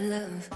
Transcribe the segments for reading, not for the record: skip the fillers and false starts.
for love.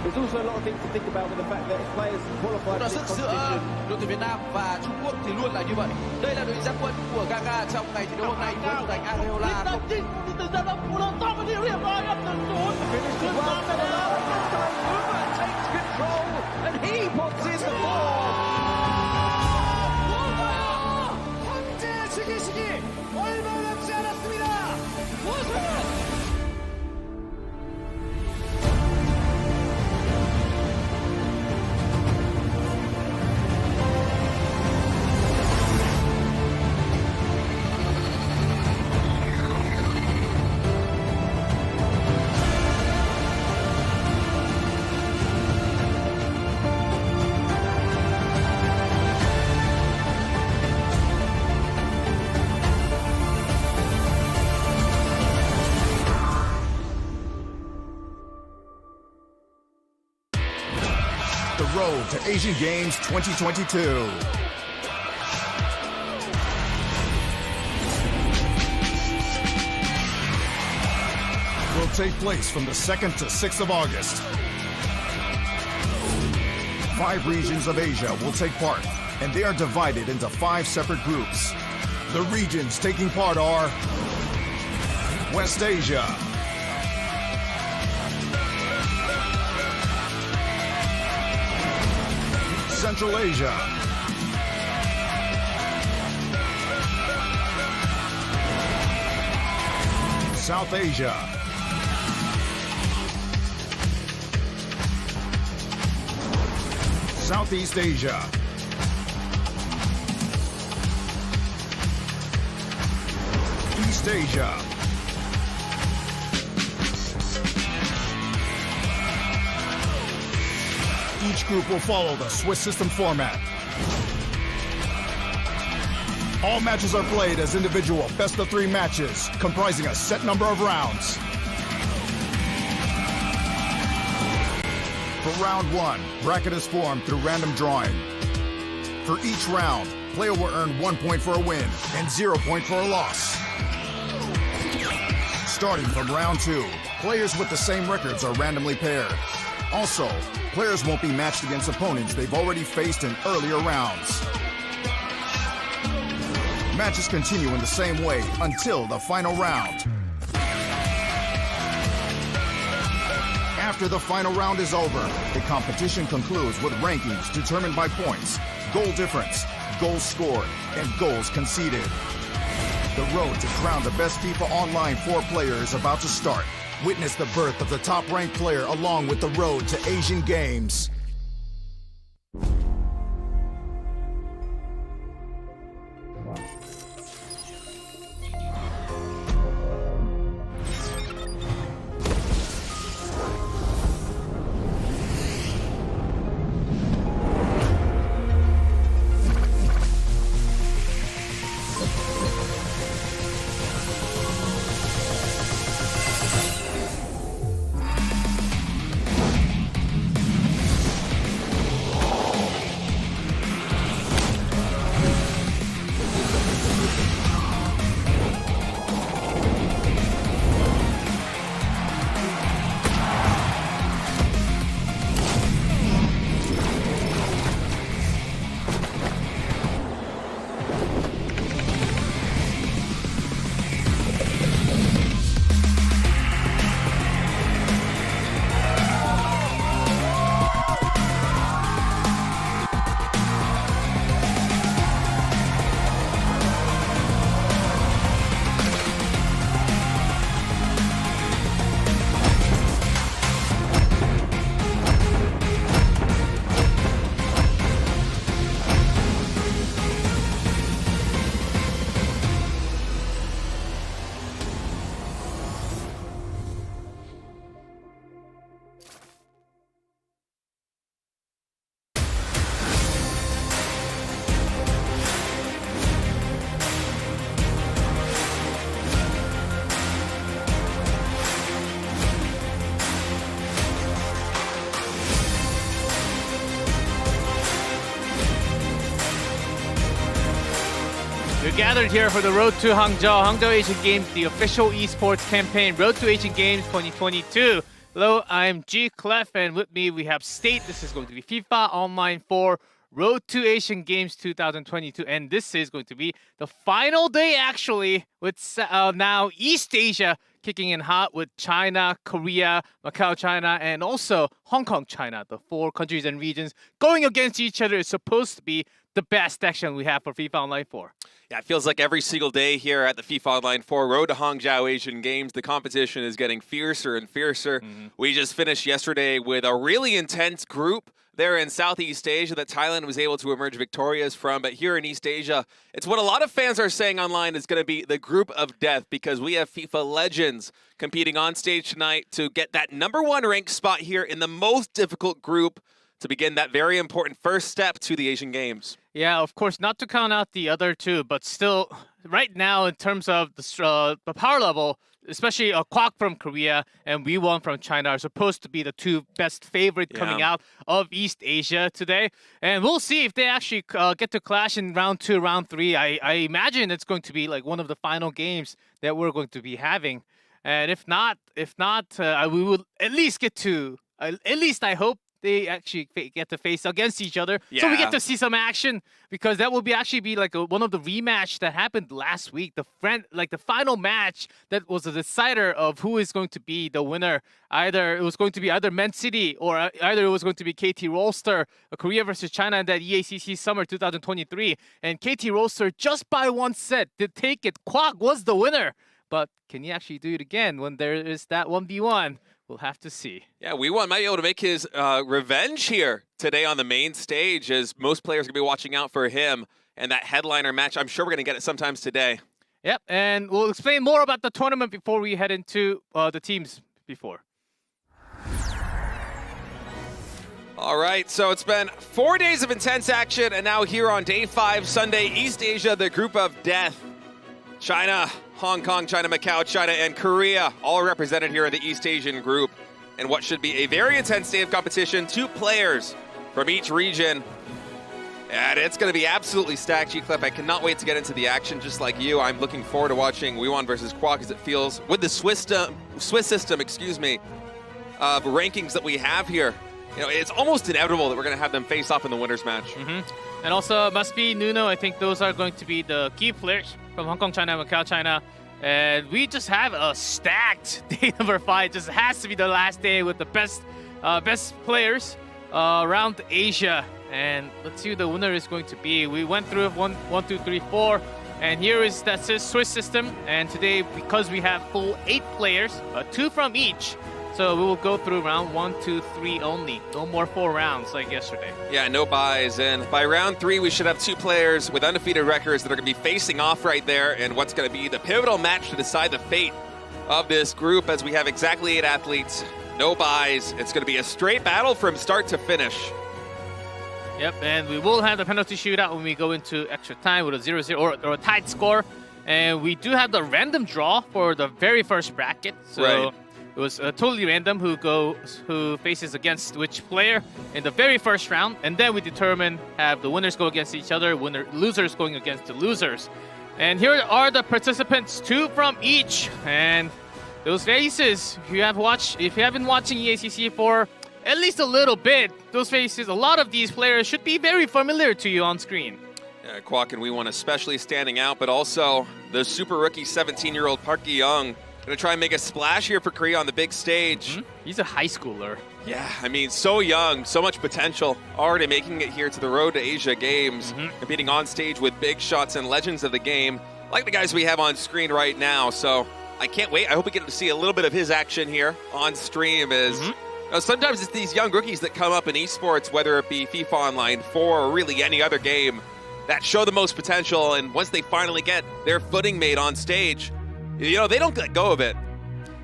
There's also a lot of things to think about with the fact that if players qualify for this sức giữa competition. đội tuyển Việt Nam và Trung Quốc thì luôn là như vậy. Đây là đội ra quân của Gaga trong ngày thi đấu hôm nay với thủ thành Areola. Takes control and he puts in the ball. 황제의 시기시기 얼마 남지 않았습니다. The road to Asian Games 2022. Will take place from the 2nd to 6th of August. 5 regions of Asia will take part, and they are divided into 5 separate groups. The regions taking part are West Asia, Central Asia. South Asia. Southeast Asia. East Asia. Each group will follow the Swiss system format. All matches are played as individual best-of-3 matches, comprising a set number of rounds. For round 1, bracket is formed through random drawing. For each round, player will earn 1 point for a win and 0 point for a loss. Starting from round 2, players with the same records are randomly paired. Also, players won't be matched against opponents they've already faced in earlier rounds. Matches continue in the same way until the final round. After the final round is over, the competition concludes with rankings determined by points, goal difference, goals scored, and goals conceded. The road to crown the best FIFA Online 4 player is about to start. Witness the birth of the top-ranked player along with the road to Asian Games. We're gathered here for the Road to Hangzhou Asian Games, the official esports campaign, Road to Asian Games 2022. Hello, I'm G Clef, and with me we have State. This is going to be FIFA Online 4 Road to Asian Games 2022, and this is going to be the final day actually, with now East Asia kicking in hot with China, Korea, Macau, China, and also Hong Kong, China. The 4 countries and regions going against each other is supposed to be the best action we have for FIFA Online 4. Yeah, it feels like every single day here at the FIFA Online 4 Road to Hangzhou Asian Games, the competition is getting fiercer and fiercer. We just finished yesterday with a really intense group there in Southeast Asia that Thailand was able to emerge victorious from. But here in East Asia, it's what a lot of fans are saying online is going to be the group of death, because we have FIFA legends competing on stage tonight to get that #1 ranked spot here in the most difficult group to begin that very important first step to the Asian Games. Yeah, of course, not to count out the other two, but still, right now, in terms of the power level, especially Kwok from Korea and Wee1 from China are supposed to be the 2 best favorite coming out of East Asia today. And we'll see if they actually get to clash in round 2, round 3. I imagine it's going to be like one of the final games that we're going to be having. And if not, we will at least get to, at least I hope, they actually get to face against each other. So we Yeah. get to see some action because that will be actually be like one of the rematch that happened last week. The final match that was a decider of who is going to be the winner. Either it was going to be Man City or either it was going to be KT Rolster, Korea versus China in that EACC Summer 2023. And KT Rolster just by one set did take it. Kwok was the winner. But can he actually do it again when there is that 1v1? We'll have to see. Yeah, WeWon might be able to make his revenge here today on the main stage, as most players are going to be watching out for him and that headliner match. I'm sure we're going to get it sometimes today. Yep, and we'll explain more about the tournament before we head into the teams before. All right, so it's been 4 days of intense action, and now here on day 5, Sunday, East Asia, the group of death. China, Hong Kong, China, Macau, China, and Korea, all represented here in the East Asian group. And what should be a very intense day of competition, 2 players from each region. And it's going to be absolutely stacked, G-Clip. I cannot wait to get into the action. Just like you, I'm looking forward to watching WeWon versus Kwok, as it feels, with the Swiss system, of rankings that we have here. You know, it's almost inevitable that we're going to have them face off in the winners match. And also, must be Nuno. I think those are going to be the key players from Hong Kong, China, Macau, China. And we just have a stacked day number 5. Just has to be the last day with the best players around Asia. And let's see who the winner is going to be. We went through 1, 2, 3, 4. And here is that Swiss system. And today, because we have full 8 players, 2 from each, so we will go through round 1, 2, 3 only. No more 4 rounds like yesterday. Yeah, no buys. And by round 3, we should have 2 players with undefeated records that are going to be facing off right there in what's going to be the pivotal match to decide the fate of this group, as we have exactly 8 athletes. No buys. It's going to be a straight battle from start to finish. Yep, and we will have the penalty shootout when we go into extra time with a 0-0 or a tied score. And we do have the random draw for the very first bracket. So Right. It was totally random who faces against which player in the very first round, and then we determine have the winners go against each other, losers going against the losers. And here are the participants, 2 from each, and those faces. If you have been watching EACC for at least a little bit, those faces, a lot of these players should be very familiar to you on screen. Yeah, Kwok and WeWon especially standing out, but also the super rookie 17-year-old Park Gi-young. Gonna try and make a splash here for Korea on the big stage. He's a high schooler. Yeah, I mean, so young, so much potential. Already making it here to the Road to Asia Games, competing on stage with big shots and legends of the game, like the guys we have on screen right now. So I can't wait. I hope we get to see a little bit of his action here on stream. You know, sometimes it's these young rookies that come up in esports, whether it be FIFA Online 4 or really any other game, that show the most potential. And once they finally get their footing made on stage, you know, they don't let go of it.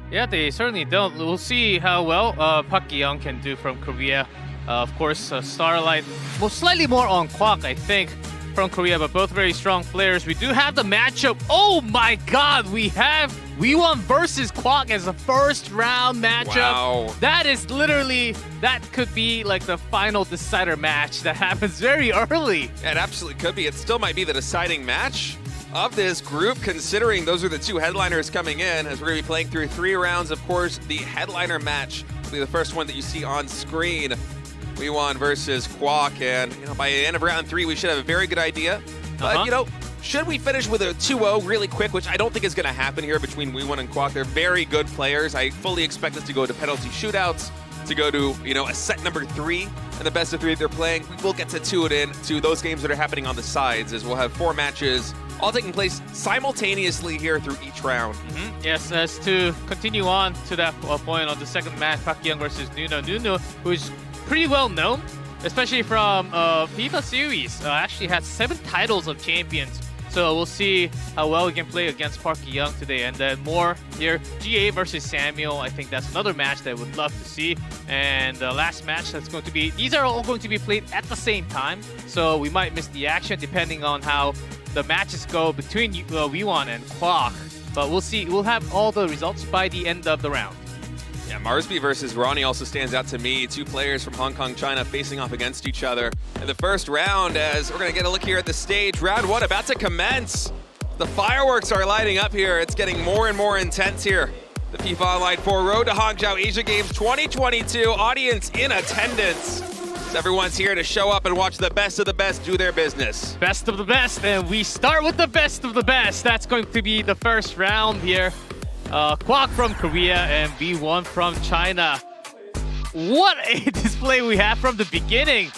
Yeah, they certainly don't. We'll see how well Park Gi-young can do from Korea. Of course, Starlight, well, slightly more on Kwok, I think, from Korea, but both very strong players. We do have the matchup. Oh my God, we have WeWon versus Kwok as a first round matchup. Wow. That is literally, that could be like the final decider match that happens very early. Yeah, it absolutely could be. It still might be the deciding match of this group, considering those are the 2 headliners coming in, as we're going to be playing through 3 rounds. Of course, the headliner match will be the first one that you see on screen. WeWon versus Kwok, and you know, by the end of round 3, we should have a very good idea. But, you know, should we finish with a 2-0 really quick, which I don't think is going to happen here between WeWon and Kwok. They're very good players. I fully expect us to go to penalty shootouts, to go to, you know, a set number 3, and the best of 3 they're playing. We will get to 2 it in to those games that are happening on the sides, as we'll have 4 matches all taking place simultaneously here through each round. Yes, as to continue on to that point on the second match, Park Gi-young versus Nuno. Nuno, who is pretty well known, especially from FIFA series, actually has 7 titles of champions. So we'll see how well we can play against Park Gi-young today. And then more here, GA versus Samuel. I think that's another match that I would love to see. And the last match that's going to be, these are all going to be played at the same time. So we might miss the action depending on how the matches go between WeWon and Kwok. But we'll see. We'll have all the results by the end of the round. Yeah, Marsby versus Ronnie also stands out to me. 2 players from Hong Kong, China facing off against each other in the first round, as we're going to get a look here at the stage. Round 1 about to commence. The fireworks are lighting up here. It's getting more and more intense here. The FIFA Online 4 Road to Hangzhou Asia Games 2022 audience in attendance. So everyone's here to show up and watch the best of the best do their business. Best of the best, and we start with the best of the best. That's going to be the first round here. Kwok from Korea and V1 from China. What a display we have from the beginning.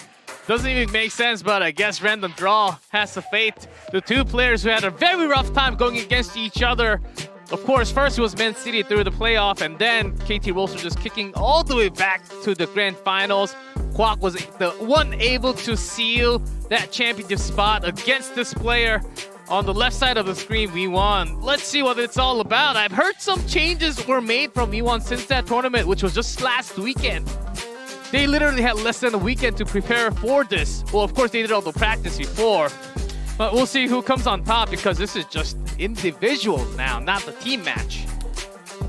Doesn't even make sense, but I guess random draw has the fate. The two players who had a very rough time going against each other. Of course, first it was Man City through the playoff, and then KT Rolster just kicking all the way back to the grand finals. Kwok was the one able to seal that championship spot against this player. On the left side of the screen, V1. Let's see what it's all about. I've heard some changes were made from V1 since that tournament, which was just last weekend. They literally had less than a weekend to prepare for this. Well, of course, they did all the practice before. But we'll see who comes on top, because this is just individual now, not the team match.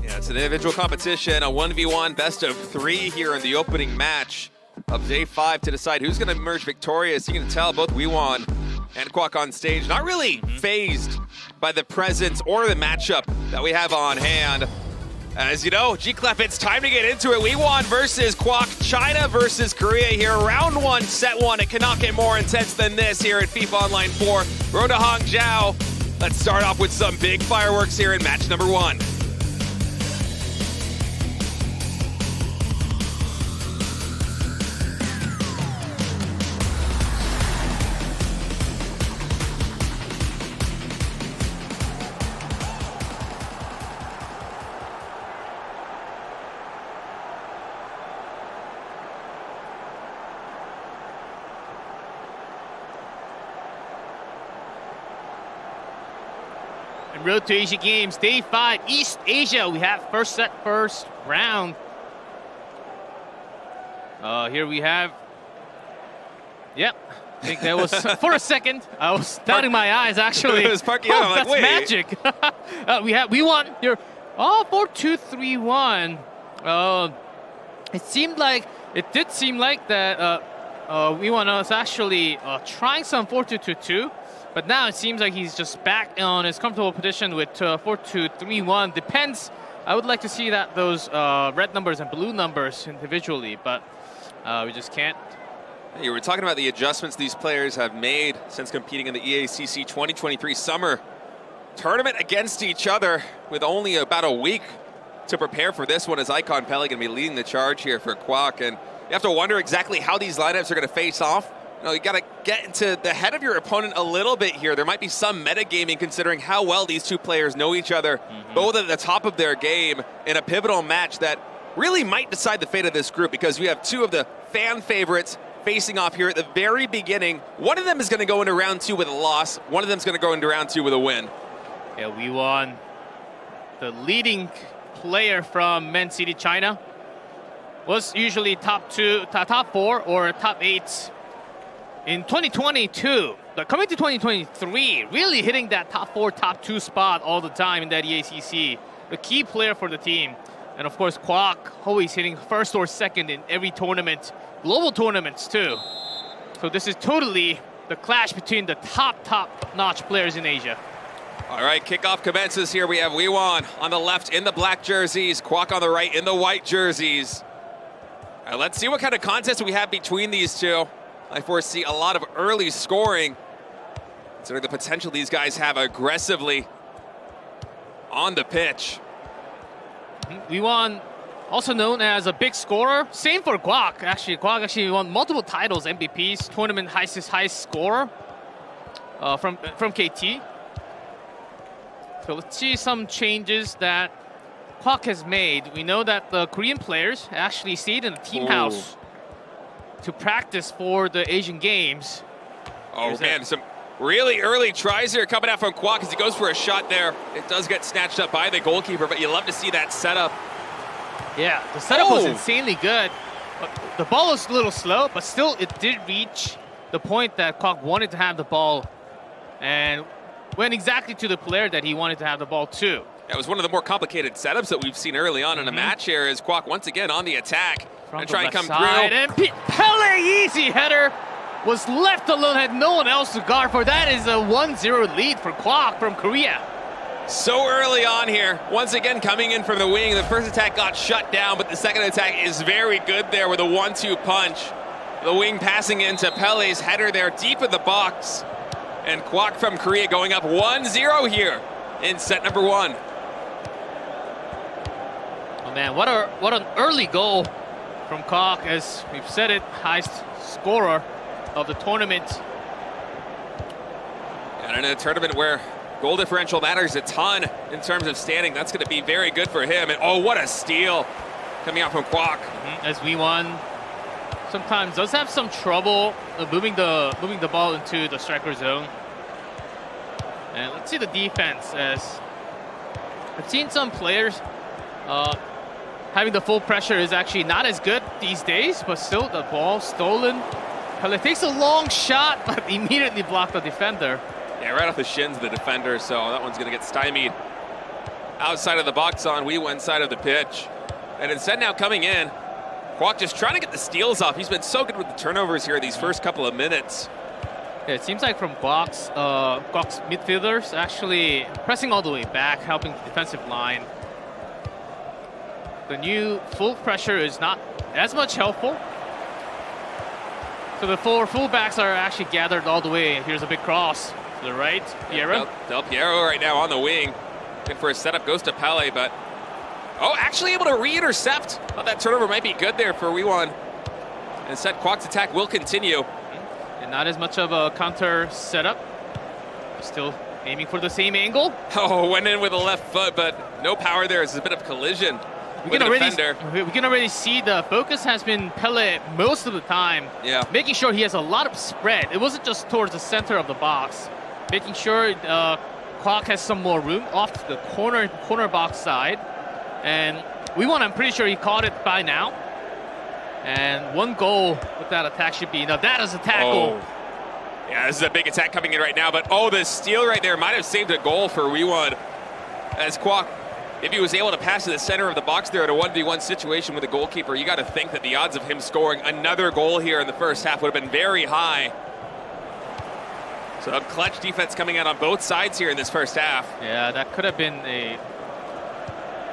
Yeah, it's an individual competition, a 1v1 best of 3 here in the opening match of day 5 to decide who's going to emerge victorious. You can tell both V1 and Kwok on stage not really phased by the presence or the matchup that we have on hand. As you know, G-Clef, it's time to get into it. V1 versus Kwok, China versus Korea here. Round 1, set 1. It cannot get more intense than this here at FIFA Online 4. Road to Hangzhou. Let's start off with some big fireworks here in match number 1. Road to Asia Games, Day 5, East Asia. We have first set, first round. Here we have... Yep, I think that was... for a second, I was doubting my eyes, actually. It was parking out. I'm like, that's wait. magic. We have V1 here. Oh, 4-2-3-1. It did seem like that V1 was actually trying some 4-2-2-2. But now it seems like he's just back on his comfortable position with 4-2-3-1. Depends. I would like to see that those red numbers and blue numbers individually, but we just can't. You were talking about the adjustments these players have made since competing in the AESF 2023 summer tournament against each other, with only about a week to prepare for this one, as Icon Pelly going to be leading the charge here for Kwok. And you have to wonder exactly how these lineups are going to face off. You got to get into the head of your opponent a little bit here. There might be some metagaming considering how well these two players know each other, both at the top of their game in a pivotal match that really might decide the fate of this group, because we have two of the fan favorites facing off here at the very beginning. One of them is going to go into round 2 with a loss. One of them is going to go into round 2 with a win. Yeah, we won. The leading player from Man City, China, was usually top 4 or top 8. In 2022, but coming to 2023, really hitting that top 4, top 2 spot all the time in that EACC. A key player for the team. And of course, Kwok always hitting first or second in every tournament, global tournaments too. So this is totally the clash between the top-notch players in Asia. All right, kickoff commences here. We have V1 on the left in the black jerseys, Kwok on the right in the white jerseys. All right, let's see what kind of contest we have between these two. I foresee a lot of early scoring, considering the potential these guys have aggressively on the pitch. V1, also known as a big scorer. Same for Kwok, actually. Kwok actually won multiple titles, MVPs, tournament highest scorer from KT. So let's see some changes that Kwok has made. We know that the Korean players actually stayed in the team house to practice for the Asian Games. Oh man, some really early tries here coming out from Kwok as he goes for a shot there. It does get snatched up by the goalkeeper, but you love to see that setup. Yeah, the setup was insanely good. The ball was a little slow, but still it did reach the point that Kwok wanted to have the ball and went exactly to the player that he wanted to have the ball to. It was one of the more complicated setups that we've seen early on in a match here, as Kwok once again on the attack. From try and come side, through. and Pele, easy header, was left alone, had no one else to guard for. That is a 1-0 lead for Kwok from Korea. So early on here, once again coming in from the wing. The first attack got shut down, but the second attack is very good there with a 1-2 punch. The wing passing into Pele's header there deep in the box. And Kwok from Korea going up 1-0 here in set number 1. Oh man, what an early goal from Kwok, as we've said it, highest scorer of the tournament. And in a tournament where goal differential matters a ton in terms of standing, that's going to be very good for him. And oh, what a steal coming out from Kwok. As W1 sometimes does have some trouble moving the ball into the striker zone. And let's see the defense, as I've seen some players having the full pressure is actually not as good these days, but still the ball stolen. Pele takes a long shot, but immediately blocked the defender. Yeah, right off the shins of the defender, so that one's going to get stymied outside of the box on W1 side of the pitch. And instead now coming in, Kwok just trying to get the steals off. He's been so good with the turnovers here these first couple of minutes. Yeah, it seems like from Kwok's midfielders actually pressing all the way back, helping the defensive line. The new full pressure is not as much helpful. So the four fullbacks are actually gathered all the way. Here's a big cross to the right. Piero. Del Piero right now on the wing. Looking for a setup, goes to Pele, but oh, actually able to re-intercept. Thought that turnover might be good there for W1. Instead, Kwok's attack will continue. And not as much of a counter setup. Still aiming for the same angle. Oh, went in with a left foot, but no power there. It's a bit of collision with the defender. We can already see the focus has been Pele most of the time. Yeah. Making sure he has a lot of spread. It wasn't just towards the center of the box. Making sure Kwok has some more room off to the corner box side. And W1, I'm pretty sure he caught it by now. And one goal with that attack should be. Now that is a tackle. Oh. Yeah, this is a big attack coming in right now. But oh, the steal right there might have saved a goal for W1. As Kwok, if he was able to pass to the center of the box there at a 1v1 situation with the goalkeeper, you got to think that the odds of him scoring another goal here in the first half would have been very high. So a clutch defense coming out on both sides here in this first half. Yeah, that could have been a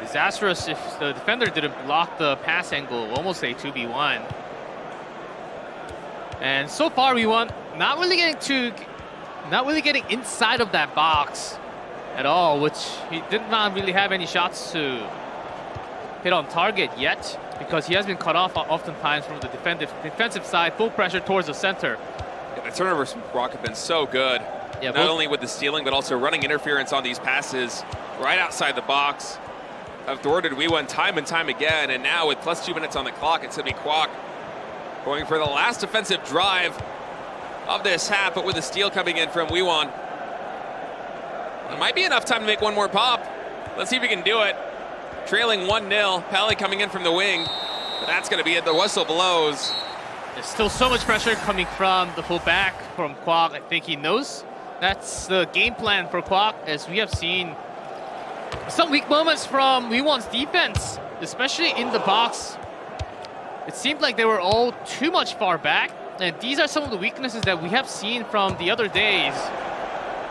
disastrous if the defender didn't block the pass angle. Almost a 2v1. And so far W1 not really getting inside of that box at all, which he did not really have any shots to hit on target yet, because he has been cut off oftentimes from the defensive side. Full pressure towards the center. Yeah, the turnovers from Kwok have been so good. Yeah, not only with the stealing, but also running interference on these passes right outside the box. Have thwarted W1 time and time again, and now with plus 2 minutes on the clock, it's going to be Kwok going for the last offensive drive of this half, but with a steal coming in from W1. It might be enough time to make one more pop. Let's see if we can do it. Trailing 1-0, Pele coming in from the wing. But that's going to be it. The whistle blows. There's still so much pressure coming from the fullback, from Kwok. I think he knows that's the game plan for Kwok, as we have seen some weak moments from W1's defense, especially in the box. It seemed like they were all too much far back, and these are some of the weaknesses that we have seen from the other days.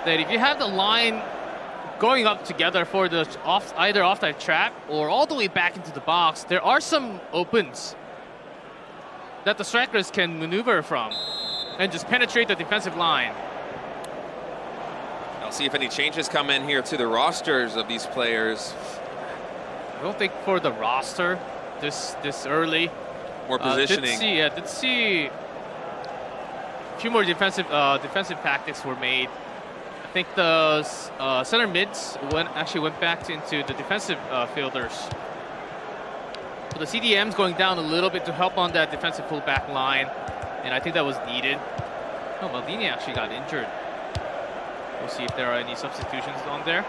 That if you have the line going up together for the either offside trap or all the way back into the box, there are some opens that the strikers can maneuver from and just penetrate the defensive line. I'll see if any changes come in here to the rosters of these players. I don't think for the roster this early. More positioning. Did see a few more defensive tactics were made. I think the center mids actually went back into the defensive fielders. So the CDM's going down a little bit to help on that defensive fullback line, and I think that was needed. Oh, Maldini actually got injured. We'll see if there are any substitutions on there.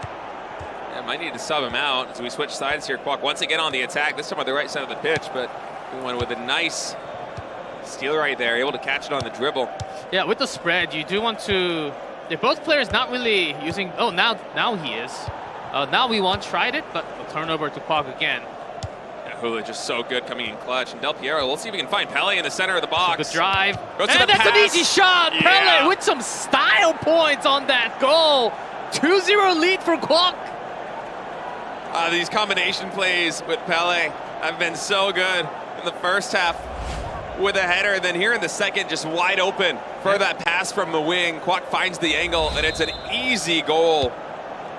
Yeah, might need to sub him out as we switch sides here. Kwok once again on the attack, this time on the right side of the pitch, but we went with a nice steal right there, able to catch it on the dribble. Yeah, with the spread, you do want to. They're both players not really using. Oh, now he is. Now W1 tried it, but a turnover to Kwok again. Yeah, Hula just so good coming in clutch. And Del Piero, we'll see if we can find Pele in the center of the box. Good drive. And that's pass. An easy shot. Yeah. Pele with some style points on that goal. 2-0 lead for Kwok. These combination plays with Pele have been so good in the first half with a header, then here in the second, just wide open for that pass from the wing. Kwok finds the angle, and it's an easy goal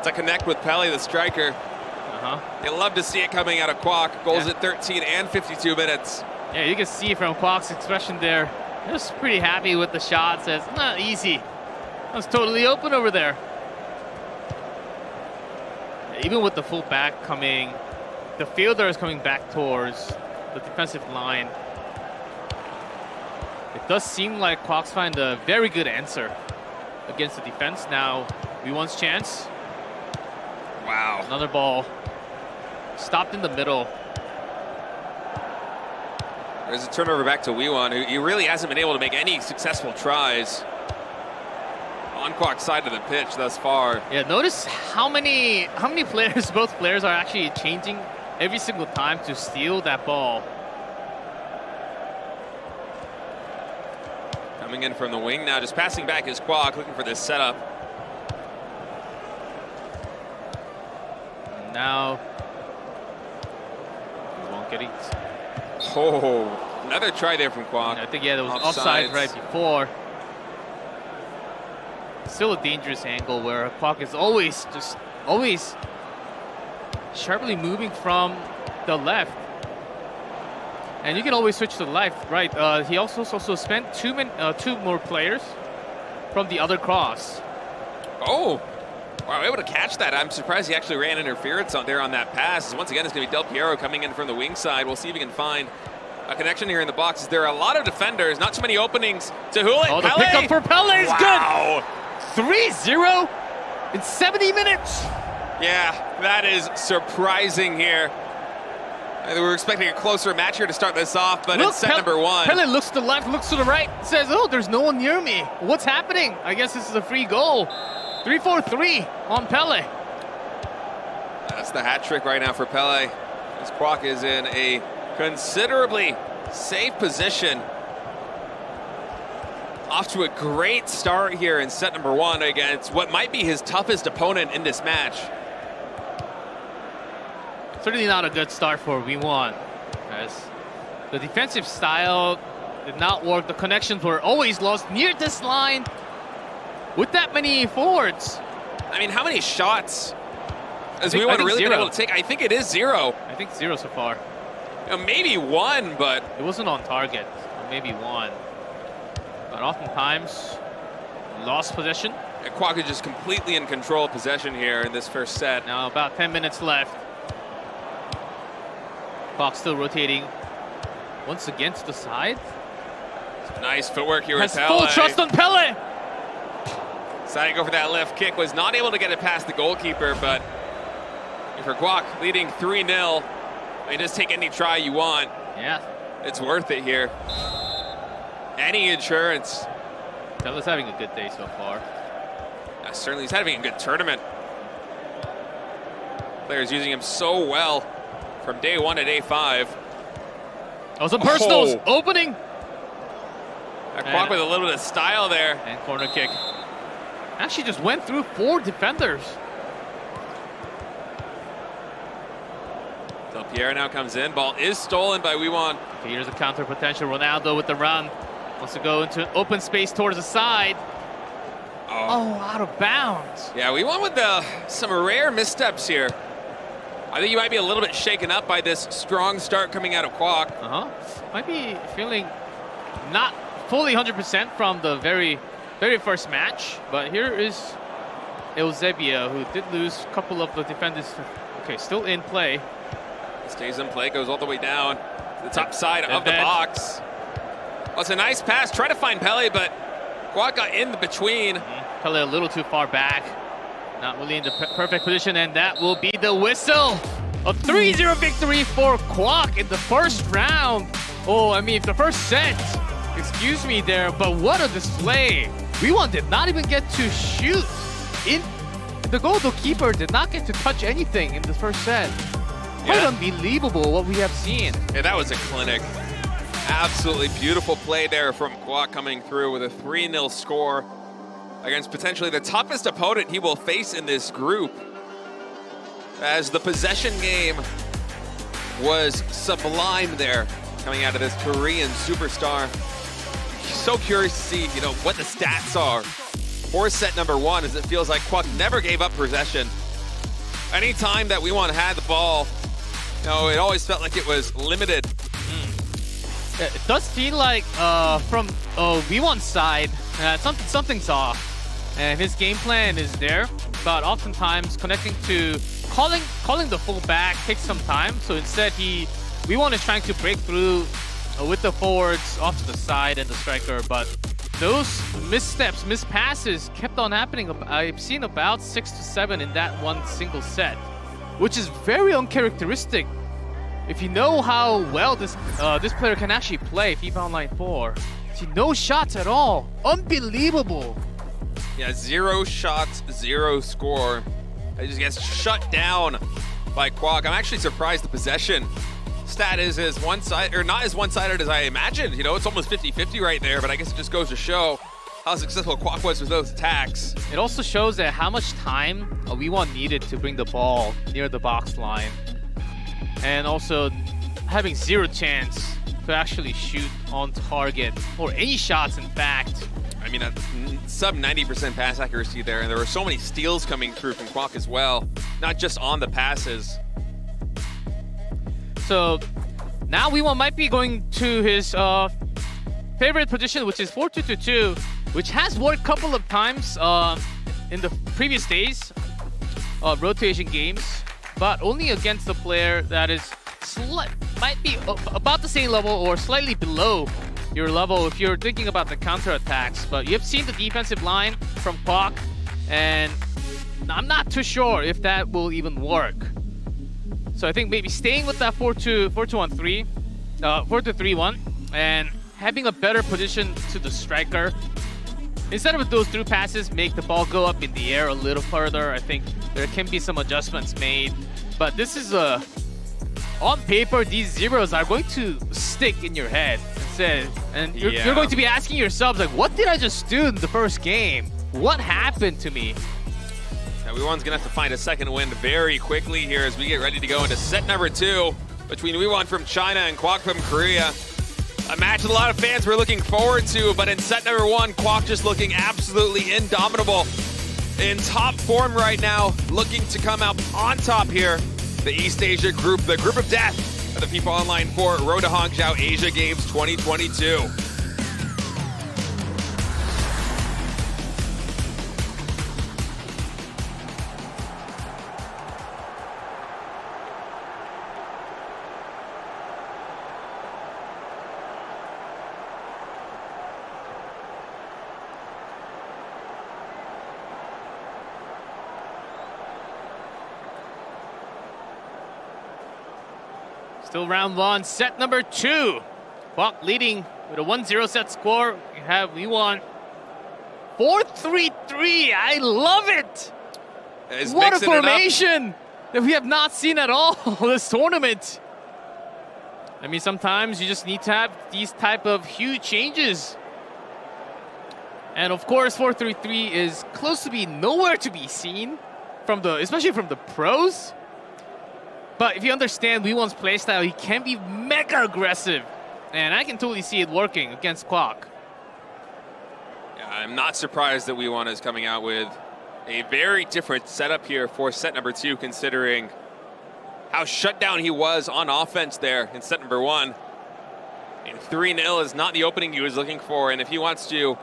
to connect with Pele, the striker. You love to see it coming out of Kwok. Goals at 13 and 52 minutes. Yeah, you can see from Kwok's expression there, he was pretty happy with the shot. Says, not easy. That was totally open over there. Even with the full back coming, the fielder is coming back towards the defensive line. It does seem like Kwok's find a very good answer against the defense. Now, V1's chance. Wow. Another ball. Stopped in the middle. There's a turnover back to Wiwan, who he really hasn't been able to make any successful tries on Kwok's side of the pitch thus far. Yeah, notice how many players, both players are actually changing every single time to steal that ball. Coming in from the wing now, just passing back is Kwok, looking for this setup. And now, we won't get it. Oh, another try there from Kwok. I think, yeah, there was offside right before. Still a dangerous angle where Kwok is always sharply moving from the left. And you can always switch to the left, right? He also spent two more players from the other cross. Oh, wow, able to catch that. I'm surprised he actually ran interference on that pass. Once again, it's going to be Del Piero coming in from the wing side. We'll see if we can find a connection here in the box. There are a lot of defenders, not too many openings to Hule. Oh, the Pele. pickup for Pele is Wow. good. 3-0 in 70 minutes. Yeah, that is surprising here. We were expecting a closer match here to start this off, but it's set number one. Pele looks to the left, looks to the right, says, oh, there's no one near me. What's happening? I guess this is a free goal. 3-4-3 on Pele. That's the hat trick right now for Pele. As Kwok is in a considerably safe position. Off to a great start here in set number one against what might be his toughest opponent in this match. Certainly not a good start for V1. As the defensive style did not work. The connections were always lost near this line with that many forwards. I mean, how many shots has V1 really been able to take? I think it is 0. I think 0 so far. Maybe 1, but it wasn't on target. Maybe 1. But oftentimes, lost possession. And Kwok is just completely in control of possession here in this first set. Now about 10 minutes left. Kwok still rotating once again to the side. Nice footwork here with Pele. Has full trust on Pele. Deciding to go for that left kick. Was not able to get it past the goalkeeper, but for Kwok leading 3-0. I mean, just take any try you want. Yeah. It's worth it here. Any insurance. Pele's having a good day so far. Certainly, he's having a good tournament. Players using him so well from day 1 to day 5. Oh, some personals opening. Kwok with a little bit of style there. And corner kick. Actually just went through 4 defenders. Del Piero now comes in. Ball is stolen by Wiwan. Okay, here's a counter potential. Ronaldo with the run. Wants to go into an open space towards the side. Oh, out of bounds. Yeah, Wiwan with some rare missteps here. I think you might be a little bit shaken up by this strong start coming out of Kwok. Might be feeling not fully 100% from the very first match. But here is Eusebio, who did lose a couple of the defenders. Okay, still in play. Stays in play, goes all the way down to the top side of the box. Well, it's a nice pass. Try to find Pele, but Kwok got in between. Pele a little too far back. Not really in the perfect position, and that will be the whistle. A 3-0 victory for Kwok in the first round. Oh, I mean, the first set. Excuse me there, but what a display. V1 did not even get to shoot. The goalkeeper did not get to touch anything in the first set. Quite unbelievable what we have seen. Yeah, that was a clinic. Absolutely beautiful play there from Kwok coming through with a 3-0 score against potentially the toughest opponent he will face in this group. as the possession game was sublime there, coming out of this Korean superstar. So curious to see, what the stats are for set number 1, as it feels like Kwok never gave up possession. Anytime that WeWon had the ball, it always felt like it was limited. It does feel like from WeWon's side, something's off. And his game plan is there, but oftentimes connecting to calling the full back takes some time. So instead, WeWon is trying to break through with the forwards off to the side and the striker, but those missteps, mispasses kept on happening. I've seen about 6 to 7 in that one single set, which is very uncharacteristic. If you know how well this player can actually play FIFA Online 4, see, no shots at all. Unbelievable. Yeah, 0 shots, 0 score. It just gets shut down by Kwok. I'm actually surprised the possession stat is as one-sided, or not as one-sided as I imagined. It's almost 50-50 right there, but I guess it just goes to show how successful Kwok was with those attacks. It also shows that how much time WeWon needed to bring the ball near the box line. And also having 0 chance to actually shoot on target, or any shots, in fact. I mean, a sub 90% pass accuracy there, and there were so many steals coming through from Kwok as well, not just on the passes. So now WeWon might be going to his favorite position, which is 4-2-2-2, which has worked a couple of times in the previous days of Road to Asian Games, but only against a player that is might be about the same level or slightly below your level if you're thinking about the counterattacks. But you've seen the defensive line from Kwok, and I'm not too sure if that will even work. So I think maybe staying with that 4-2-1-3, 4-2-3-1, and having a better position to the striker. Instead of those through passes, make the ball go up in the air a little further. I think there can be some adjustments made. But this is on paper, these zeros are going to stick in your head. And you're going to be asking yourselves, like, what did I just do in the first game? What happened to me? Now, WeWon's going to have to find a second win very quickly here as we get ready to go into set number 2 between WeWon from China and Kwok from Korea. A match that a lot of fans were looking forward to, but in set number 1, Kwok just looking absolutely indomitable. In top form right now, looking to come out on top here. The East Asia group, the group of death of the FIFA Online 4 Road to Hangzhou Asia Games 2022. Still round 1, set number 2. Kwok leading with a 1-0 set score. You have WeWon 4-3-3. I love it. What a formation that we have not seen at all this tournament. I mean, sometimes you just need to have these type of huge changes. And of course, 4-3-3 is close to be nowhere to be seen especially from the pros. But if you understand WeWon's playstyle, he can be mega aggressive. And I can totally see it working against Kwok. Yeah, I'm not surprised that WeWon is coming out with a very different setup here for set number 2, considering how shut down he was on offense there in set number 1. And 3-0 is not the opening he was looking for. And if he wants to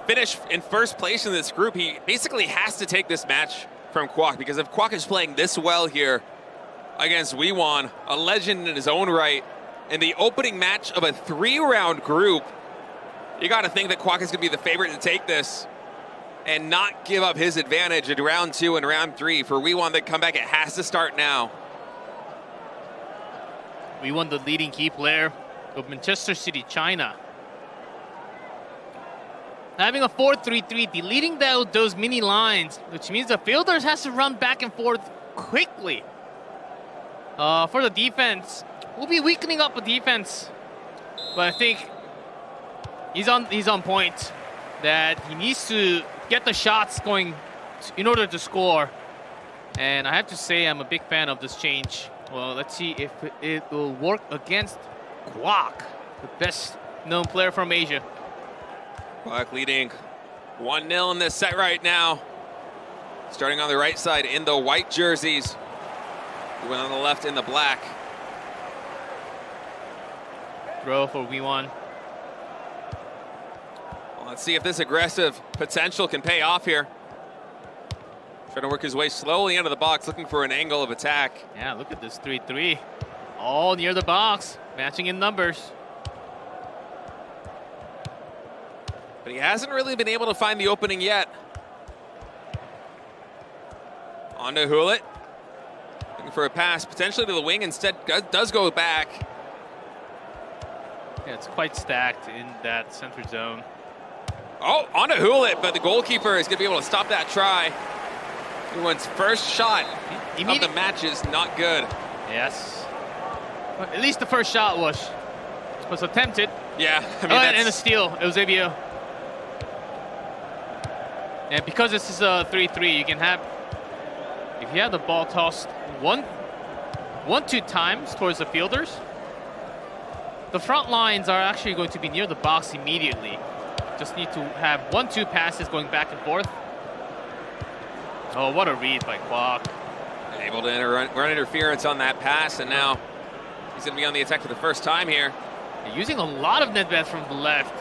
finish in first place in this group, he basically has to take this match from Kwok. Because if Kwok is playing this well here against WeWon, a legend in his own right, in the opening match of a 3-round group, you got to think that Kwok is going to be the favorite to take this and not give up his advantage in round 2 and round 3. For WeWon, the comeback, it has to start now. WeWon, the leading key player of Manchester City, China. Having a 4-3-3, deleting those mini lines, which means the fielders has to run back and forth quickly. For the defense, we'll be weakening up the defense, but I think he's on point that he needs to get the shots going in order to score. And I have to say I'm a big fan of this change. Well, let's see if it will work against Kwok, the best known player from Asia. Kwok leading 1-0 in this set right now. Starting on the right side in the white jerseys. We went on the left in the black. Throw for Wee1. Well, let's see if this aggressive potential can pay off here. Trying to work his way slowly into the box, looking for an angle of attack. Yeah, look at this 3-3. All near the box, matching in numbers. But he hasn't really been able to find the opening yet. On to Hulit. Looking for a pass, potentially to the wing. Instead, does go back. Yeah, it's quite stacked in that center zone. Oh, on to Hulit, but the goalkeeper is going to be able to stop that try. Everyone's first shot of the match is not good. Yes. But at least the first shot was attempted. Yeah, I mean, And a steal, Eusebio. And because this is a 3-3, you can have, if you have the ball tossed two times towards the fielders, the front lines are actually going to be near the box immediately. Just need to have 1-2 passes going back and forth. Oh, what a read by Kwok. Able to run interference on that pass, and now he's going to be on the attack for the first time here. Using a lot of net bets from the left.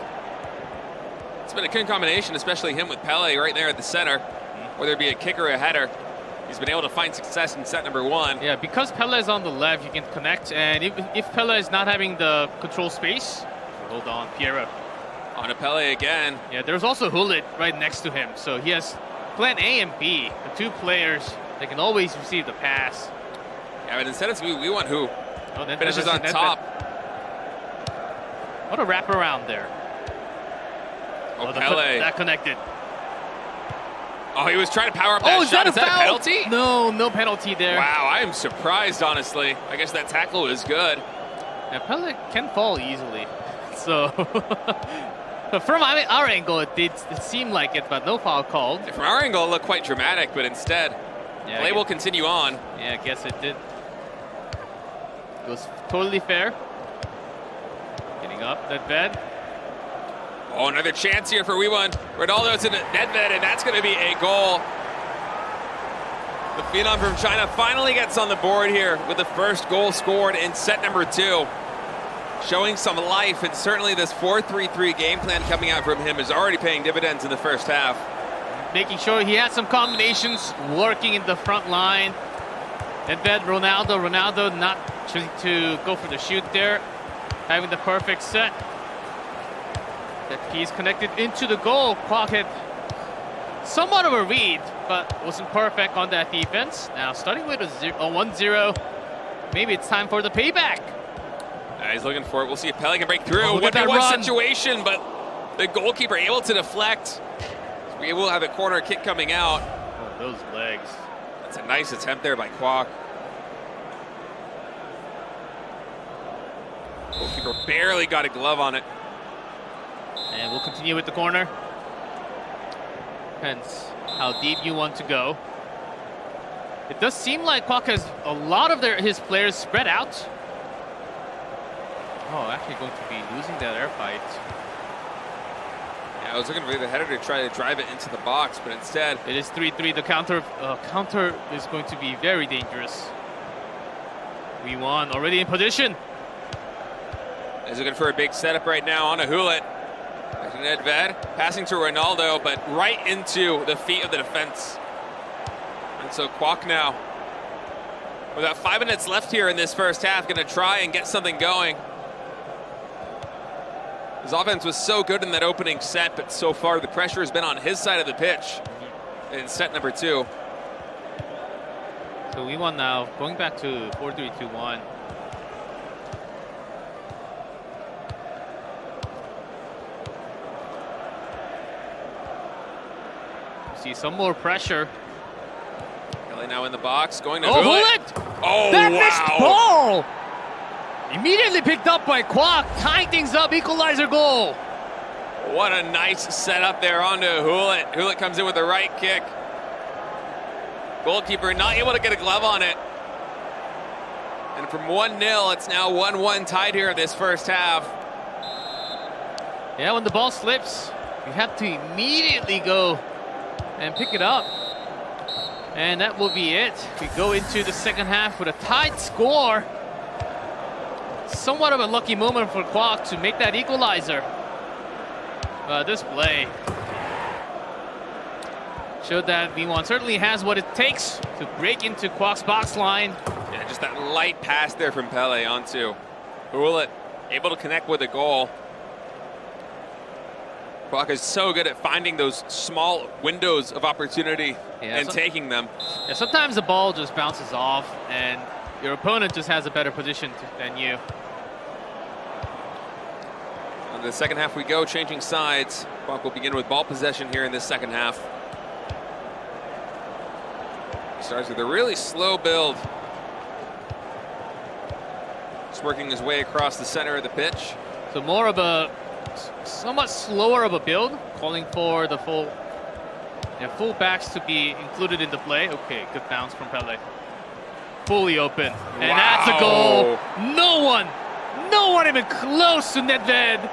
It's been a good combination, especially him with Pele right there at the center, whether it be a kick or a header. He's been able to find success in set number 1. Yeah, because Pele is on the left, you can connect, and if Pele is not having the control space, hold on, Piero. On to Pele again. Yeah, there's also Hulit right next to him, so he has plan A and B, the two players that can always receive the pass. Yeah, but instead we want who finishes on top. What a wraparound there. Oh, Pele. That connected. Oh, he was trying to power up that shot. Is that a penalty? No, no penalty there. Wow, I am surprised, honestly. I guess that tackle was good. Yeah, Pele can fall easily. So, from our angle, it seemed like it, but no foul called. From our angle, it looked quite dramatic, but instead, play will continue on. Yeah, I guess it did. It was totally fair. Getting up, that bed. Oh, another chance here for Wee1. Ronaldo's in a Nedved, and that's going to be a goal. The phenom from China finally gets on the board here with the first goal scored in set number 2. Showing some life, and certainly this 4-3-3 game plan coming out from him is already paying dividends in the first half. Making sure he had some combinations working in the front line. Nedved, Ronaldo not choosing to go for the shoot there. Having the perfect set. That piece connected into the goal. Kwok had somewhat of a read, but wasn't perfect on that defense. Now starting with a 1-0, maybe it's time for the payback. He's looking for it. We'll see if Pele can break through. Oh, 1v1 situation, but the goalkeeper able to deflect. So we will have a corner kick coming out. Oh, those legs. That's a nice attempt there by Kwok. Goalkeeper barely got a glove on it. And we'll continue with the corner. Depends how deep you want to go. It does seem like Kwok has a lot of his players spread out. Oh, actually going to be losing that air fight. Yeah, I was looking for the header to try to drive it into the box, but instead... It is 3-3. The counter is going to be very dangerous. Wee1 already in position. He's looking for a big setup right now on a Hulit. Back to Nedved, passing to Ronaldo, but right into the feet of the defense. And so Kwok now, with about 5 minutes left here in this first half, going to try and get something going. His offense was so good in that opening set, but so far the pressure has been on his side of the pitch in set number 2. So Wee1 now going back to 4-3-2-1. See some more pressure. Kelly now in the box, going to Hulit! Hulit. Oh, that wow. missed ball! Immediately picked up by Kwok, tying things up, equalizer goal. What a nice setup there onto Hulit. Hulit comes in with the right kick. Goalkeeper not able to get a glove on it. And from 1-0, it's now 1-1 tied here this first half. Yeah, when the ball slips, you have to immediately go and pick it up. And that will be it. We go into the second half with a tied score. Somewhat of a lucky moment for Kwok to make that equalizer. This play showed that V1 certainly has what it takes to break into Kwok's box line. Yeah, just that light pass there from Pele onto SEOUL, able to connect with a goal. Kwok is so good at finding those small windows of opportunity and taking them. Yeah, sometimes the ball just bounces off and your opponent just has a better position than you. In the second half we go, changing sides. Kwok will begin with ball possession here in this second half. He starts with a really slow build. Just working his way across the center of the pitch. So more of a somewhat slower of a build, calling for the full backs to be included in the play. Okay, good bounce from Pele. Fully open, and that's a goal. No one even close to Nedved.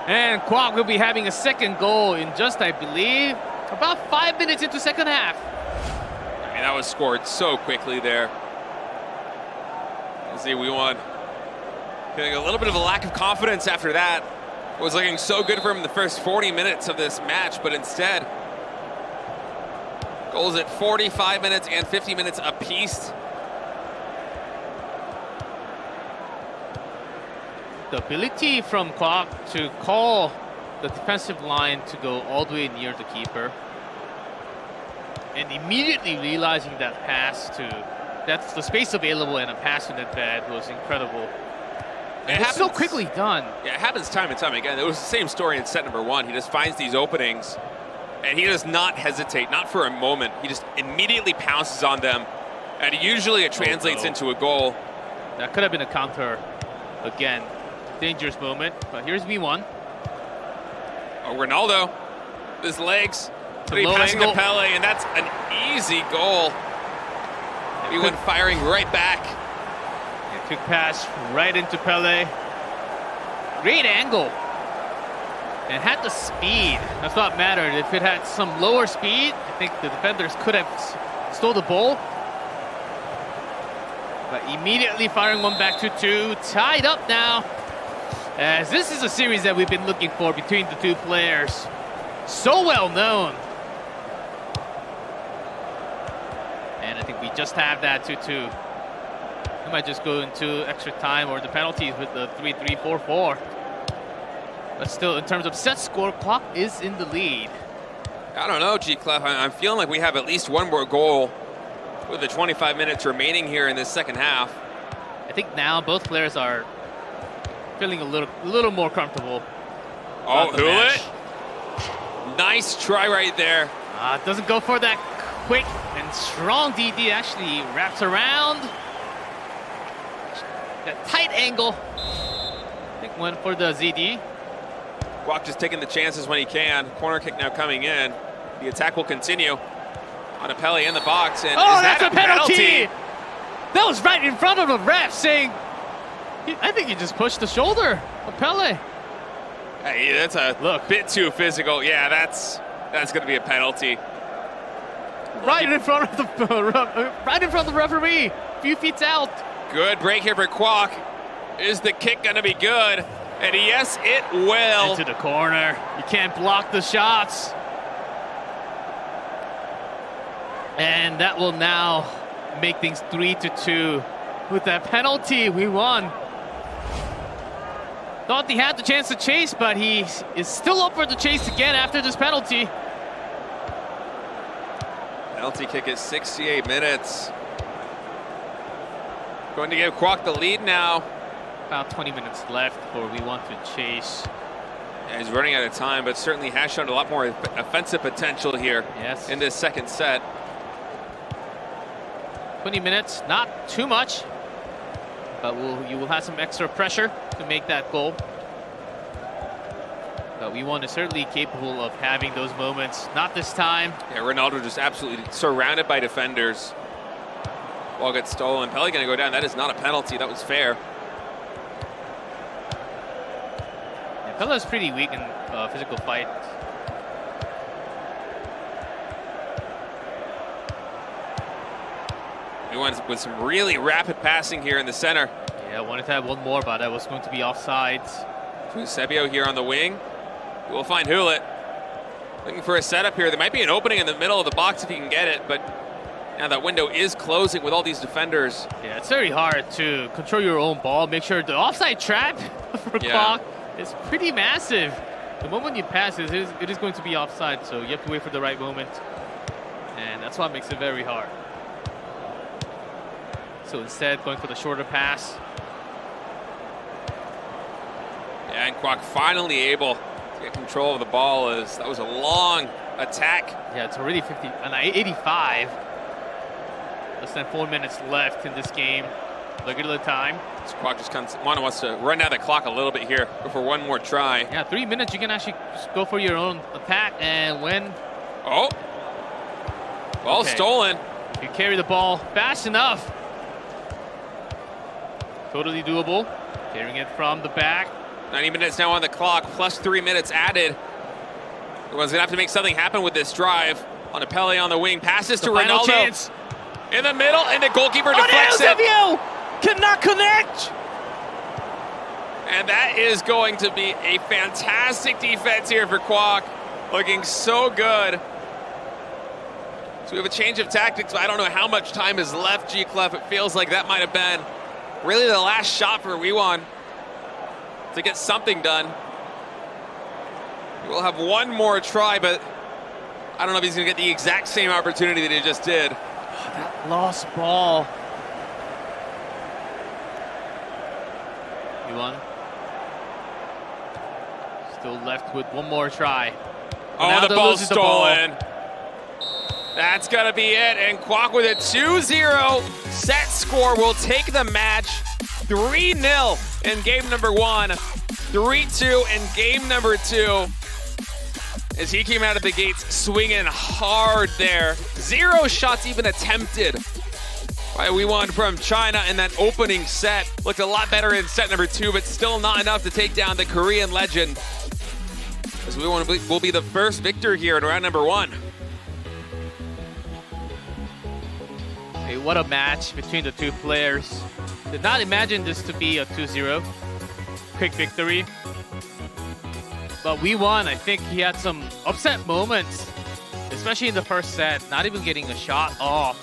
And Kwok will be having a second goal in just, I believe, about 5 minutes into second half. I mean, that was scored so quickly there. Let's see, we won. Feeling a little bit of a lack of confidence after that. It was looking so good for him in the first 40 minutes of this match, but instead, goals at 45 minutes and 50 minutes apiece. The ability from Kwok to call the defensive line to go all the way near the keeper and immediately realizing that that's the space available and a pass to Nedved was incredible. And it's so quickly done. Yeah, it happens time and time again. It was the same story in set number 1. He just finds these openings and he does not hesitate, not for a moment. He just immediately pounces on them, and usually it translates into a goal. That could have been a counter again. Dangerous moment, but here's V1. Oh, Ronaldo, his legs, passing to Pele, and that's an easy goal. He went firing right back. Yeah, quick pass right into Pele. Great angle. And had the speed. That's what mattered. If it had some lower speed, I think the defenders could have stole the ball. But immediately firing one back to 2. Tied up now. As this is a series that we've been looking for between the two players. So well known. And I think we just have that 2-2. We might just go into extra time or the penalties with the 3-3, 4-4. But still, in terms of set score, Kwok is in the lead. I don't know, G-Clef. I'm feeling like we have at least one more goal with the 25 minutes remaining here in this second half. I think now both players are feeling a little more comfortable. Oh, SEOUL! Nice try right there. Doesn't go for that quick and strong DD. Actually wraps around. That tight angle. I think went for the ZD. Kwok just taking the chances when he can. Corner kick now coming in. The attack will continue on a Pele in the box. And oh, that's a penalty! That was right in front of the ref saying, I think he just pushed the shoulder of Pele. Hey, that's a bit too physical. Yeah, that's going to be a penalty. Right in front of the referee. A few feet out. Good break here for Kwok. Is the kick going to be good? And yes, it will. Into the corner. You can't block the shots. And that will now make things 3-2. With that penalty, we won. Thought he had the chance to chase, but he is still up for the chase again after this penalty. Penalty kick at 68 minutes. Going to give Kwok the lead now. About 20 minutes left before we want to chase. Yeah, he's running out of time, but certainly has shown a lot more offensive potential here in this second set. 20 minutes, not too much, but you will have some extra pressure to make that goal. But WeOne is certainly capable of having those moments. Not this time. Yeah, Ronaldo just absolutely surrounded by defenders. Ball gets stolen. Pele going to go down. That is not a penalty. That was fair. Yeah, Pele is pretty weak in physical fight. WeOne with some really rapid passing here in the center. Yeah, I wanted to have one more, but that was going to be offside. Eusebio here on the wing. We'll find Hulit. Looking for a setup here. There might be an opening in the middle of the box if he can get it, but now that window is closing with all these defenders. Yeah, it's very hard to control your own ball. Make sure the offside trap for Kwok is pretty massive. The moment you pass it is going to be offside, so you have to wait for the right moment. And that's what makes it very hard. So instead, going for the shorter pass. Yeah, and Kwok finally able to get control of the ball as that was a long attack. Yeah, it's already 85. Less than 4 minutes left in this game. Regular time. So Kwok just wants to run down the clock a little bit here, go for one more try. Yeah, 3 minutes, you can actually just go for your own attack and win. Oh! Ball stolen. If you carry the ball fast enough. Totally doable. Carrying it from the back. 90 minutes now on the clock, plus 3 minutes added. Everyone's gonna have to make something happen with this drive. On a Pele on the wing, passes to Ronaldo. Chance. In the middle, and the goalkeeper deflects it. Cannot connect. And that is going to be a fantastic defense here for Kwok. Looking so good. So we have a change of tactics, but I don't know how much time is left, G-Clef. It feels like that might have been really the last shot for WeOne to get something done. We'll have one more try, but I don't know if he's gonna get the exact same opportunity that he just did. That lost ball. WeOne still left with one more try. Oh, now the ball's stolen. The ball. That's gonna be it, and Kwok with a 2-0 set score will take the match. 3-0 in game number 1, 3-2 in game number 2. As he came out of the gates swinging hard there. 0 shots even attempted by WeOne from China in that opening set. Looked a lot better in set number 2, but still not enough to take down the Korean legend. As WeOne will be the first victor here in round number 1. Hey, what a match between the two players. Did not imagine this to be a 2-0. Quick victory. But WeOne, I think he had some upset moments, especially in the first set, not even getting a shot off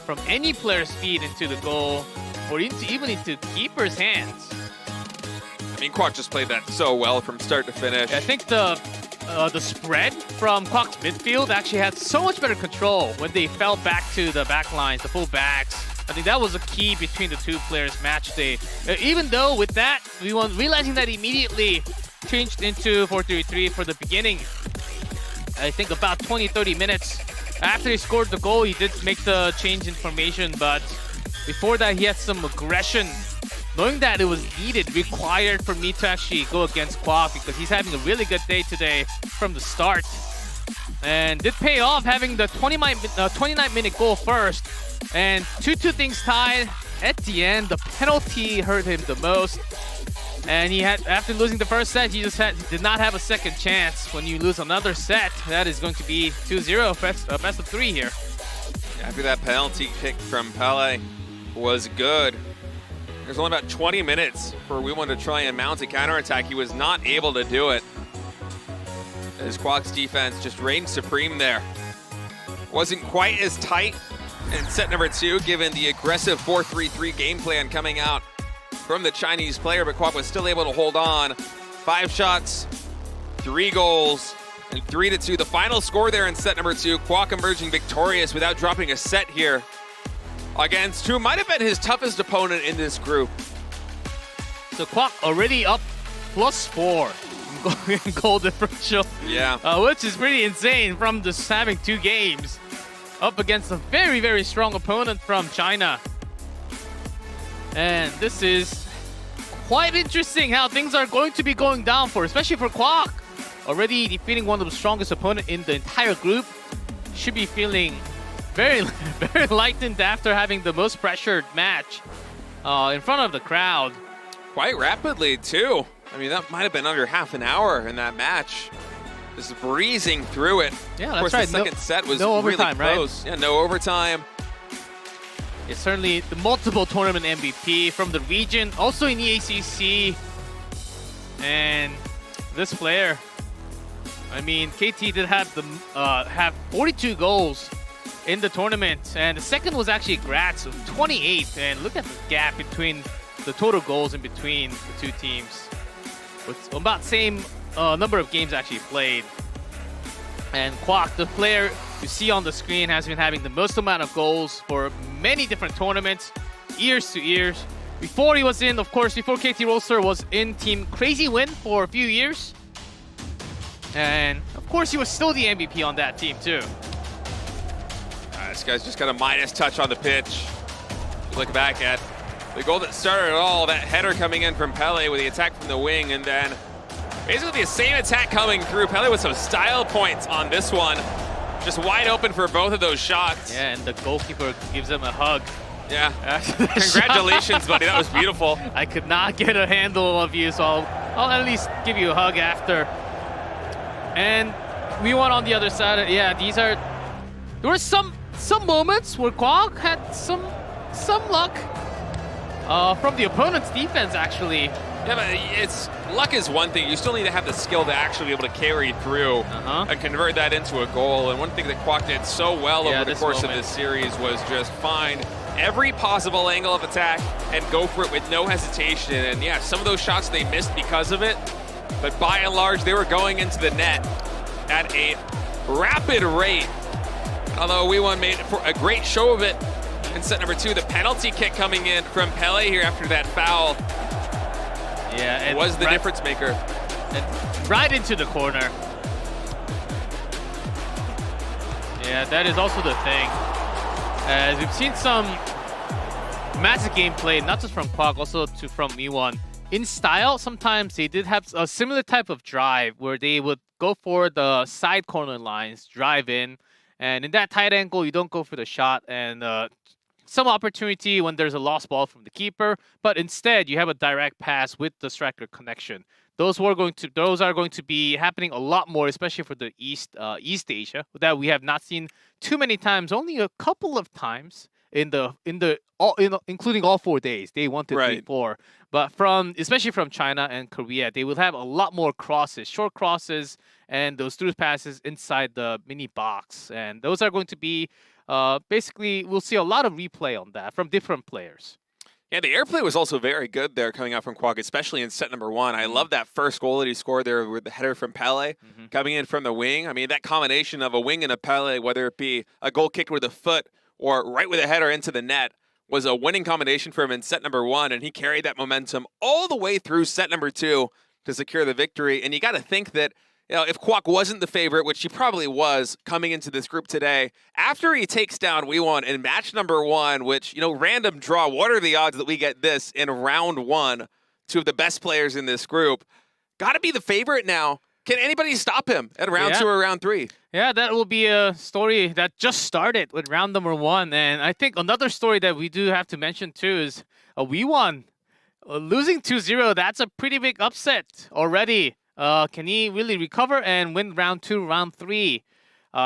from any player's feet into the goal or even into keeper's hands. I mean, Kwok just played that so well from start to finish. I think the spread from Kwok's midfield actually had so much better control when they fell back to the back lines, the full backs. I think that was a key between the two players match day. Even though with that, WeOne realizing that immediately changed into 4-3-3 for the beginning. I think about 20-30 minutes after he scored the goal, he did make the change in formation, but before that he had some aggression. Knowing that it was needed, required for me to actually go against Kwok because he's having a really good day today from the start. And did pay off having the 29-minute goal first. And 2-2 things tied. At the end, the penalty hurt him the most. And he had, after losing the first set, he did not have a second chance. When you lose another set, that is going to be 2-0, best of 3 here. After that penalty kick from Pele was good. There's only about 20 minutes for WeOne to try and mount a counterattack. He was not able to do it. As Kwok's defense just reigned supreme there. Wasn't quite as tight in set number 2, given the aggressive 4-3-3 game plan coming out from the Chinese player, but Kwok was still able to hold on. 5 shots, 3 goals, and 3-2. The final score there in set number 2, Kwok emerging victorious without dropping a set here against who might have been his toughest opponent in this group. So Kwok already up +4 in goal differential. Yeah. Which is pretty insane from just having 2 games up against a very, very strong opponent from China. And this is quite interesting how things are going to be going down for, especially for Kwok. already defeating one of the strongest opponents in the entire group. Should be feeling very, very lightened after having the most pressured match in front of the crowd. Quite rapidly, too. I mean, that might have been under half an hour in that match. Just breezing through it. Yeah, of course, that's right. the second set was no really overtime, close. right? Yeah, no overtime. It's certainly the multiple tournament MVP from the region, also in the ACC. And this player, I mean, KT did have 42 goals in the tournament, and the second was actually Graz with 28. And look at the gap between the total goals in between the two teams, with about same number of games actually played. And Kwok, the player you see on the screen, has been having the most amount of goals for many different tournaments, years to years. Before he was in, of course, before KT Rolster was in Team Crazy Win for a few years. And of course, he was still the MVP on that team too. This guy's just got a minus touch on the pitch. Look back at the goal that started it all, that header coming in from Pele with the attack from the wing, and then basically the same attack coming through. Pele with some style points on this one. Just wide open for both of those shots. Yeah, and the goalkeeper gives him a hug. Yeah. Congratulations, buddy. That was beautiful. I could not get a handle of you, so I'll at least give you a hug after. And we won on the other side. Yeah, there were some moments where Kwok had some luck from the opponent's defense, actually. Yeah, but luck is one thing. You still need to have the skill to actually be able to carry through and convert that into a goal. And one thing that Kwok did so well over the course of this series was just find every possible angle of attack and go for it with no hesitation. And yeah, some of those shots they missed because of it, but by and large, they were going into the net at a rapid rate. Although WeOne made a great show of it in set number 2. The penalty kick coming in from Pele here after that foul. Yeah, it was the difference maker. And right into the corner. Yeah, that is also the thing. As we've seen some massive gameplay, not just from Kwok, also from WeOne. In style, sometimes they did have a similar type of drive where they would go for the side corner lines, drive in, and in that tight angle, you don't go for the shot, and some opportunity when there's a lost ball from the keeper, but instead you have a direct pass with the striker connection. Those are going to be happening a lot more, especially for the East Asia, that we have not seen too many times. Only a couple of times including all 4 days, day 1 to 3, 4. But especially from China and Korea, they will have a lot more crosses, short crosses, and those through passes inside the mini box, and those are going to be. Basically, we'll see a lot of replay on that from different players. Yeah, the airplay was also very good there coming out from Kwok, especially in set number 1. I love that first goal that he scored there with the header from Pele coming in from the wing. I mean, that combination of a wing and a Pele, whether it be a goal kicked with a foot or right with a header into the net, was a winning combination for him in set number 1, and he carried that momentum all the way through set number 2 to secure the victory. And you got to think that, you know, if Kwok wasn't the favorite, which he probably was coming into this group today, after he takes down WeOne in match number 1, which, you know, random draw, what are the odds that we get this in round 1, 2 of the best players in this group? Got to be the favorite now. Can anybody stop him at round 2 or round 3? Yeah, that will be a story that just started with round number 1. And I think another story that we do have to mention too is WeOne losing 2-0. That's a pretty big upset already. Can he really recover and win round 2, round 3?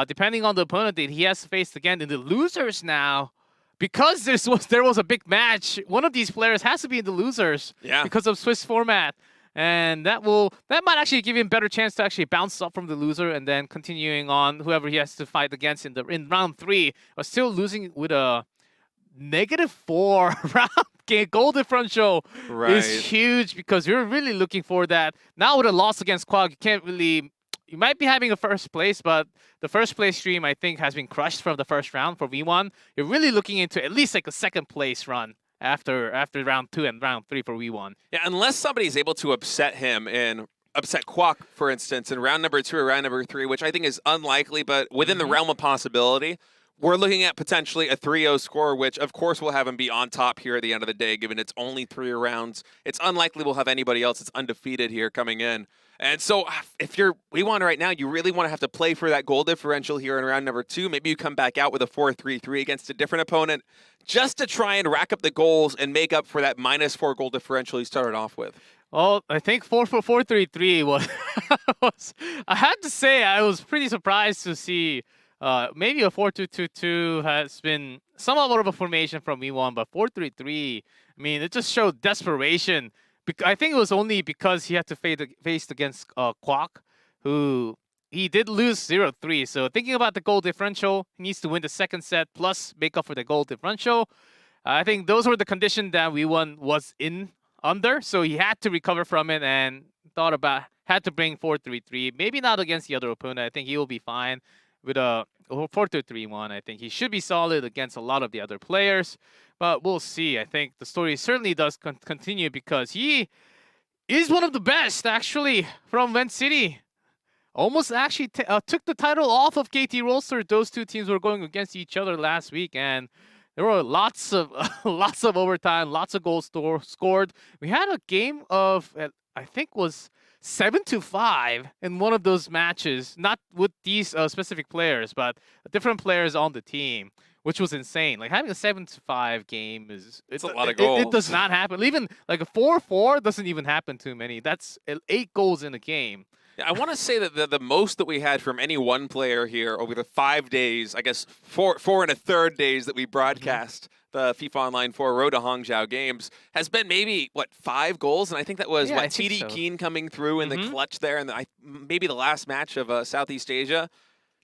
Depending on the opponent that he has faced again in the losers now, because there was a big match, one of these players has to be in the losers because of Swiss format. And that might actually give him a better chance to actually bounce up from the loser and then continuing on whoever he has to fight against in round 3, but still losing with a -4 round goal differential is huge, because you're really looking for that. Now with a loss against Kwok, you might be having a first place, but the first place stream I think has been crushed from the first round for WeOne. You're really looking into at least like a second place run after round 2 and round 3 for WeOne. Yeah, unless somebody's able to upset Kwok, for instance, in round number 2 or round number 3, which I think is unlikely, but within the realm of possibility. we're looking at potentially a 3-0 score, which of course will have him be on top here at the end of the day, given it's only 3 rounds. It's unlikely we'll have anybody else that's undefeated here coming in. And so if you're WeWon right now, you really want to have to play for that goal differential here in round number 2. Maybe you come back out with a 4-3-3 against a different opponent just to try and rack up the goals and make up for that -4 goal differential you started off with. Well, I think 4-4-3-3 was, I had to say, I was pretty surprised to see maybe a 4-2-2-2 has been somewhat more of a formation from WeWon, but 4-3-3, I mean, it just showed desperation. I think it was only because he had to face against Kwok, who he did lose 0-3. So thinking about the goal differential, he needs to win the second set plus make up for the goal differential. I think those were the conditions that WeWon was under. So he had to recover from it and had to bring 4-3-3. Maybe not against the other opponent. I think he will be fine with a 4-2-3-1. I think he should be solid against a lot of the other players. But we'll see. I think the story certainly does continue because he is one of the best, actually, from Vent City. Almost actually took the title off of KT Rolster. Those two teams were going against each other last week, and there were lots of overtime, lots of goals scored. We had a game of, I think, was 7-5 in one of those matches, not with these specific players, but different players on the team, which was insane. Like having a 7-5 game it's a lot of goals. It does not happen. Even like a 4-4 doesn't even happen too many. That's 8 goals in a game. Yeah, I want to say that the most that we had from any one player here over the 5 days, I guess 4 1/3 days that we broadcast the FIFA Online 4 Road to Hangzhou games has been maybe, 5 goals? And I think that was, TD Keen coming through in the clutch there, and maybe the last match of Southeast Asia.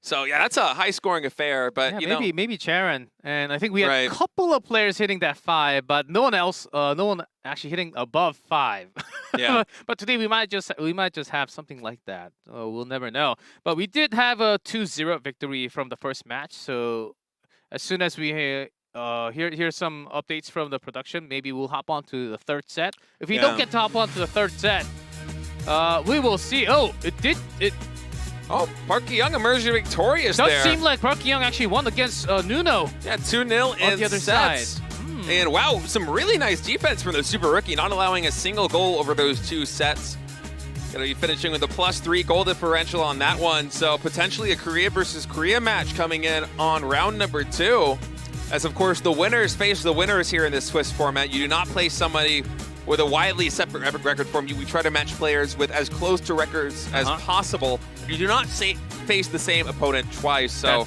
So, yeah, that's a high-scoring affair, but, maybe Charon. And I think we had a couple of players hitting that 5, but no one actually hitting above 5. Yeah. But today we might just have something like that. We'll never know. But we did have a 2-0 victory from the first match. So as soon as we hear some updates from the production, maybe we'll hop on to the third set. If we don't get to hop on to the third set, we will see. Oh, Oh, Park Ki-young emerged victorious there. Does seem like Park Ki-young actually won against Nuno. Yeah, 2-0 in the other sets. side. And wow, some really nice defense from the Super Rookie, not allowing a single goal over those 2 sets. Gonna be finishing with a +3 goal differential on that one. So potentially a Korea versus Korea match coming in on round number 2. As of course the winners face the winners here in this Swiss format. You do not play somebody with a widely separate record form. We try to match players with as close to records as possible. You do not face the same opponent twice. So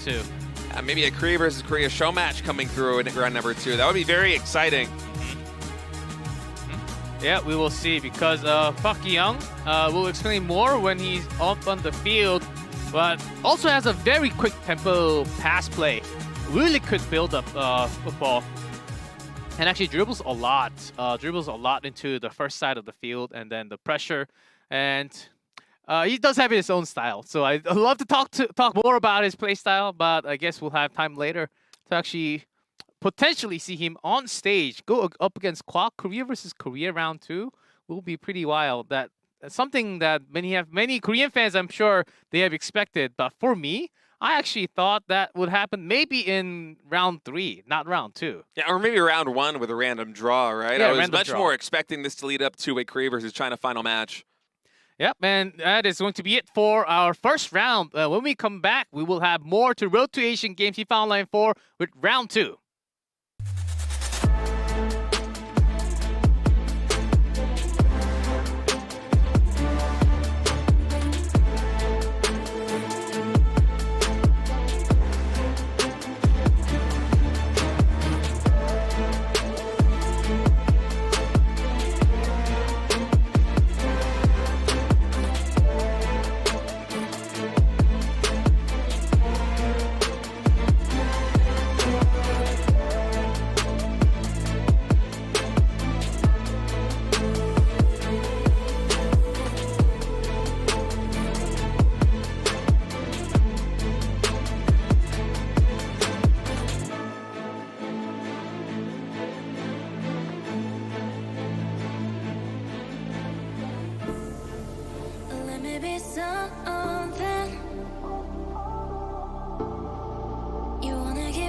maybe a Korea versus Korea show match coming through in round number 2. That would be very exciting. Yeah, we will see, because Park Ki-young will explain more when he's up on the field, but also has a very quick tempo pass play. Really could build up football. And actually dribbles a lot into the first side of the field, and then the pressure. And he does have his own style. So I'd love to talk more about his play style, but I guess we'll have time later to actually potentially see him on stage go up against Kwok. Korea versus Korea round 2 will be pretty wild. That's something that many Korean fans, I'm sure, they have expected. But for me, I actually thought that would happen maybe in round 3, not round 2. Yeah, or maybe round 1 with a random draw, right? Yeah, I was much more expecting this to lead up to a Korea versus China final match. Yep, and that is going to be it for our first round. When we come back, we will have more to Road to Asian Games FIFA Online 4 with round 2. You wanna get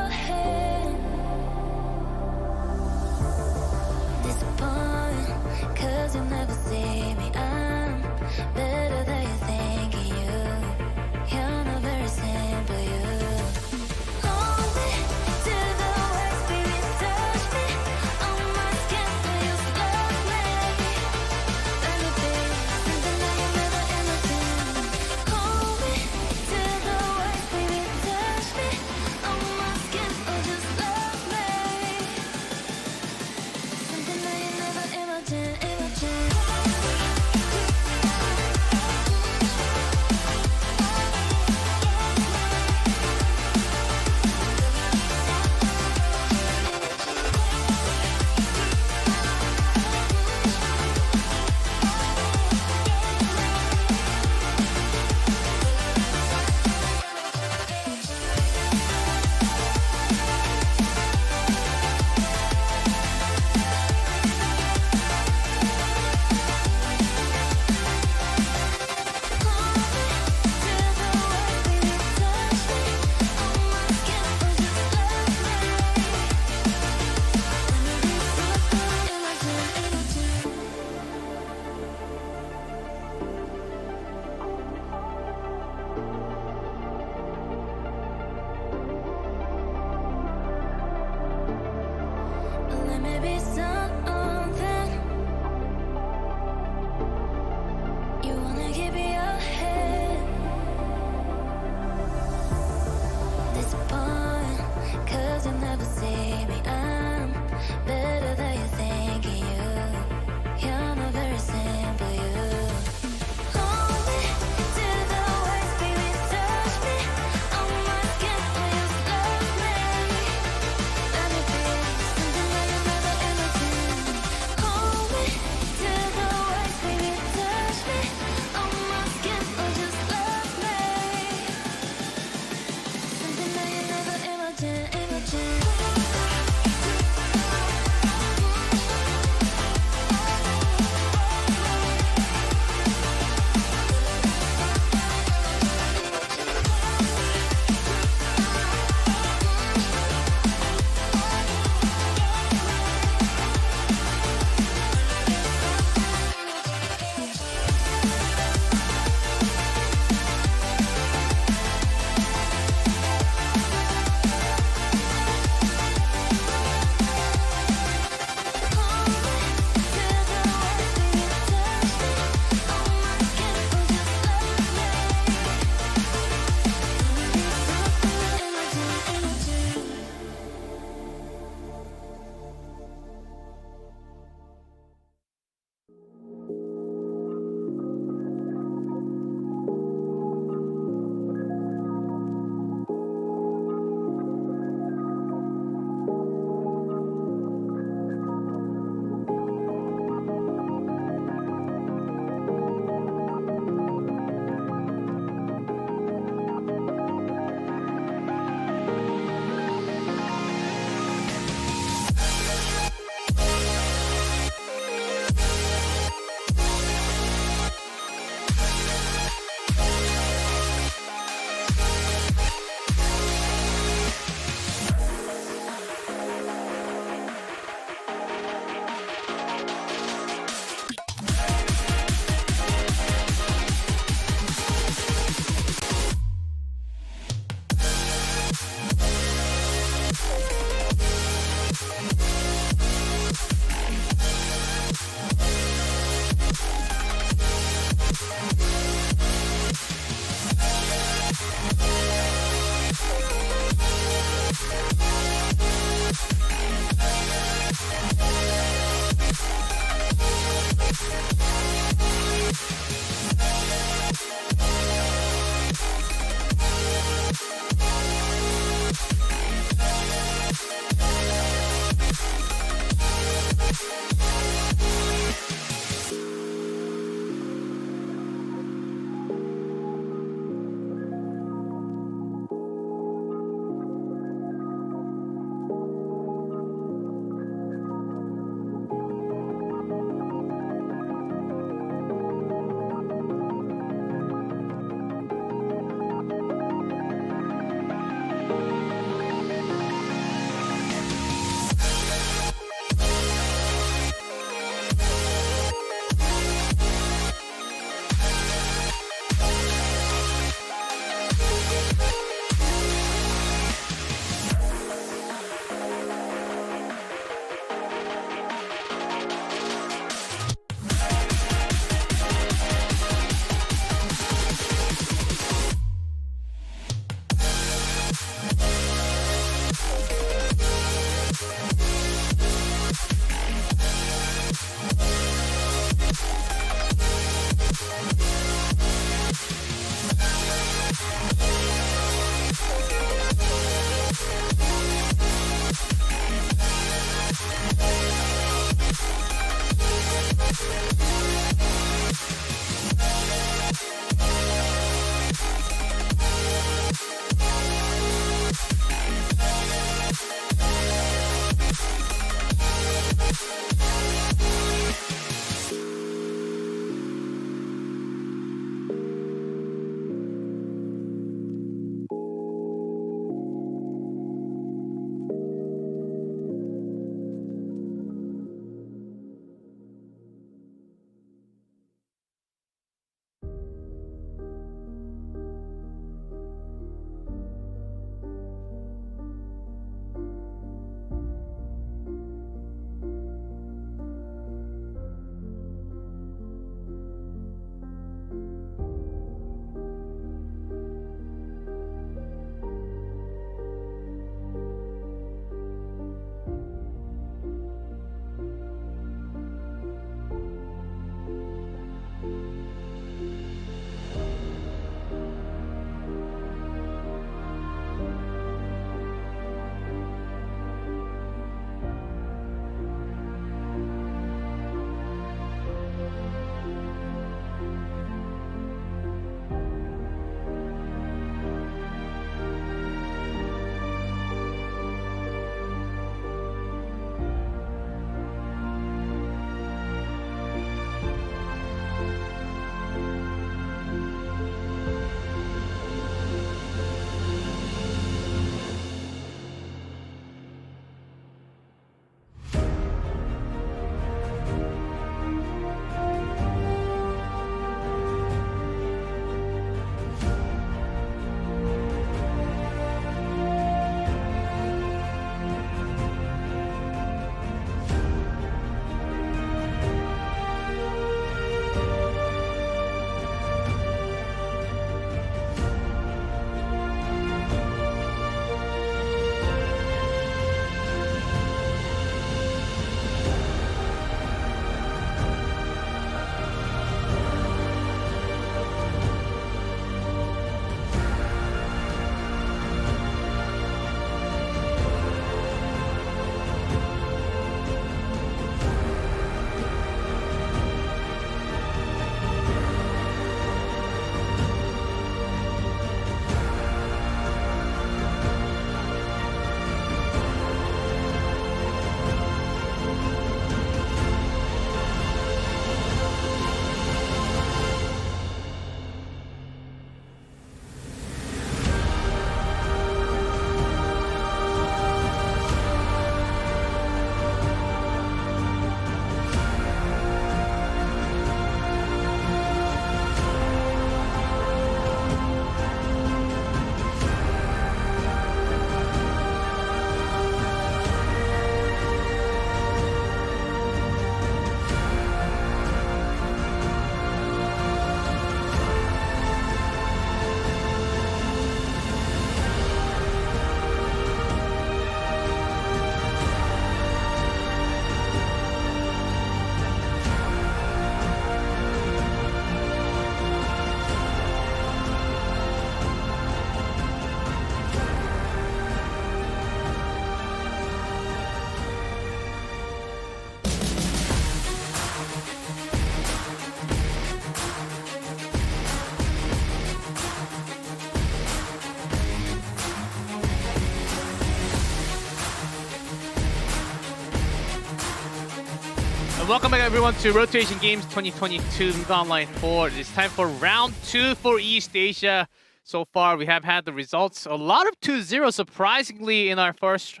welcome back everyone to Road to Asian Games 2022 FIFA Online 4. It's time for round 2 for East Asia. So far, we have had the results. A lot of 2-0, surprisingly, in our first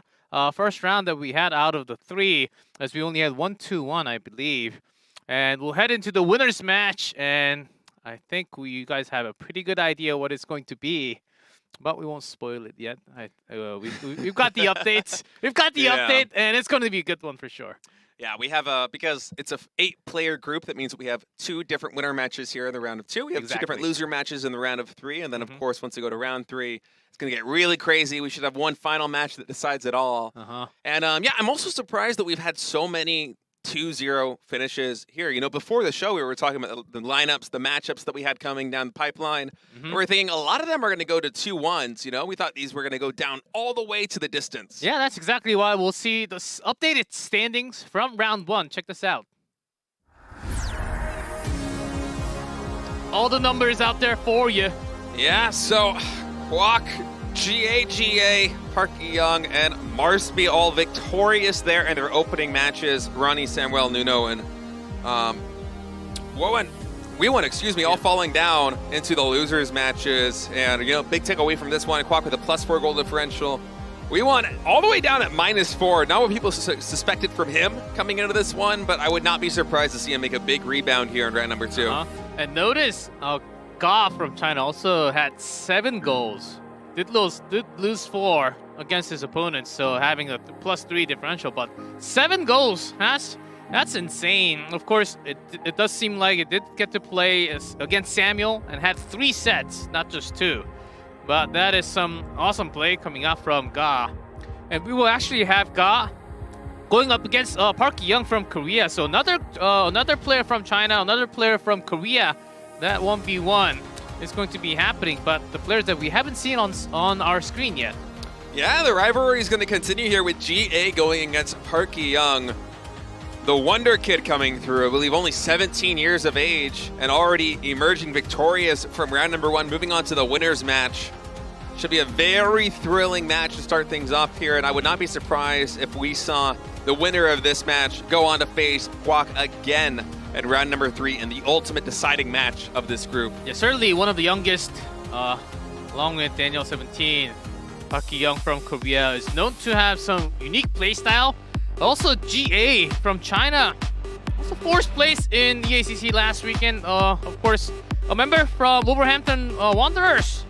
round that we had out of the 3, as we only had 1-2-1, I believe. And we'll head into the winners match, and I think you guys have a pretty good idea what it's going to be. But we won't spoil it yet. We've got the updates. We've got the update, and it's going to be a good one for sure. Yeah, we have because it's a 8-player group. That means we have 2 different winner matches here in the round of 2. We have 2 different loser matches in the round of 3, and then of course once we go to round 3, it's gonna get really crazy. We should have one final match that decides it all. And yeah, I'm also surprised that we've had so many 2-0 finishes here. You know, before the show, we were talking about the lineups, the matchups that we had coming down the pipeline. We were thinking a lot of them are going to go to 2-1s. You know, we thought these were going to go down all the way to the distance. Yeah, that's exactly why. We'll see the updated standings from round 1. Check this out. All the numbers out there for you. Yeah, so Kwok, GA, Park Young, and Marsby all victorious there in their opening matches. Ronnie, Samuel, Nuno, and all falling down into the losers matches. And, you know, big takeaway from this one, Kwok with a +4 goal differential. We won all the way down at -4. Not what people suspected from him coming into this one, but I would not be surprised to see him make a big rebound here in round number 2. And notice, Ga from China also had 7 goals. Did lose 4 against his opponents, so having a +3 differential, but 7 goals, that's insane. Of course, it does seem like it did get to play against Samuel and had 3 sets, not just 2. But that is some awesome play coming out from Ga. And we will actually have Ga going up against Park Young from Korea. So another player from China, another player from Korea. That 1v1 is going to be happening, but the players that we haven't seen on our screen yet. Yeah, the rivalry is going to continue here with GA going against Park Young. The Wonder Kid coming through, I believe only 17 years of age, and already emerging victorious from round number 1, moving on to the winners match. Should be a very thrilling match to start things off here, and I would not be surprised if we saw the winner of this match go on to face Kwok again at round number 3 in the ultimate deciding match of this group. Yeah, certainly one of the youngest, along with Daniel 17. Park Young from Korea is known to have some unique playstyle. Also, GA from China, also 4th place in EACC last weekend. Of course, a member from Wolverhampton Wanderers.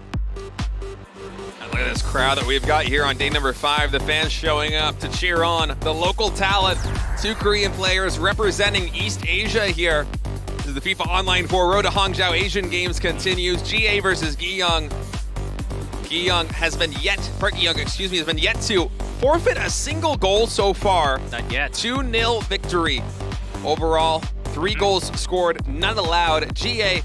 And look at this crowd that we've got here on day number 5. The fans showing up to cheer on the local talent. 2 Korean players representing East Asia here. This is the FIFA Online 4 Road to Hangzhou Asian Games continues. GA versus Gi-young. Gi-young has been yet to forfeit a single goal so far. Not yet. 2-0 victory. Overall, 3 goals scored, none allowed. GA,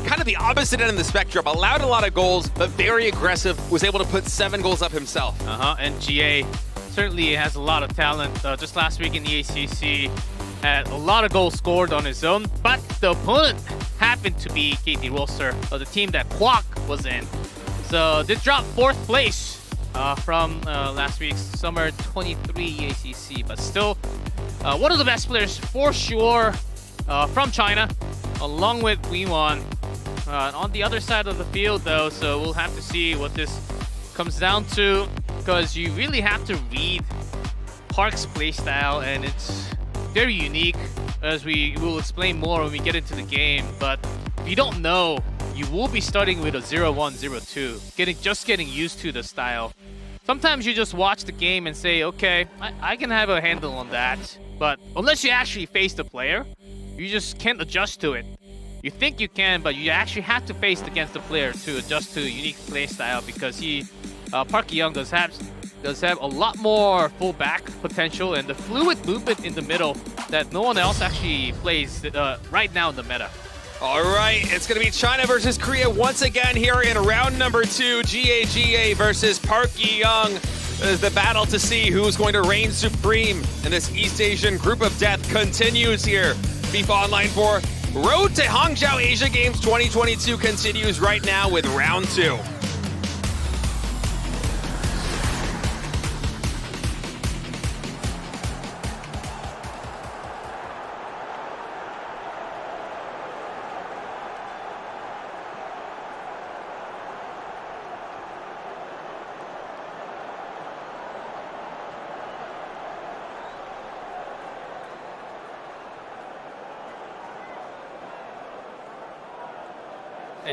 kind of the opposite end of the spectrum. Allowed a lot of goals, but very aggressive. Was able to put 7 goals up himself. And GA certainly has a lot of talent. Just last week in the ACC, had a lot of goals scored on his own, but the opponent happened to be KT Rolster, the team that Kwok was in. So did drop 4th place from last week's Summer 23 ACC, but still one of the best players for sure from China, along with Wee-won. On the other side of the field though, so we'll have to see what this comes down to, because you really have to read Park's playstyle, and it's very unique, as we will explain more when we get into the game. But if you don't know, you will be starting with a 0-1, 0-2, just getting used to the style. Sometimes you just watch the game and say, okay, I can have a handle on that. But unless you actually face the player, you just can't adjust to it. You think you can, but you actually have to face against the player to adjust to a unique play style, because Park Young does have a lot more full-back potential and the fluid movement in the middle that no one else actually plays right now in the meta. All right, it's going to be China versus Korea once again here in round number 2. GA versus Park Young. As the battle to see who's going to reign supreme in this East Asian group of death continues here. FIFA Online 4 Road to Hangzhou Asia Games 2022 continues right now with round 2.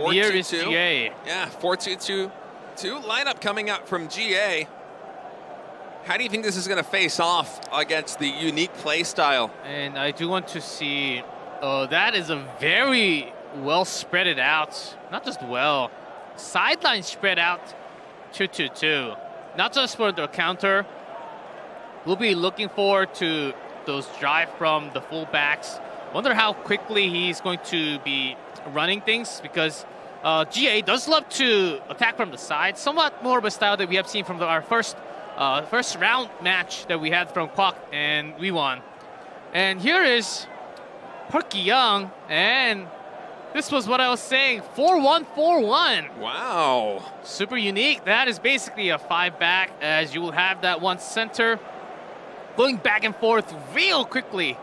And here is GA. Yeah, 4-2-2-2 lineup coming up from GA. How do you think this is going to face off against the unique play style? And I do want to see, that is a very well spread it out. Not just well, sideline spread out 2-2-2. Not just for the counter. We'll be looking forward to those drive from the fullbacks. Wonder how quickly he's going to be running things, because GA does love to attack from the side. Somewhat more of a style that we have seen from our first round match that we had from Kwok, and we won. And here is Parky Young, and this was what I was saying, 4-1-4-1. Wow. Super unique. That is basically a 5-back, as you will have that one center going back and forth real quickly,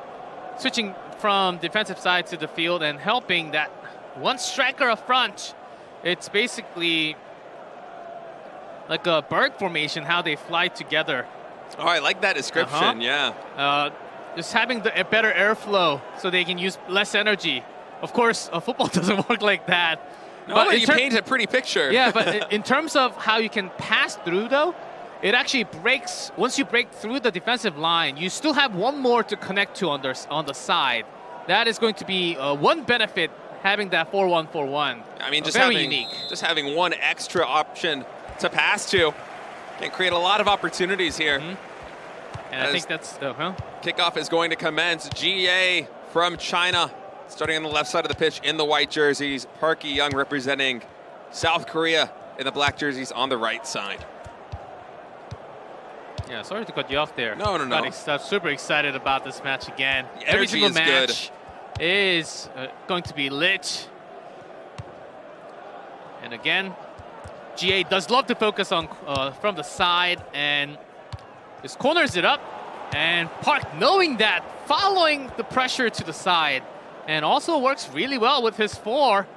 switching from defensive side to the field and helping that one striker up front. It's basically like a bird formation, how they fly together. Oh, I like that description, yeah. Just having a better airflow so they can use less energy. Of course, football doesn't work like that. No, but you paint a pretty picture. Yeah, but in terms of how you can pass through, though, it actually breaks. Once you break through the defensive line, you still have one more to connect to on the side. That is going to be one benefit, having that 4-1-4-1. I mean, just very unique. Just having one extra option to pass to can create a lot of opportunities here. And I think that's the kickoff is going to commence. GA from China, starting on the left side of the pitch in the white jerseys. Parky Young representing South Korea in the black jerseys on the right side. Yeah, sorry to cut you off there. No. I'm super excited about this match again. The Every energy single is match is going to be lit. And again, GA does love to focus on from the side, and just corners it up. And Park, knowing that, following the pressure to the side, and also works really well with his 4.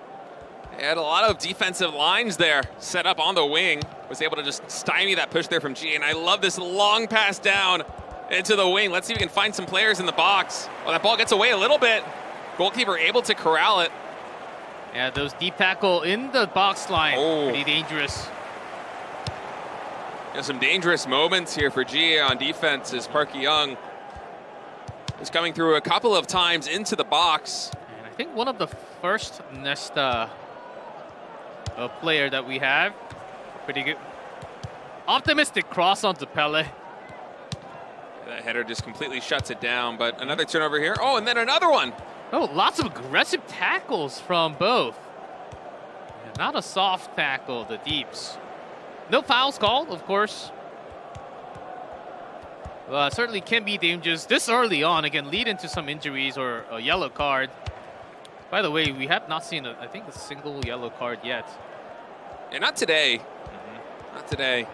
He had a lot of defensive lines there set up on the wing. Was able to just stymie that push there from GA. And I love this long pass down into the wing. Let's see if we can find some players in the box. Well, that ball gets away a little bit. Goalkeeper able to corral it. Yeah, those deep tackle in the box line, pretty dangerous. Yeah, some dangerous moments here for GA on defense as Parky Young is coming through a couple of times into the box. And I think one of the first Nesta player that we have. Pretty good. Optimistic cross onto Pele. That header just completely shuts it down, but another turnover here. Oh, and then another one. Oh, lots of aggressive tackles from both. Yeah, not a soft tackle, the deeps. No fouls called, of course. Certainly can be dangerous this early on. Again, lead into some injuries or a yellow card. By the way, we have not seen, I think, a single yellow card yet. And not today. Not today.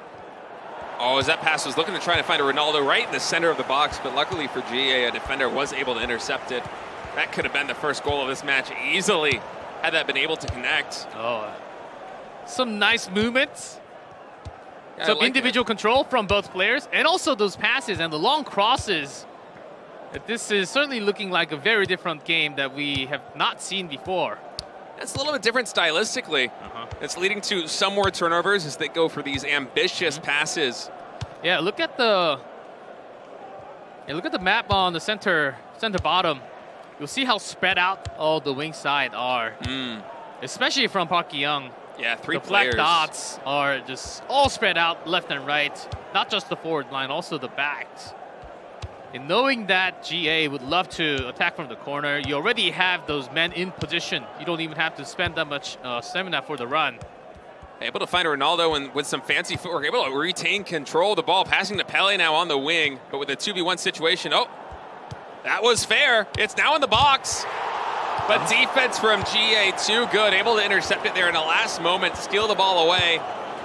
Oh, as that pass was looking to try to find a Ronaldo right in the center of the box, but luckily for GA, a defender was able to intercept it. That could have been the first goal of this match easily, had that been able to connect. Oh, some nice movements. Yeah, Some individual control from both players, and also those passes and the long crosses. This is certainly looking like a very different game that we have not seen before. That's a little bit different stylistically. It's leading to some more turnovers as they go for these ambitious passes. Yeah, look at the map on the center bottom. You'll see how spread out all the wing side are, especially from Parky Young. Yeah, three the players. The black dots are just all spread out left and right. Not just the forward line, also the backs. And knowing that GA would love to attack from the corner, you already have those men in position. You don't even have to spend that much stamina for the run. Able to find Ronaldo and with some fancy footwork, able to retain control of the ball, passing to Pele now on the wing, but with a 2v1 situation. Oh, that was fair. It's now in the box. But defense from GA too good, able to intercept it there in the last moment, steal the ball away.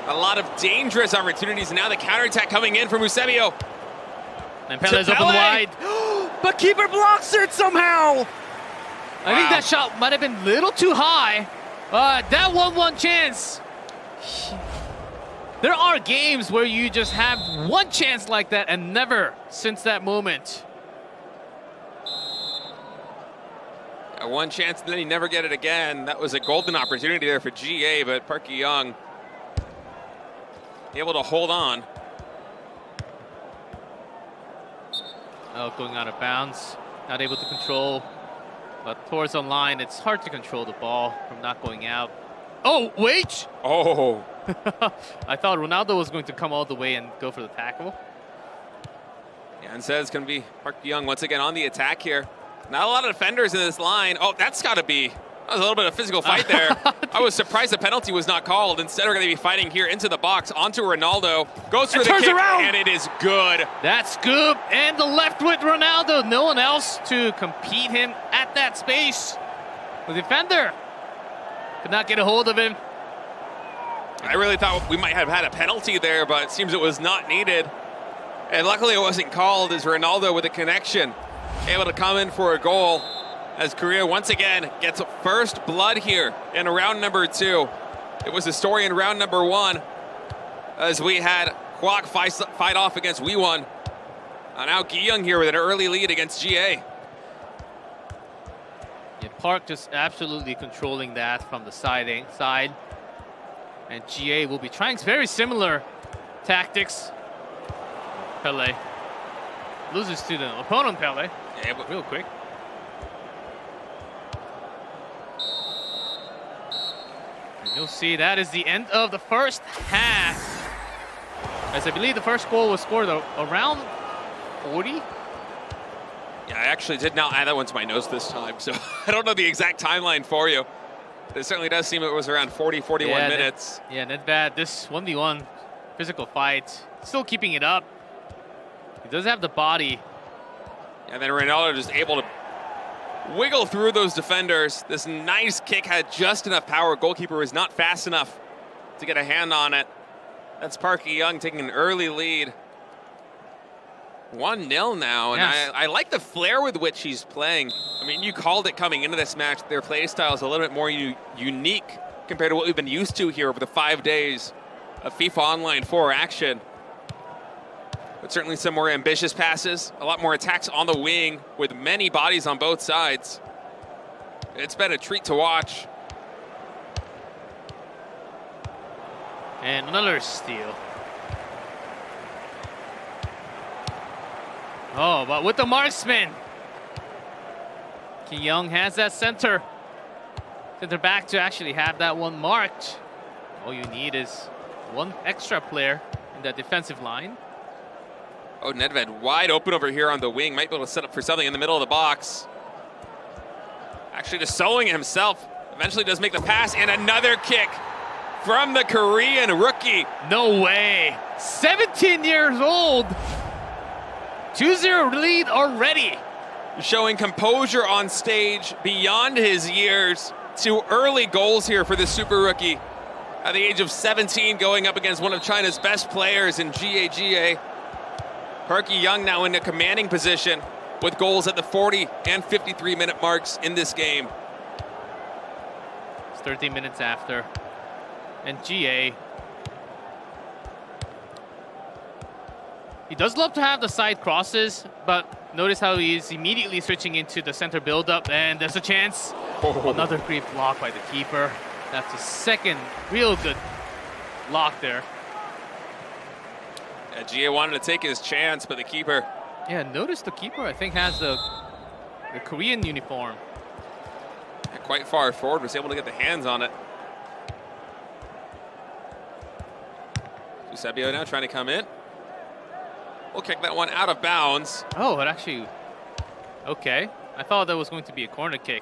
A lot of dangerous opportunities. Now the counterattack coming in from Eusebio. And Pele's open wide. But keeper blocks it somehow. I think that shot might have been a little too high. That 1-1 chance. There are games where you just have one chance like that and never since that moment. One chance, and then he never get it again. That was a golden opportunity there for GA, but Park Young able to hold on. Oh, going out of bounds. Not able to control. But towards online, it's hard to control the ball from not going out. Oh, wait! Oh. I thought Ronaldo was going to come all the way and go for the tackle. Yeah, and says it's going to be Park Young once again on the attack here. Not a lot of defenders in this line. Oh, that's got to be. That was a little bit of physical fight there. I was surprised the penalty was not called. Instead, we're going to be fighting here into the box, onto Ronaldo. Goes for the turns kick, around. and it is good. That scoop and the left with Ronaldo. No one else to compete him at that space. The defender could not get a hold of him. I really thought we might have had a penalty there, but it seems it was not needed. And luckily it wasn't called, as Ronaldo with a connection able to come in for a goal, as Korea once again gets first blood here in round number 2. It was a story in round number 1 as we had Kwok fight off against Wewon. Now Gi-young here with an early lead against GA. Yeah, Park just absolutely controlling that from the side. And GA will be trying very similar tactics. Pele loses to the opponent, Pele. Yeah, but Real quick. And you'll see that is the end of the first half. As I believe the first goal was scored around 40. yeah, I actually did not add that one to my notes this time, so I don't know the exact timeline for you. It certainly does seem it was around 40, 41 minutes. Not bad. This 1v1 physical fight, still keeping it up. He does have the body. And then Ronaldo just able to wiggle through those defenders. This nice kick had just enough power. Goalkeeper was not fast enough to get a hand on it. That's Park Young taking an early lead. 1-0 now, and yes. I like the flair with which he's playing. I mean, you called it coming into this match. Their play style is a little bit more unique compared to what we've been used to here over the 5 days of FIFA Online 4 action. But certainly some more ambitious passes, a lot more attacks on the wing with many bodies on both sides. It's been a treat to watch. And another steal. Oh, but with the marksman. Ki-young has that center back to actually have that one marked. All you need is one extra player in that defensive line. Oh, Nedved wide open over here on the wing. Might be able to set up for something in the middle of the box. Actually just soloing it himself. Eventually does make the pass, and another kick from the Korean rookie. No way. 17 years old. 2-0 lead already. Showing composure on stage beyond his years. 2 early goals here for the super rookie. At the age of 17, going up against one of China's best players in GAGA. Park Young now in a commanding position with goals at the 40 and 53-minute marks in this game. It's 13 minutes after. And GA. He does love to have the side crosses, but notice how he's immediately switching into the center build-up, and there's a chance. Oh. Another great block by the keeper. That's the second real good block there. Yeah, GA wanted to take his chance, but the keeper. Yeah, notice the keeper, I think, has the Korean uniform. Quite far forward, was able to get the hands on it. Eusebio now trying to come in. We'll kick that one out of bounds. Oh, it actually... Okay. I thought that was going to be a corner kick.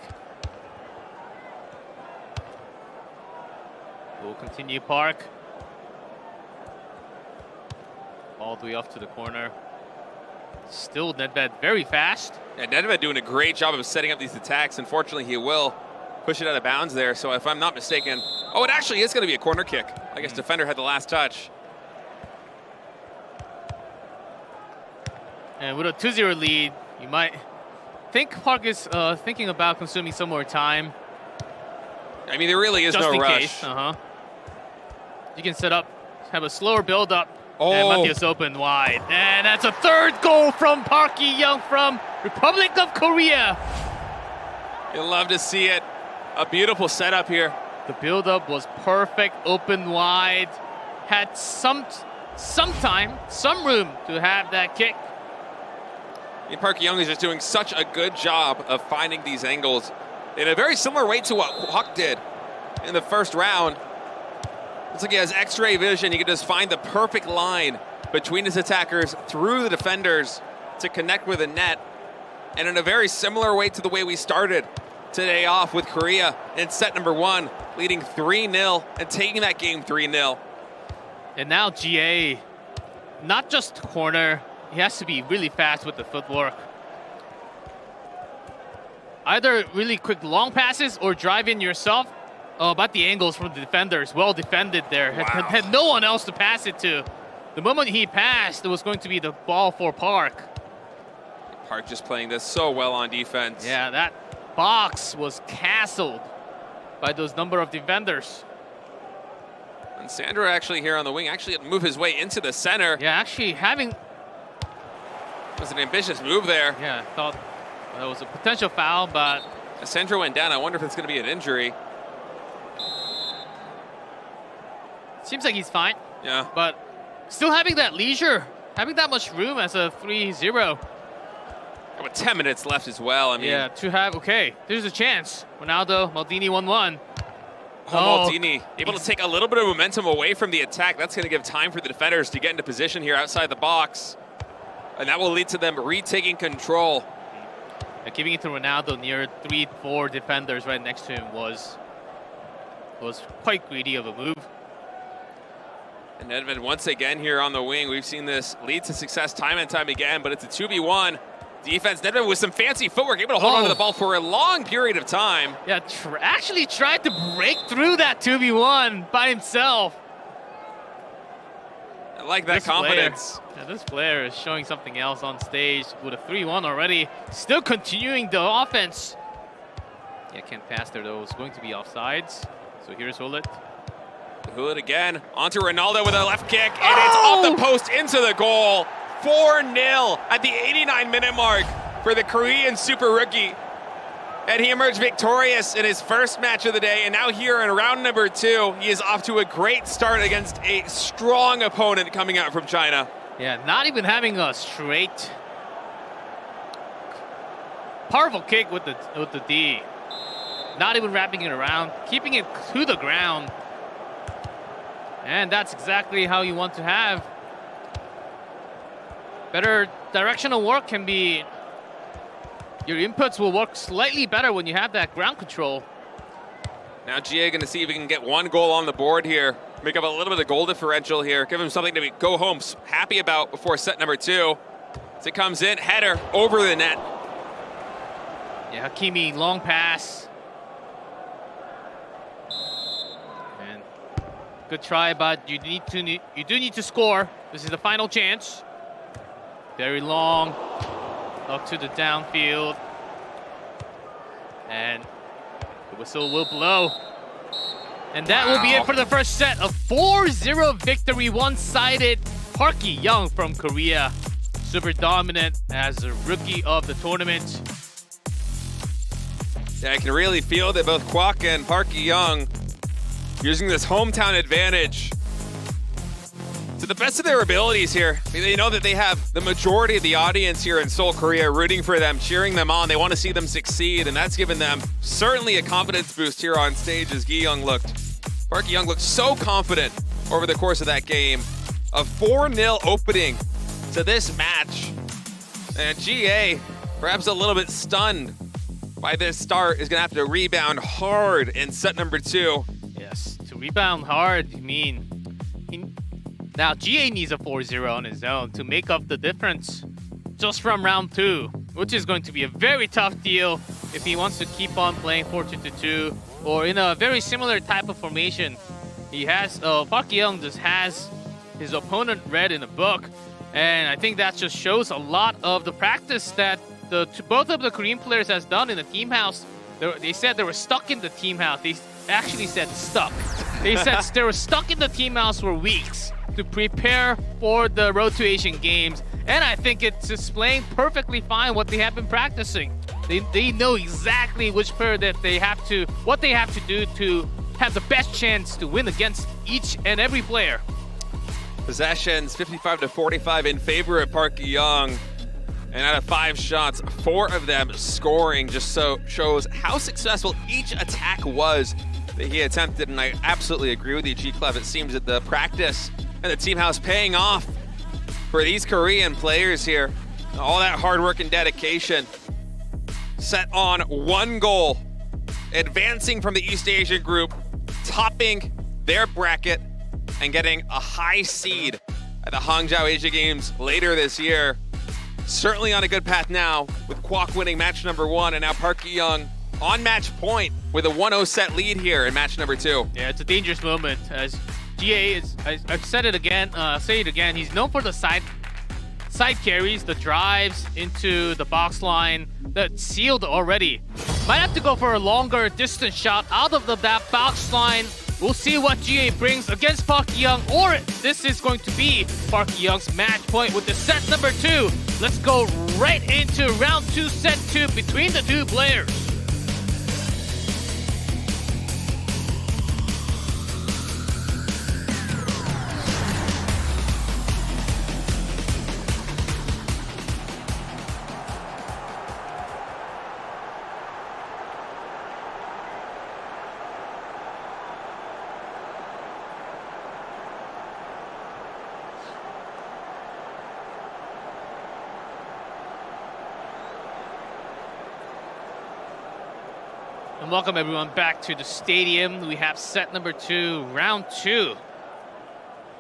We'll continue Park. All the way off to the corner. Still Nedved very fast. Yeah, Nedved doing a great job of setting up these attacks. Unfortunately, he will push it out of bounds there. So if I'm not mistaken... Oh, it actually is going to be a corner kick. I guess defender had the last touch. And with a 2-0 lead, you might think Park is thinking about consuming some more time. I mean, there really is Just no in rush. case. You can set up, have a slower build-up. Oh. And Matthias open wide. And that's a third goal from Park Young from Republic of Korea. You'll love to see it. A beautiful setup here. The build-up was perfect, open wide. Had some time, some room to have that kick. Park Young is just doing such a good job of finding these angles in a very similar way to what Kwok did in the first round. It's like he has x-ray vision. He can just find the perfect line between his attackers through the defenders to connect with the net. And in a very similar way to the way we started today off with Korea in set number 1, leading 3-0 and taking that game 3-0. And now GA, not just corner, he has to be really fast with the footwork. Either really quick long passes or drive in yourself. Oh, about the angles from the defenders. Well defended there. Wow. Had no one else to pass it to. The moment he passed, it was going to be the ball for Park. Park just playing this so well on defense. Yeah, that box was castled by those number of defenders. And Sandro actually here on the wing actually had to move his way into the center. Yeah, actually having... It was an ambitious move there. Yeah, I thought that was a potential foul, but... Sandro went down. I wonder if it's going to be an injury. Seems like he's fine. Yeah. But still having that leisure, having that much room as a 3-0. With 10 minutes left as well. I mean, yeah, to have, okay, there's a chance. Ronaldo, Maldini 1-1. Maldini able to take a little bit of momentum away from the attack. That's going to give time for the defenders to get into position here outside the box. And that will lead to them retaking control. Yeah, giving it to Ronaldo near 3-4 defenders right next to him was quite greedy of a move. And Edmund once again here on the wing. We've seen this lead to success time and time again, but it's a 2v1. Defense, Nedved with some fancy footwork, able to hold on to the ball for a long period of time. Yeah, actually tried to break through that 2v1 by himself. I like that confidence. Yeah, this player is showing something else on stage with a 3-1 already. Still continuing the offense. Yeah, can't pass there though. It's going to be offsides. So here's Hullet. Hullet again, onto Ronaldo with a left kick, and it's off the post into the goal. 4-0 at the 89-minute mark for the Korean super rookie. And he emerged victorious in his first match of the day, and now here in round number 2, he is off to a great start against a strong opponent coming out from China. Yeah, not even having a straight powerful kick with the D. Not even wrapping it around, keeping it to the ground. And that's exactly how you want to have. Better directional work can be... Your inputs will work slightly better when you have that ground control. Now GA going to see if he can get one goal on the board here. Make up a little bit of goal differential here. Give him something to go home happy about before set number 2. As it comes in, header over the net. Yeah, Hakimi, long pass. And good try, but you do need to score. This is the final chance. Very long, up to the downfield. And the whistle will blow. And that will be it for the first set. A 4-0 victory, one-sided. Park Young from Korea. Super dominant as a rookie of the tournament. Yeah, I can really feel that both Kwok and Park Young using this hometown advantage to the best of their abilities here. I mean, they know that they have the majority of the audience here in Seoul, Korea, rooting for them, cheering them on. They want to see them succeed, and that's given them certainly a confidence boost here on stage as Gi-young looked. Park Young looked so confident over the course of that game. A 4-0 opening to this match. And GA, perhaps a little bit stunned by this start, is going to have to rebound hard in set number 2. Yes, to rebound hard, you mean... Now, GA needs a 4-0 on his own to make up the difference just from round 2, which is going to be a very tough deal if he wants to keep on playing 4-2-2 or in a very similar type of formation. He has, Park Young just has his opponent read in a book, and I think that just shows a lot of the practice that both of the Korean players has done in the team house. They said they were stuck in the team house. They actually said stuck. They said they were stuck in the team house for weeks to prepare for the Road to Asian Games. And I think it's displaying perfectly fine what they have been practicing. They know exactly which player that what they have to do to have the best chance to win against each and every player. Possessions 55-45 in favor of Park Young. And out of 5 shots, 4 of them scoring, just so shows how successful each attack was that he attempted. And I absolutely agree with you, G-Clef. It seems that the practice and the team house paying off for these Korean players here. All that hard work and dedication set on 1 goal, advancing from the East Asian group, topping their bracket, and getting a high seed at the Hangzhou Asia Games later this year. Certainly on a good path now, with Kwok winning match number 1, and now Park Young on match point with a 1-0 set lead here in match number 2. Yeah, it's a dangerous moment as GA is. I've said it again. Say it again. He's known for the side carries, the drives into the box line. That's sealed already. Might have to go for a longer distance shot out of that box line. We'll see what GA brings against Park Young, or this is going to be Park Young's match point with the set number 2. Let's go right into round 2, set 2 between the 2 players. And welcome everyone back to the stadium. We have set number 2, round 2.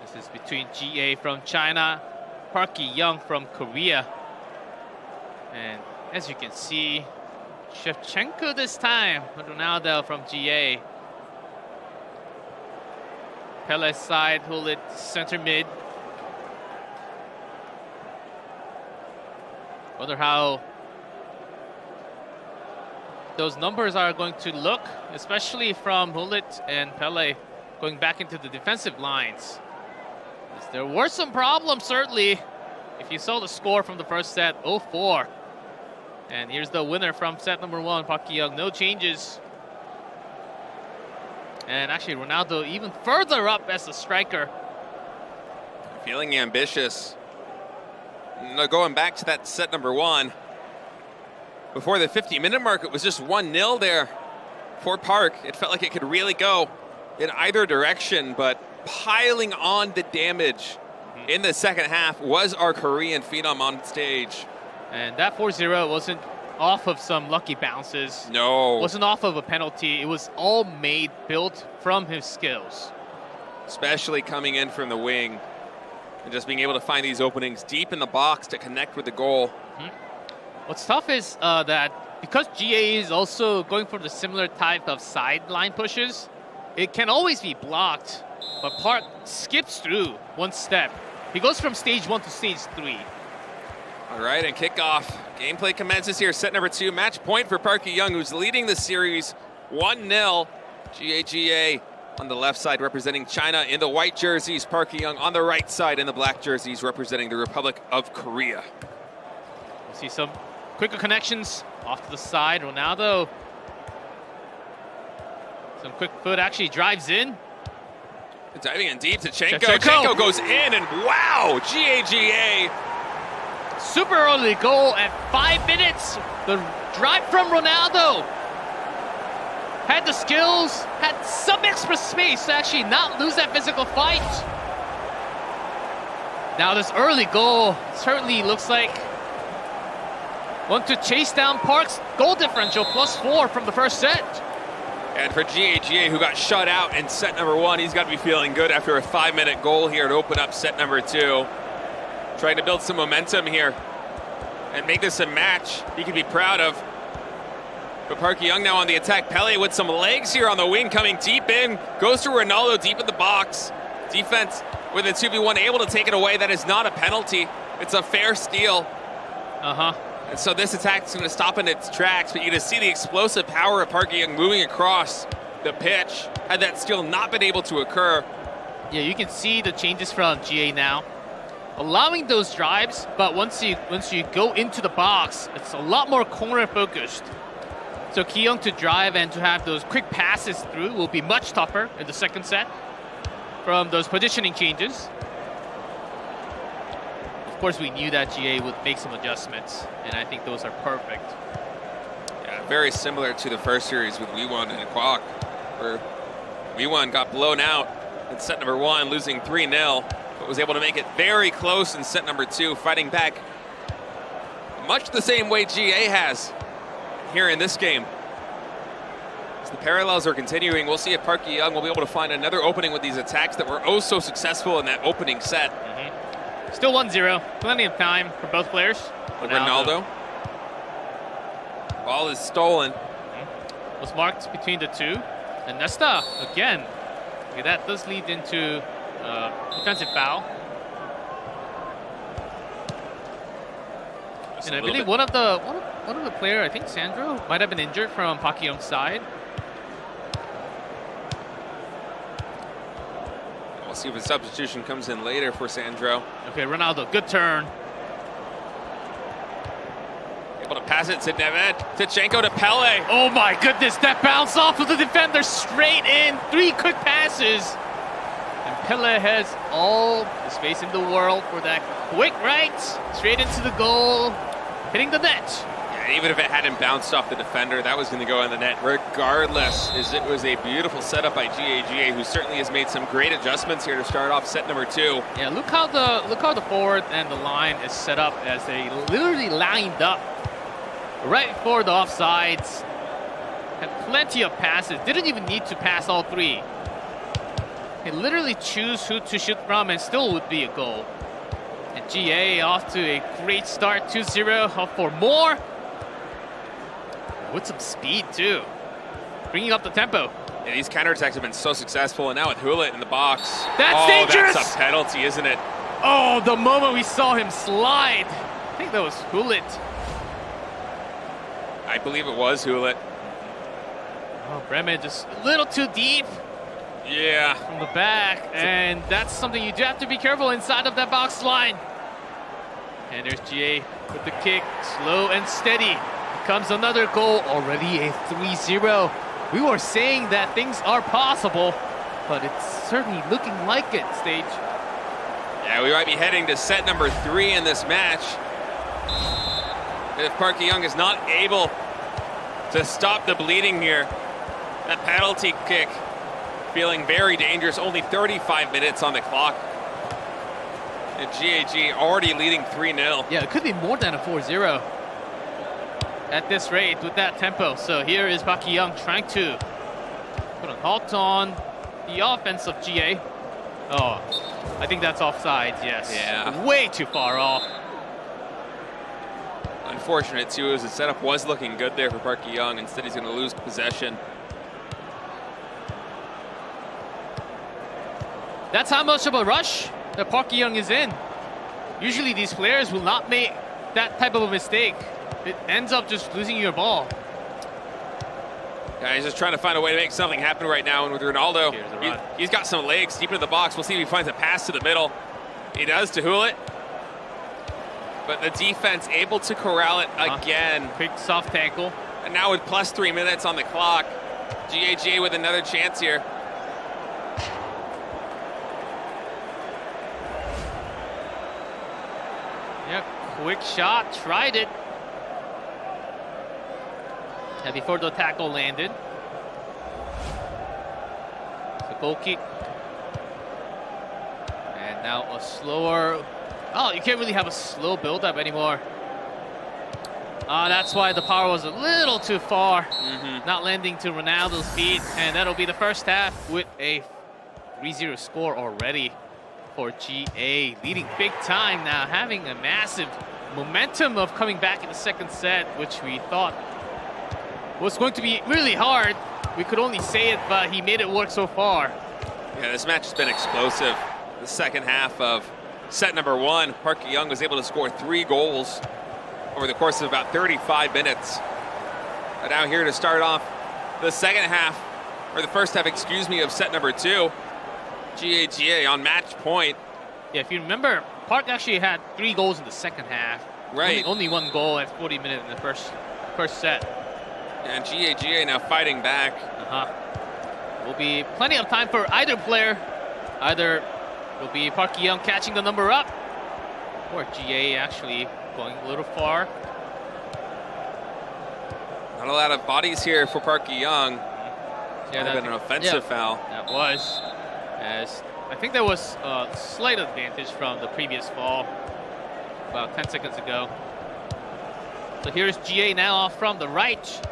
This is between GA from China, Park Young from Korea. And as you can see, Shevchenko this time, Ronaldo from GA. Pele's side, Hulit center mid. Wonder how those numbers are going to look, especially from Hulit and Pele going back into the defensive lines. There were some problems, certainly. If you saw the score from the first set, 0-4. And here's the winner from set number 1, Park Young. No changes. And actually, Ronaldo even further up as a striker. Feeling ambitious. Now going back to that set number 1. Before the 50-minute mark, it was just 1-0 there for Park. It felt like it could really go in either direction, but piling on the damage in the second half was our Korean phenom on stage. And that 4-0 wasn't off of some lucky bounces. No. Wasn't off of a penalty. It was all built from his skills. Especially coming in from the wing and just being able to find these openings deep in the box to connect with the goal. What's tough is that because GA is also going for the similar type of sideline pushes, it can always be blocked, but Park skips through one step. He goes from stage 1 to stage 3. All right, and kickoff. Gameplay commences here. Set number 2, match point for Park Young, who's leading the series 1-0. GA on the left side representing China in the white jerseys. Park Young on the right side in the black jerseys representing the Republic of Korea. We'll see some quicker connections off to the side. Ronaldo. Some quick foot actually drives in. Diving in deep to Chenko goes in, and wow, GA. Super early goal at 5 minutes. The drive from Ronaldo. Had the skills, had some extra space to actually not lose that physical fight. Now this early goal certainly looks like want to chase down Park's goal differential, +4 from the first set. And for GA, who got shut out in set number 1, he's got to be feeling good after a 5-minute goal here to open up set number 2. Trying to build some momentum here and make this a match he can be proud of. But Park Young now on the attack. Pele with some legs here on the wing, coming deep in. Goes to Ronaldo deep in the box. Defense with a 2v1, able to take it away. That is not a penalty. It's a fair steal. And so this attack is going to stop in its tracks, but you just see the explosive power of Park Young moving across the pitch. Had that steal not been able to occur. Yeah, you can see the changes from GA now. allowing those drives, but once you go into the box, it's a lot more corner focused. So Ki-young to drive and to have those quick passes through will be much tougher in the second set from those positioning changes. Of course, we knew that GA would make some adjustments, and I think those are perfect. Yeah, very similar to the first series with Wee-won and Kwok, where Wee-won got blown out in set number 1, losing 3-0, but was able to make it very close in set number 2, fighting back much the same way GA has here in this game. As the parallels are continuing, we'll see if Park Ki-young will be able to find another opening with these attacks that were oh so successful in that opening set. Still 1-0, plenty of time for both players. Ronaldo. Ball is stolen. Was marked between the two. And Nesta, again, okay, that does lead into defensive foul. And I believe one of the player, I think Sandro, might have been injured from Park Ki-young's side. We'll see if a substitution comes in later for Sandro. Okay, Ronaldo, good turn. Able to pass it to Nemed. Tichenko to Pele. Oh my goodness, that bounced off of the defender straight in. 3 quick passes. And Pele has all the space in the world for that quick right. Straight into the goal, hitting the net. Yeah, even if it hadn't bounced off the defender, that was going to go in the net regardless, as it was a beautiful setup by GA, who certainly has made some great adjustments here to start off set number 2. Yeah, look how the forward and the line is set up as they literally lined up right before the offsides. Had plenty of passes. Didn't even need to pass all 3. They literally choose who to shoot from and still would be a goal. And GA off to a great start, 2-0, up for more. With some speed too, bringing up the tempo. Yeah, these counterattacks have been so successful, and now with Hulit in the box. That's dangerous! That's a penalty, isn't it? Oh, the moment we saw him slide. I think that was Hulit. I believe it was Hulit. Oh, Bremen just a little too deep. Yeah. From the back, and that's something you do have to be careful inside of that box line. And there's GA with the kick, slow and steady. Comes another goal, already a 3-0. We were saying that things are possible, but it's certainly looking like it, Stage. Yeah, we might be heading to set number 3 in this match. If Park Ki-young is not able to stop the bleeding here, that penalty kick feeling very dangerous, only 35 minutes on the clock. And GAG already leading 3-0. Yeah, it could be more than a 4-0 at this rate with that tempo. So here is Park Ki-young trying to put a halt on the offense of GA. Oh, I think that's offsides, yes. Yeah. Way too far off. Unfortunate too, as the setup was looking good there for Park Ki-young. Instead, he's going to lose possession. That's how much of a rush that Park Ki-young is in. Usually these players will not make that type of a mistake. It ends up just losing your ball. Yeah, he's just trying to find a way to make something happen right now. And with Ronaldo, he's got some legs deep into the box. We'll see if he finds a pass to the middle. He does to Hulit. But the defense able to corral it again. Quick soft tackle. And now with plus 3 minutes on the clock, GAG with another chance here. Yep, quick shot, tried it. And before the tackle landed. The goal kick. And now a slower... Oh, you can't really have a slow build-up anymore. That's why the power was a little too far. Not landing to Ronaldo's feet. And that'll be the first half with a 3-0 score already for GA. Leading big time now, having a massive momentum of coming back in the second set, which we thought was going to be really hard. We could only say it, but he made it work so far. Yeah, this match has been explosive. The second half of set number 1, Park Ki-young was able to score 3 goals over the course of about 35 minutes. But now here to start off the second half, or the first half, excuse me, of set number 2. GAGA on match point. Yeah, if you remember, Park actually had 3 goals in the second half. Right. Only 1 goal at 40 minutes in the first set. And GA now fighting back. Will be plenty of time for either player. Either will be Park Ki-young catching the number up, or GA actually going a little far. Not a lot of bodies here for Park Ki-young. Yeah, Might have been an offensive foul. That was. As I think there was a slight advantage from the previous fall about 10 seconds ago. So here's GA now off from the right.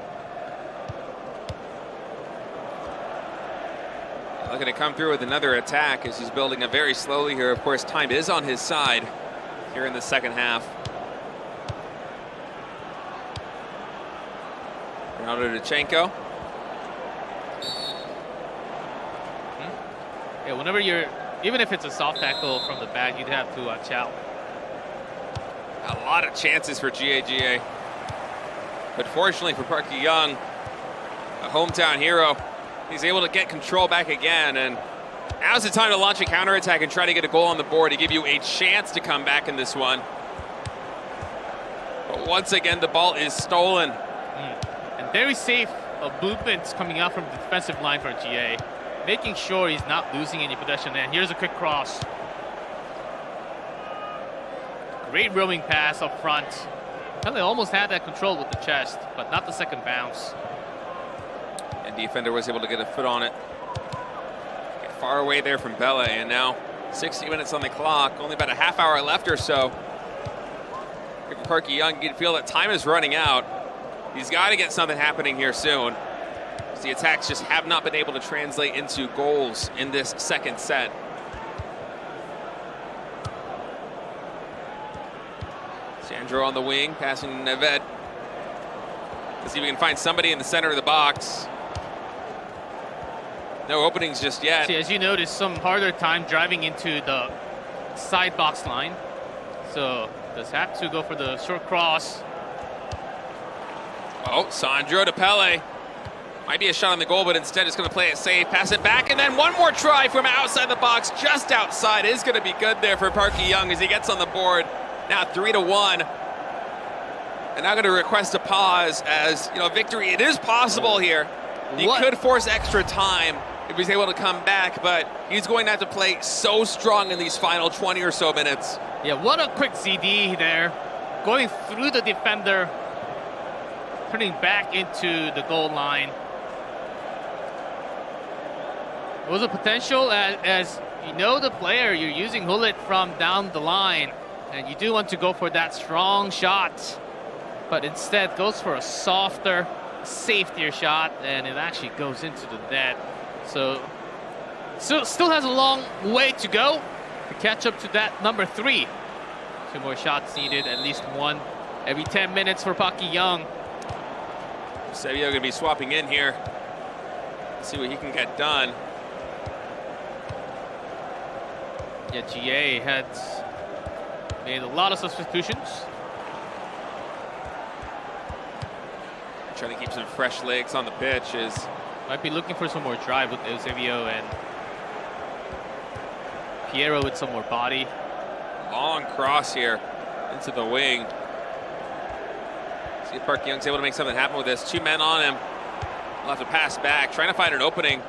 Looking to come through with another attack as he's building up very slowly here. Of course, time is on his side here in the second half. Ronaldo. Yeah, whenever even if it's a soft tackle from the back, you'd have to watch out. A lot of chances for GA. But fortunately for Park Ki-young, a hometown hero, he's able to get control back again. And now's the time to launch a counterattack and try to get a goal on the board to give you a chance to come back in this one. But once again, the ball is stolen. And very safe movements coming out from the defensive line for GA. Making sure he's not losing any possession. And here's a quick cross. Great roaming pass up front. They almost had that control with the chest, but not the second bounce. And defender was able to get a foot on it. Get far away there from Bele, and now 60 minutes on the clock. Only about a half hour left or so. If Park Ki-young, you can feel that time is running out. He's got to get something happening here soon. The attacks just have not been able to translate into goals in this second set. Sandro on the wing, passing to Neved. Let's see if we can find somebody in the center of the box. No openings just yet. See, as you notice, some harder time driving into the side box line. So does have to go for the short cross. Oh, Sandro to Pele. Might be a shot on the goal, but instead it's going to play it safe, pass it back, and then one more try from outside the box, just outside, is going to be good there for Park Ki-young as he gets on the board. Now 3-1. And now going to request a pause as, victory, it is possible here. He could force extra time if he's able to come back, but he's going to have to play so strong in these final 20 or so minutes. Yeah, what a quick CD there. Going through the defender, turning back into the goal line. It was a potential as you know the player, you're using Hullet from down the line, and you do want to go for that strong shot, but instead goes for a softer, safetier shot, and it actually goes into the net. So still has a long way to go to catch up to that number 3. 2 more shots needed, at least 1 every 10 minutes for Park Ki-young. Sevilla going to be swapping in here. See what he can get done. Yeah, GA had made a lot of substitutions. Trying to keep some fresh legs on the pitch might be looking for some more drive with Eusebio and Piero with some more body. long cross here into the wing. See if Park Ki-young's able to make something happen with this. 2 men on him. He'll have to pass back, trying to find an opening.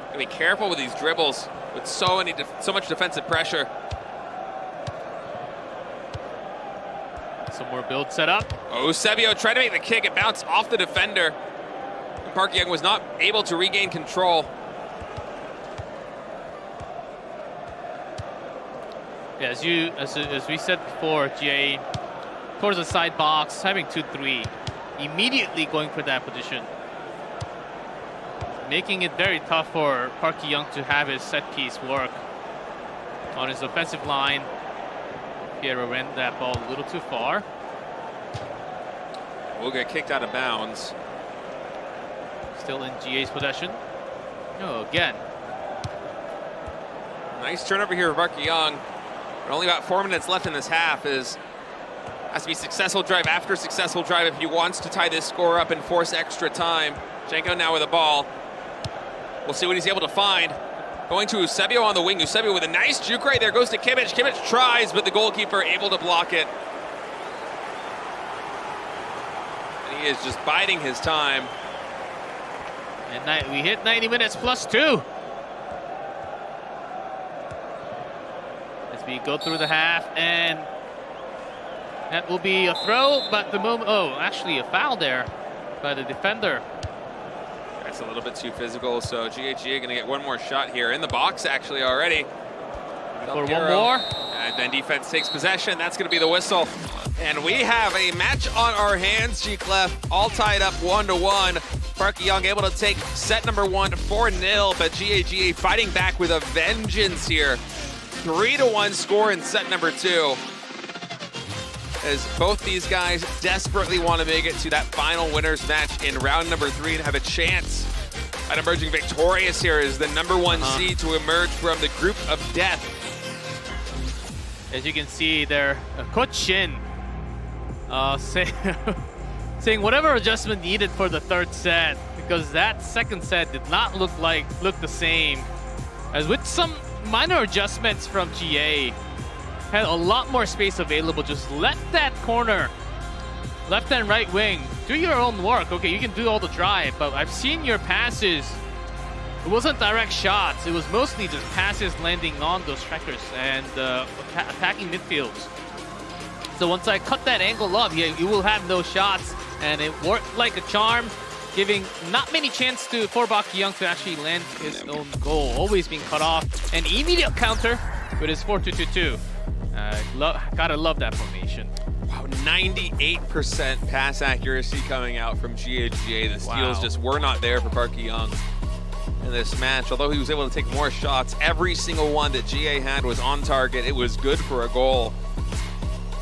Gotta be careful with these dribbles with so much defensive pressure. Some more build set up. Eusebio tried to make the kick. It bounced off the defender. And Park Ki-young was not able to regain control. Yeah, as we said before, GA towards the side box, having 2-3, immediately going for that position, making it very tough for Park Ki-young to have his set piece work. On his offensive line, Piero ran that ball a little too far. Will get kicked out of bounds. Still in GA's possession. Oh, again. Nice turnover here for Park Ki-young. But only about 4 minutes left in this half. Has to be successful drive after successful drive if he wants to tie this score up and force extra time. Janko now with the ball. We'll see what he's able to find. Going to Eusebio on the wing. Eusebio with a nice juke right there. Goes to Kimmich. Kimmich tries, but the goalkeeper able to block it. And he is just biding his time. And we hit 90 minutes plus 2. As we go through the half, and that will be a throw, but the moment, oh, actually a foul there by the defender. That's a little bit too physical, so GHGA gonna get one more shot here in the box actually already. For one more. And then defense takes possession. That's gonna be the whistle. And we have a match on our hands, G-Clef, all tied up 1-1. Park Young able to take set number 1 4-0, but GAGA fighting back with a vengeance here. 3-1 score in set number 2. As both these guys desperately want to make it to that final winners match in round number 3 and have a chance at emerging victorious here as the number 1 seed to emerge from the group of death. As you can see there, Coach Shin saying whatever adjustment needed for the third set, because that second set did not look the same. As with some minor adjustments from GA, had a lot more space available. Just let that corner, left and right wing, do your own work. Okay, you can do all the drive, but I've seen your passes. It wasn't direct shots. It was mostly just passes landing on those strikers and attacking midfields. So once I cut that angle up, you will have no shots, and it worked like a charm, giving not many chance for Park Young to actually land his own goal. Always being cut off. An immediate counter with his 4-2-2-2. Gotta love that formation. Wow, 98% pass accuracy coming out from GAGA. The steals just were not there for Park Young in this match. Although he was able to take more shots, every single one that GA had was on target. It was good for a goal.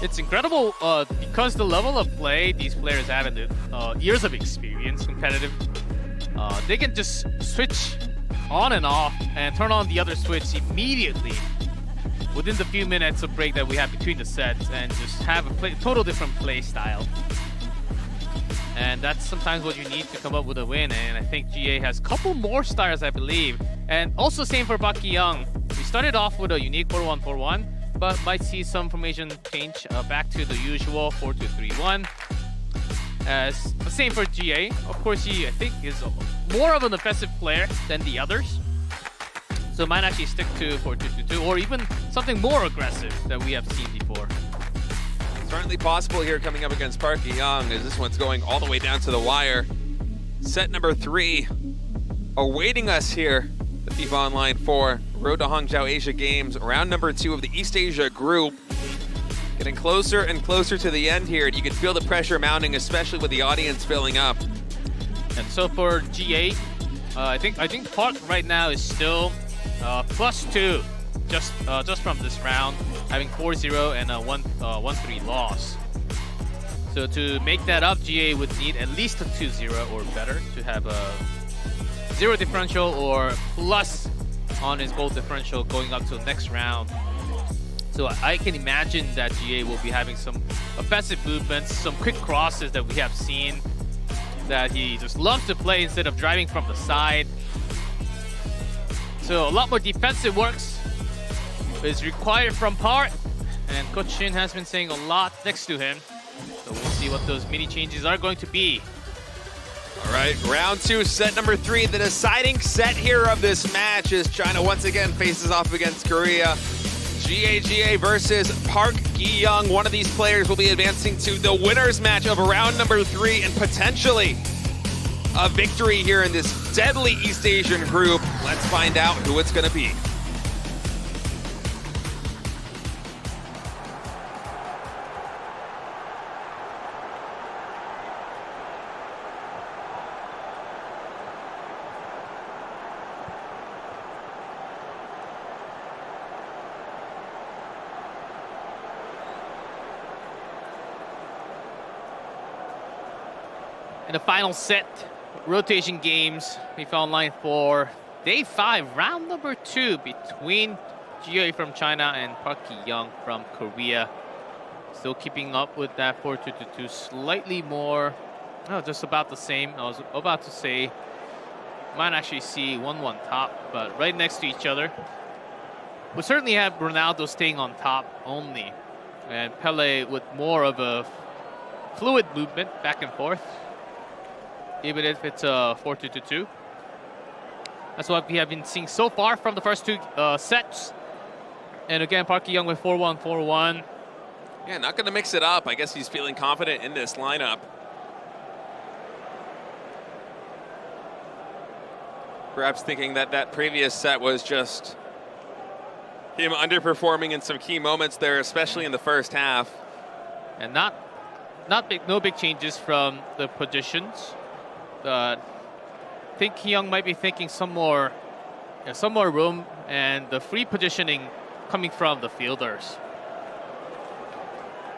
It's incredible because the level of play these players have in years of experience, competitive. They can just switch on and off and turn on the other switch immediately within the few minutes of break that we have between the sets, and just have a total different play style. And that's sometimes what you need to come up with a win, and I think GA has a couple more stars, I believe. And also same for Park Young. We started off with a unique 4-1-4-1, but might see some formation change back to the usual 4-2-3-1. Same for GA. Of course, he, I think, is more of an offensive player than the others. So might actually stick to 4-2-2-2, or even something more aggressive that we have seen before. Certainly possible here coming up against Park Young, as this one's going all the way down to the wire. Set number 3 awaiting us here, the FIFA Online 4 Road to Hangzhou Asia Games, round number 2 of the East Asia group. Getting closer and closer to the end here, and you can feel the pressure mounting, especially with the audience filling up. And so for GA, I think Park right now is still +2, just from this round, having 4-0 and a 1-3 loss. So to make that up, GA would need at least a 2-0 or better to have a 0 differential or plus on his goal differential going up to the next round. So I can imagine that GA will be having some offensive movements, some quick crosses that we have seen that he just loves to play instead of driving from the side. So a lot more defensive works is required from Park, and Coach Shin has been saying a lot next to him. So we'll see what those mini changes are going to be. All right, round 2, set number 3. The deciding set here of this match as China once again faces off against Korea. GAGA versus Park Young. One of these players will be advancing to the winners match of round number 3 and potentially a victory here in this deadly East Asian group. Let's find out who it's going to be. In the final set, rotation games, FIFA Online for day 5, round number 2 between GA from China and Park Young from Korea. Still keeping up with that 4-2-2-2, slightly more, just about the same. I was about to say might actually see 1-1 top, but right next to each other. We certainly have Ronaldo staying on top only, and Pele with more of a fluid movement back and forth, even if it's a 4-2-2-2. That's what we have been seeing so far from the first two sets. And again, Park Hee-young with 4-1, 4-1. Yeah, not going to mix it up. I guess he's feeling confident in this lineup. Perhaps thinking that that previous set was just him underperforming in some key moments there, especially in the first half. And no big changes from the positions. I think Hee-young might be thinking some more room and the free positioning coming from the fielders.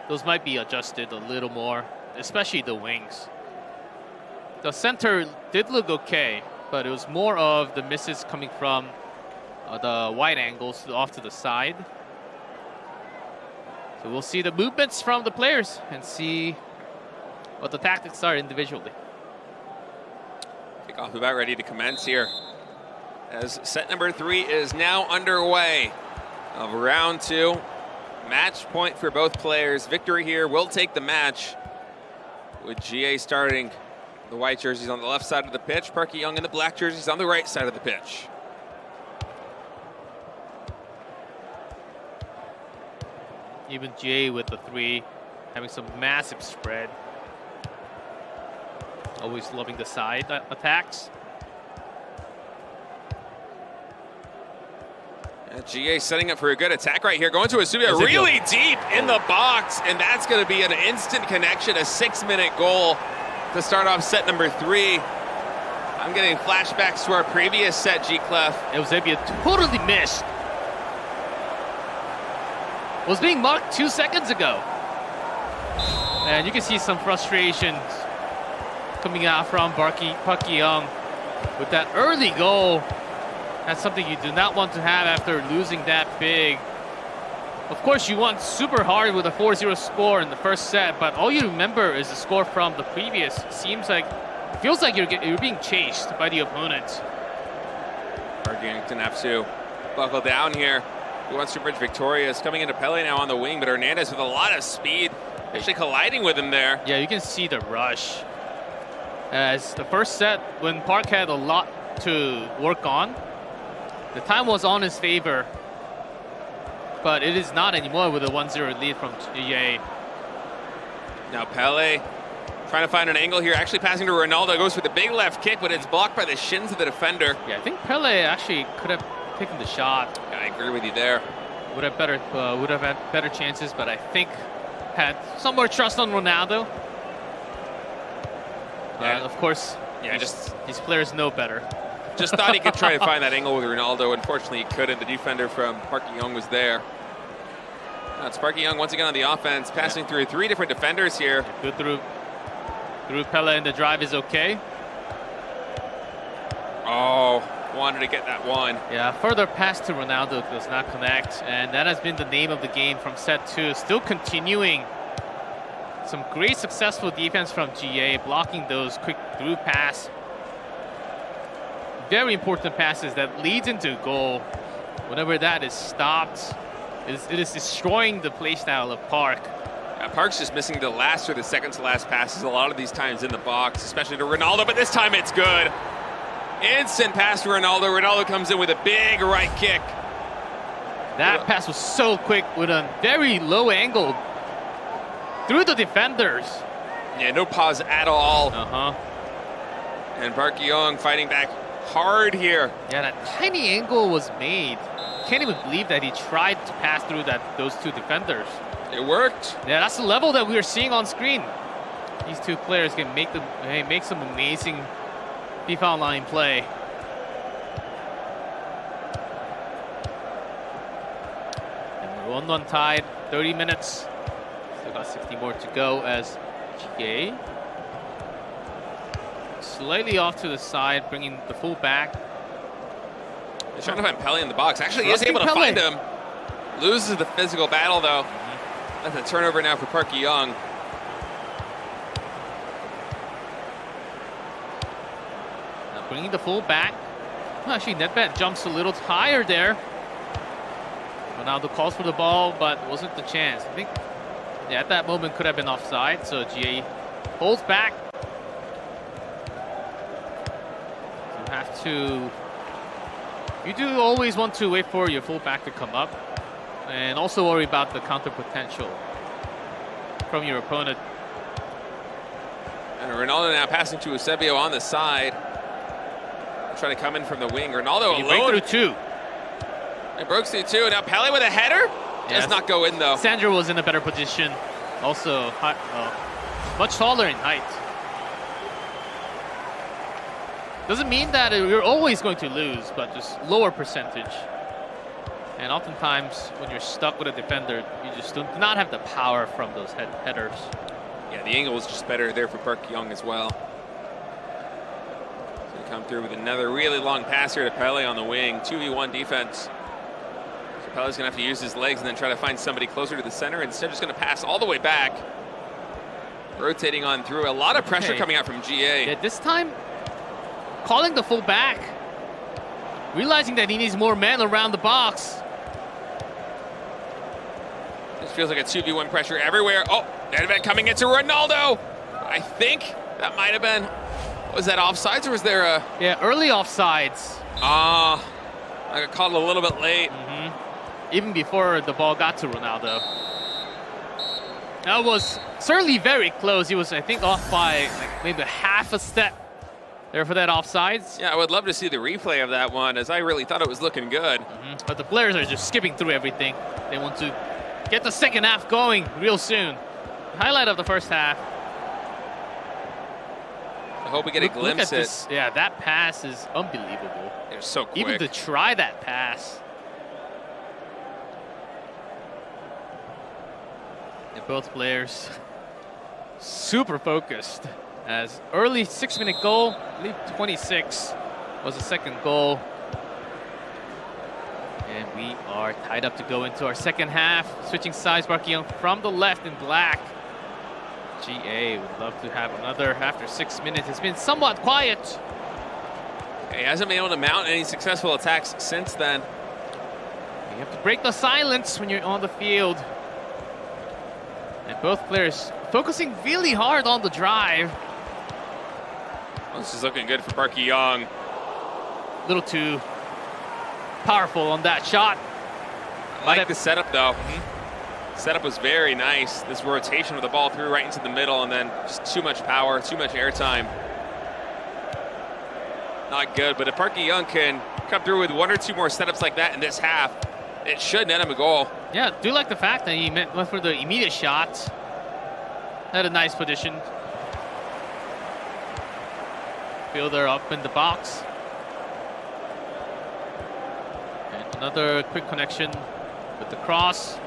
Those might be adjusted a little more, especially the wings. The center did look okay, but it was more of the misses coming from the wide angles off to the side. So we'll see the movements from the players and see what the tactics are individually. Kickoff about ready to commence here, as set number 3 is now underway of round 2. Match point for both players. Victory here will take the match, with GA starting the white jerseys on the left side of the pitch, Park Hee-young in the black jerseys on the right side of the pitch. Even GA with the 3, having some massive spread. Always loving the side attacks. GA setting up for a good attack right here. Going to Asubia really deep in the box, and that's going to be an instant connection, a 6-minute goal to start off set number 3. I'm getting flashbacks to our previous set, G-Clef. Eusebio totally missed. Was being marked 2 seconds ago. And you can see some frustrations coming out from Park Hee-young with that early goal. That's something you do not want to have after losing that big. Of course, you want super hard with a 4-0 score in the first set, but all you remember is the score from the previous. Feels like you're being chased by the opponent. Arguing to Napsu. Buckle down here. He wants to bridge victorious. Coming into Pele now on the wing, but Hernandez with a lot of speed, actually colliding with him there. Yeah, you can see the rush. As the first set, when Park had a lot to work on, the time was on his favor, but it is not anymore with a 1-0 lead from GA. Now Pele trying to find an angle here, actually passing to Ronaldo, goes for the big left kick, but it's blocked by the shins of the defender. Yeah, I think Pele actually could have taken the shot. Yeah, I agree with you there. Would have had better chances, but I think had some more trust on Ronaldo. Yeah. Of course, yeah, these players know better. Just thought he could try to find that angle with Ronaldo. Unfortunately, he couldn't. The defender from Park Hee-young was there. Now it's Park Hee-young once again on the offense, passing through 3 different defenders here. Good through Pele, and the drive is okay. Oh, wanted to get that one. Yeah, further pass to Ronaldo does not connect, and that has been the name of the game from set 2. Still continuing. Some great successful defense from GA, blocking those quick through pass. Very important passes that leads into goal. Whenever that is stopped, it is destroying the play style of Park. Yeah, Park's just missing the last or the second to last passes a lot of these times in the box, especially to Ronaldo, but this time it's good. Instant pass to Ronaldo. Ronaldo comes in with a big right kick. That pass was so quick with a very low angle through the defenders. Yeah, no pause at all. Uh-huh. And Park Hee-young fighting back hard here. Yeah, that tiny angle was made. Can't even believe that he tried to pass through those 2 defenders. It worked. Yeah, that's the level that we are seeing on screen. These 2 players can make some amazing FIFA Online play. And we're 1-1 tied, 30 minutes. Still got 60 more to go as GA slightly off to the side, bringing the full back. He's trying to find Pele in the box. Actually, he is able to find him. Loses the physical battle, though. That's a turnover now for Park Hee-young. bringing the full back. Well, actually, NetBet jumps a little higher there. Ronaldo calls for the ball, but it wasn't the chance. I think, yeah, at that moment could have been offside, so GA holds back. You have to... You do always want to wait for your fullback to come up, and also worry about the counter potential from your opponent. And Ronaldo now passing to Eusebio on the side. Trying to come in from the wing. Ronaldo He alone. break through 2. It broke through 2. Now Pele with a header. Yes. Does not go in though. Sandro was in a better position. Also, much taller in height. Doesn't mean that you're always going to lose, but just lower percentage. And oftentimes, when you're stuck with a defender, you just do not have the power from those headers. Yeah, the angle was just better there for Park Young as well. So they come through with another really long pass here to Pele on the wing. 2v1 defense. So Pele's gonna have to use his legs and then try to find somebody closer to the center. Instead, just gonna pass all the way back. Rotating on through. A lot of pressure coming out from GA. Yeah, this time, calling the full back. Realizing that he needs more men around the box. This feels like a 2v1 pressure everywhere. Oh, NetBet coming into Ronaldo. I think that might have been, was that offsides or was there a? Yeah, early offsides. I got called a little bit late. Even before the ball got to Ronaldo. That was certainly very close. He was, I think, off by like maybe half a step there for that offsides. Yeah, I would love to see the replay of that one, as I really thought it was looking good. But the players are just skipping through everything. They want to get the second half going real soon. Highlight of the first half. I hope we get a glimpse at this. Yeah, that pass is unbelievable. It was so quick. Even to try that pass. And both players super focused. As early 6-minute goal, I believe 26 was the second goal. And we are tied up to go into our second half. Switching sides, Park Young from the left in black. GA would love to have another after 6 minutes. It's been somewhat quiet. He hasn't been able to mount any successful attacks since then. You have to break the silence when you're on the field. And both players focusing really hard on the drive. Well, this is looking good for Park Young. A little too powerful on that shot. I like the setup though. Setup was very nice. This rotation of the ball through right into the middle, and then just too much power, too much airtime. Not good, but if Park Young can come through with 1 or 2 more setups like that in this half, it should net him a goal. Yeah, do like the fact that he went for the immediate shot. Had a nice position. Fielder up in the box. And another quick connection with the cross.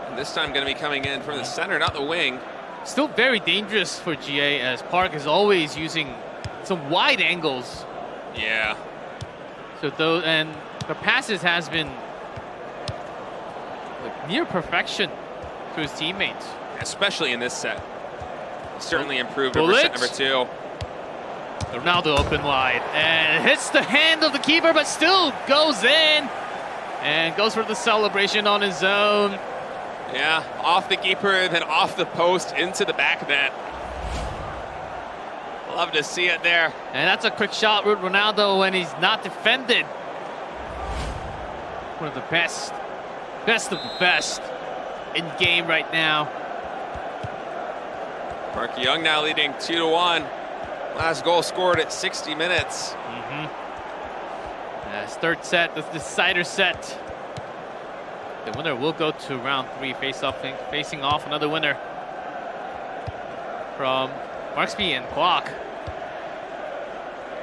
And this time going to be coming in from the center, not the wing. Still very dangerous for GA, as Park is always using some wide angles. Yeah. So those, and the passes has been like near perfection to his teammates. Especially in this set. Certainly improved over Bullet. set number 2. Ronaldo open wide and hits the hand of the keeper, but still goes in and goes for the celebration on his own. Yeah, off the keeper and then off the post into the back net. Love to see it there. And that's a quick shot with Ronaldo when he's not defended. One of the best of the best in game right now. Park Young now leading 2-1. Last goal scored at 60 minutes. As third set, the decider set. The winner will go to round 3, facing off another winner from Marksby and Kwok.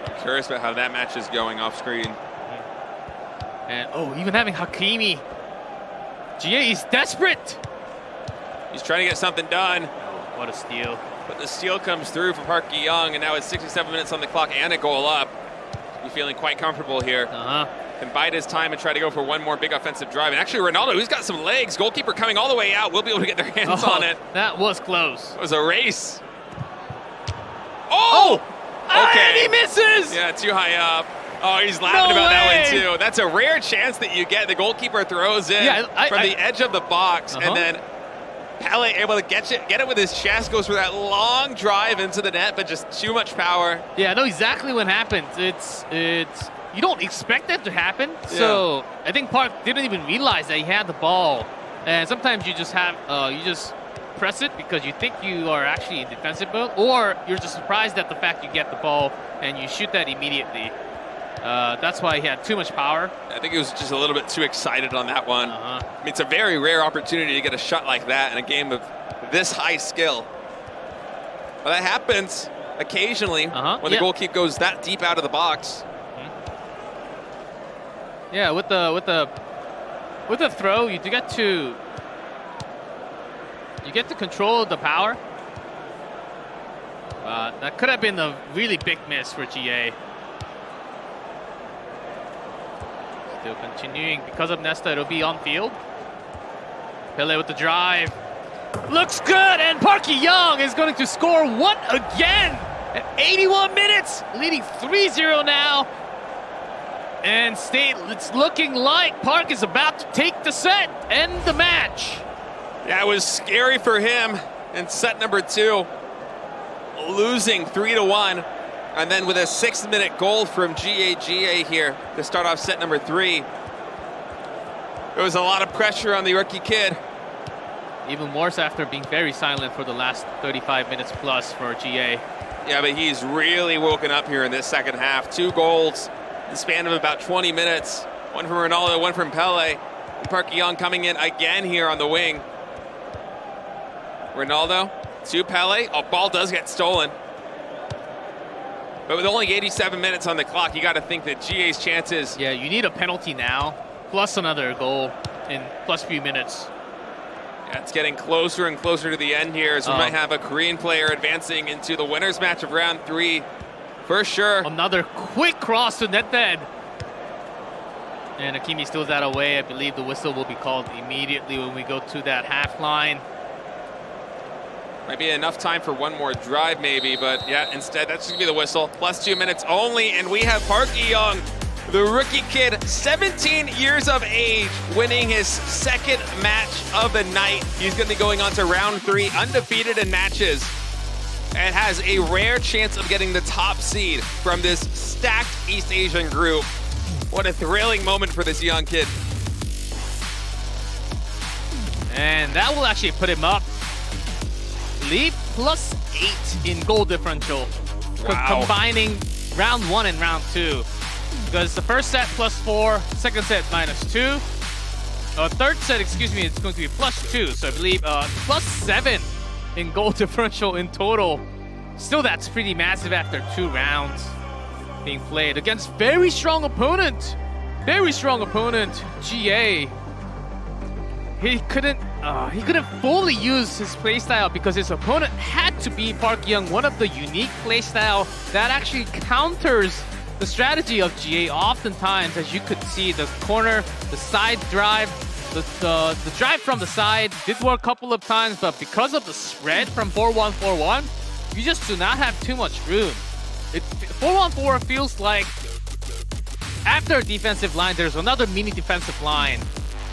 I'm curious about how that match is going off screen. And even having Hakimi. GA is desperate. He's trying to get something done. Oh, what a steal. But the steal comes through for Park Young, and now it's 67 minutes on the clock and a goal up. He's feeling quite comfortable here. Can bide his time and try to go for one more big offensive drive. And actually Ronaldo, who's got some legs, goalkeeper coming all the way out, will be able to get their hands on it. That was close. It was a race. Oh! And he Okay. misses! Yeah, too high up. Oh, he's laughing No about that way. one too. That's a rare chance that you get. The goalkeeper throws in Yeah, from the edge of the box, Uh-huh. and then Pele able to get it with his chest, goes for that long drive into the net, but just too much power. Yeah, I know exactly what happened. It's you don't expect that to happen. So I think Park didn't even realize that he had the ball. And sometimes you just have you just press it because you think you are actually in defensive mode, or you're just surprised at the fact you get the ball and you shoot that immediately. That's why he had too much power. I think he was just a little bit too excited on that one. Uh-huh. I mean, it's a very rare opportunity to get a shot like that in a game of this high skill. But that happens occasionally when the goalkeeper goes that deep out of the box. Yeah, with the throw, you get to control the power. That could have been a really big miss for GA. Still continuing because of Nesta, it'll be on field. Pele with the drive. Looks good, and Park Young is going to score one again at 81 minutes, leading 3-0 now. And State, it's looking like Park is about to take the set, end the match. Yeah, it was scary for him in set number 2, losing 3-1. And then with a 6-minute goal from GA here to start off set number 3. There was a lot of pressure on the rookie kid. Even worse after being very silent for the last 35 minutes plus for GA. Yeah, but he's really woken up here in this second half. 2 goals in the span of about 20 minutes. One from Ronaldo, one from Pele. And Park Young coming in again here on the wing. Ronaldo to Pele. Oh, ball does get stolen. But with only 87 minutes on the clock, you got to think that GA's chances. Yeah, you need a penalty now, plus another goal in plus few minutes. Yeah, it's getting closer and closer to the end here, as we might have a Korean player advancing into the winners match of round 3 for sure. Another quick cross to netbed. And Hakimi steals that away. I believe the whistle will be called immediately when we go to that half line. Might be enough time for one more drive maybe, but yeah, instead that's just gonna be the whistle. Plus 2 minutes only, and we have Park Young, the rookie kid, 17 years of age, winning his second match of the night. He's gonna be going on to round 3, undefeated in matches, and has a rare chance of getting the top seed from this stacked East Asian group. What a thrilling moment for this young kid. And that will actually put him up. Lead plus 8 in goal differential. Wow. Combining round 1 and round 2. Because the first set plus 4, second set minus 2. Third set, excuse me, it's going to be plus 2. So I believe plus 7 in goal differential in total. Still, that's pretty massive after 2 rounds being played against very strong opponent. Very strong opponent, GA. He couldn't fully use his playstyle because his opponent had to be Park Young, one of the unique playstyle that actually counters the strategy of GA oftentimes. As you could see, the corner, the side drive, the drive from the side did work a couple of times, but because of the spread from 4-1-4-1, you just do not have too much room. 4-1-4 feels like after a defensive line, there's another mini defensive line.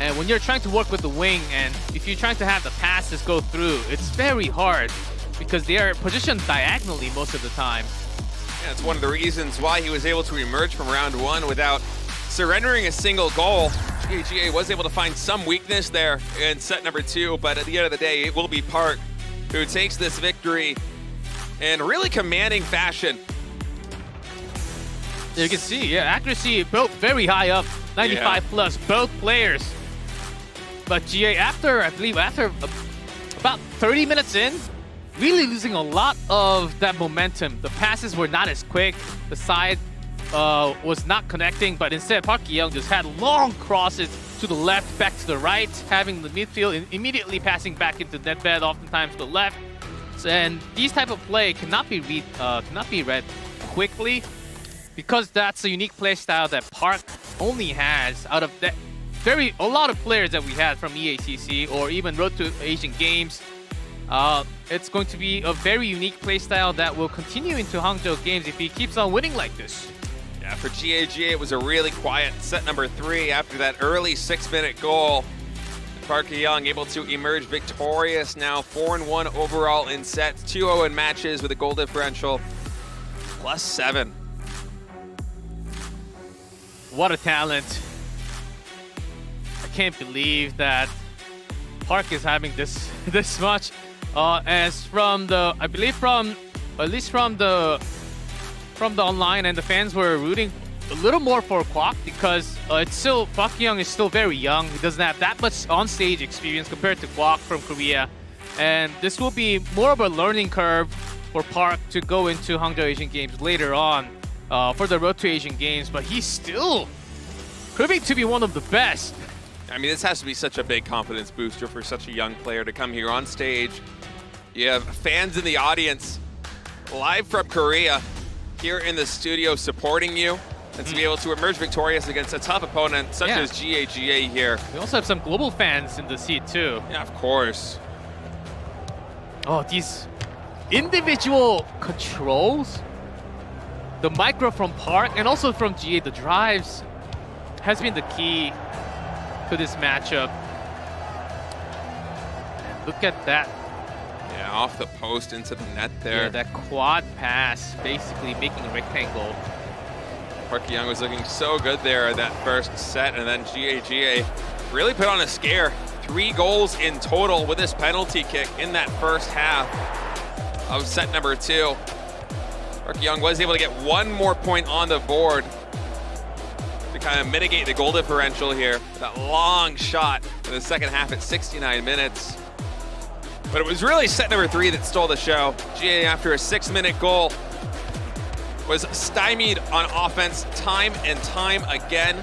And when you're trying to work with the wing, and if you're trying to have the passes go through, it's very hard because they are positioned diagonally most of the time. Yeah, it's one of the reasons why he was able to emerge from round 1 without surrendering a single goal. GA was able to find some weakness there in set number 2, but at the end of the day, it will be Park who takes this victory in really commanding fashion. You can see, yeah, accuracy both very high up, 95 plus, both players. But GA, I believe after about 30 minutes in, really losing a lot of that momentum. The passes were not as quick. The side was not connecting, but instead Park Young just had long crosses to the left, back to the right, having the midfield immediately passing back into netbed, oftentimes to the left. And these type of play cannot be read quickly, because that's a unique play style that Park only has out of that a lot of players that we had from EACC or even Road to Asian Games. it's going to be a very unique playstyle that will continue into Hangzhou games if he keeps on winning like this. Yeah, for GAGA, it was a really quiet set number 3 after that early 6-minute goal. Park Young able to emerge victorious now, 4-1 overall in sets, 2-0 in matches with a goal differential +7. What a talent. I can't believe that Park is having this much. As from the, I believe from, at least from the online, and the fans were rooting a little more for Kwok because it's still, Park Young is still very young. He doesn't have that much on-stage experience compared to Kwok from Korea. And this will be more of a learning curve for Park to go into Hangzhou Asian Games later on for the Road to Asian Games, but he's still proving to be one of the best. I mean, this has to be such a big confidence booster for such a young player to come here on stage. You have fans in the audience live from Korea here in the studio supporting you, and to be able to emerge victorious against a tough opponent such as GAGA here. We also have some global fans in the seat too. Yeah, of course. Oh, these individual controls, the micro from Park and also from GA, the drives, has been the key to this matchup. And look at that. Yeah, off the post into the net there. Yeah, that quad pass, basically making a rectangle. Park Young was looking so good there that first set, and then GAGA really put on a scare. 3 goals in total with this penalty kick in that first half of set number 2. Park Young was able to get 1 more point on the board to kind of mitigate the goal differential here. That long shot in the second half at 69 minutes. But it was really set number 3 that stole the show. GA, after a 6-minute goal, was stymied on offense time and time again.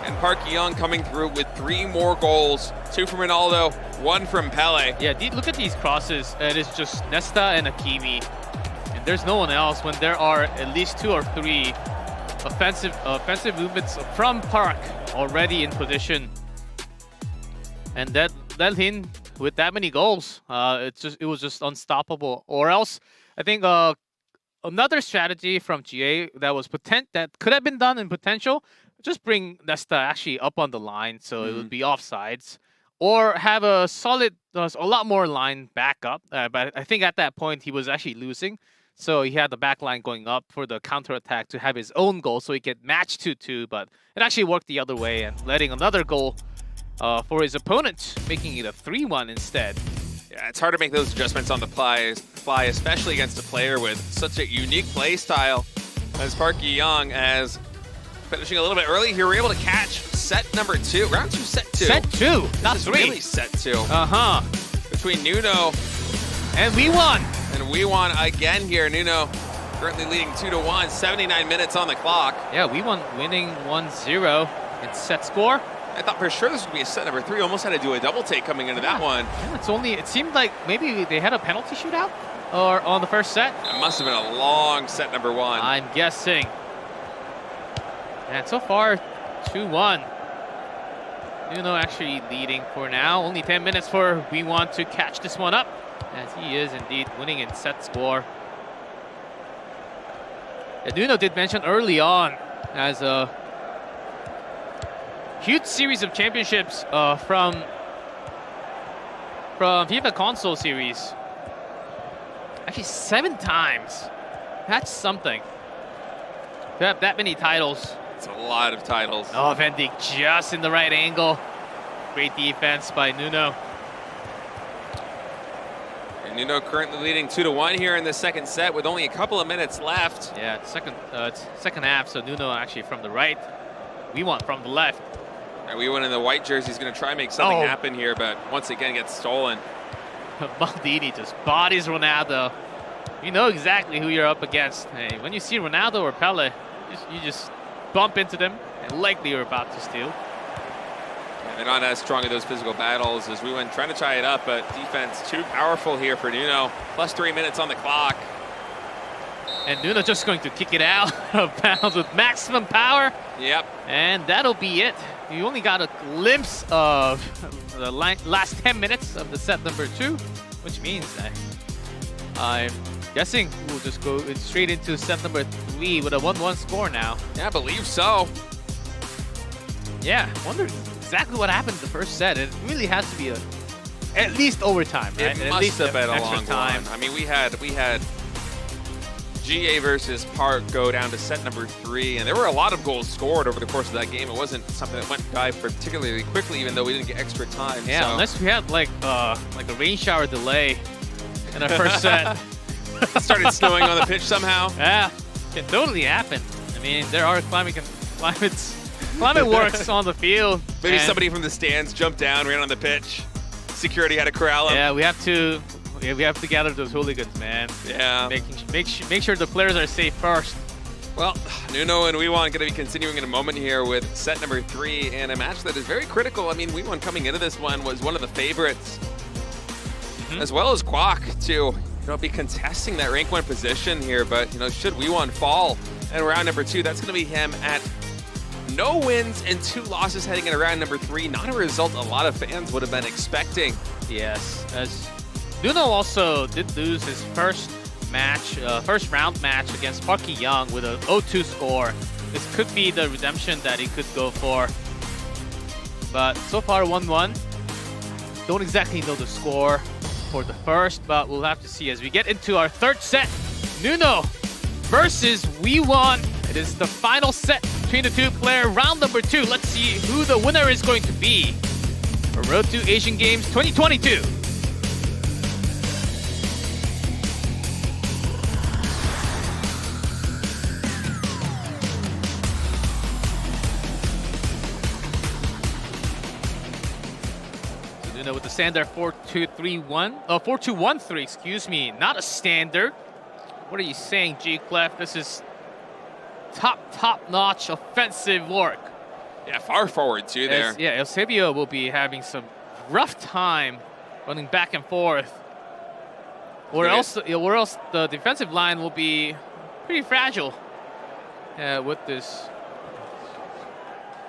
And Park Young coming through with 3 more goals. 2 from Ronaldo, 1 from Pele. Yeah, look at these crosses. It is just Nesta and Akimi. And there's no one else when there are at least 2 or 3 offensive movements from Park already in position. And that him with that many goals, it was just unstoppable. Or else, I think another strategy from GA that could have been done in potential, just bring Nesta actually up on the line so it would be offsides, or have a solid, a lot more line backup. But I think at that point he was actually losing, so he had the back line going up for the counterattack to have his own goal so he could match 2-2. But it actually worked the other way and letting another goal for his opponent, making it a 3-1 instead. Yeah, it's hard to make those adjustments on the fly, especially against a player with such a unique play style as Park Young. As finishing a little bit early here, we're able to catch set number 2, round 2, set 2. Set 2, not this 3. Is really set 2. Between Nuno and we won. And we won again here. Nuno currently leading 2-1, 79 minutes on the clock. Yeah, we won, winning 1-0 in set score. I thought for sure this would be a set number 3. Almost had to do a double take coming into that one. Yeah, it seemed like maybe they had a penalty shootout or on the first set. It must have been a long set number 1. I'm guessing. And so far, 2-1. Nuno actually leading for now. Only 10 minutes for we want to catch this one up, as he is indeed winning in set score. And Nuno did mention early on as a huge series of championships from FIFA console series. Actually 7 times. That's something. To have that many titles. It's a lot of titles. Oh, Van Dijk just in the right angle. Great defense by Nuno. And Nuno currently leading 2-1 here in the second set with only a couple of minutes left. Yeah, second half, so Nuno actually from the right. We want from the left. And we went in the white jersey. He's going to try and make something happen here, but once again gets stolen. Maldini just bodies Ronaldo. You know exactly who you're up against. Hey, when you see Ronaldo or Pele, you just bump into them and likely you're about to steal. Yeah, they're not as strong in those physical battles as we went trying to tie it up, but defense too powerful here for Nuno. Plus 3 minutes on the clock. And Nuno just going to kick it out of bounds with maximum power. Yep. And that'll be it. You only got a glimpse of the last 10 minutes of the set number 2, which means that I'm guessing we'll just go straight into set number 3 with a 1-1 score now. Yeah, I believe so. Yeah, wonder exactly what happened in the first set. It really has to be at least overtime, right? It At must least have been a extra long time. one. I mean, we had GA versus Park go down to set number 3, and there were a lot of goals scored over the course of that game. It wasn't something that went by particularly quickly, even though we didn't get extra time. Yeah, so. unless we had like a rain shower delay in our first set. It started snowing on the pitch somehow. Yeah, can totally happen. I mean, there are climate works on the field. Maybe and somebody from the stands jumped down, ran on the pitch. Security had to corral him. Yeah, we have to gather those hooligans, man. Yeah. Make sure the players are safe first. Well, Nuno and Weewon going to be continuing in a moment here with set number 3 and a match that is very critical. I mean, Weewon coming into this one was one of the favorites, as well as Kwok to be contesting that rank 1 position here. But should Weewon fall in round number 2, that's going to be him at no wins and 2 losses heading into round number 3. Not a result a lot of fans would have been expecting. Yes, as Nuno also did lose his first round match against Parky Young with a 0-2 score. This could be the redemption that he could go for. But so far 1-1. Don't exactly know the score for the first, but we'll have to see as we get into our third set. Nuno versus Weewon. It is the final set between the two players, round number 2. Let's see who the winner is going to be for Road to Asian Games 2022. Nuno with the standard 4-2-1-3, excuse me, not a standard. What are you saying, G Clef? This is top-notch offensive work. Yeah, far forward too there. Yeah, Eusebio will be having some rough time running back and forth. Or else the defensive line will be pretty fragile with this.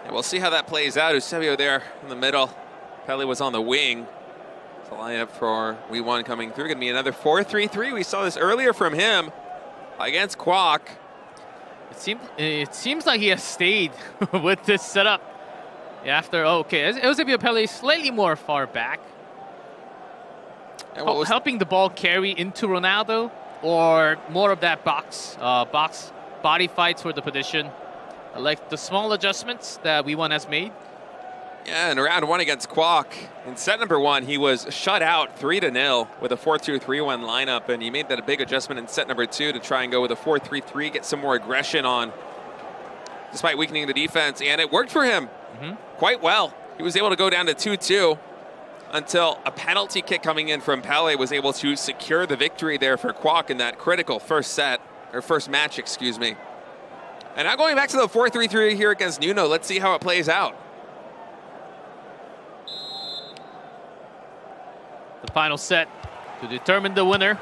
Yeah, we'll see how that plays out. Eusebio there in the middle. Pele was on the wing. The lineup for Weewon coming through. Going to be another 4-3-3. We saw this earlier from him against Kwok. It seems like he has stayed with this setup after. Eusebio Pele slightly more far back, helping the ball carry into Ronaldo, or more of that box body fights for the position. I like the small adjustments that Weewon has made. Yeah, in round 1 against Kwok, in set number 1, he was shut out 3-0 with a 4-2-3-1 lineup, and he made that a big adjustment in set number 2 to try and go with a 4-3-3, get some more aggression on, despite weakening the defense, and it worked for him quite well. He was able to go down to 2-2 until a penalty kick coming in from Pele was able to secure the victory there for Kwok in that critical first match, excuse me. And now going back to the 4-3-3 here against Nuno, let's see how it plays out. The final set to determine the winner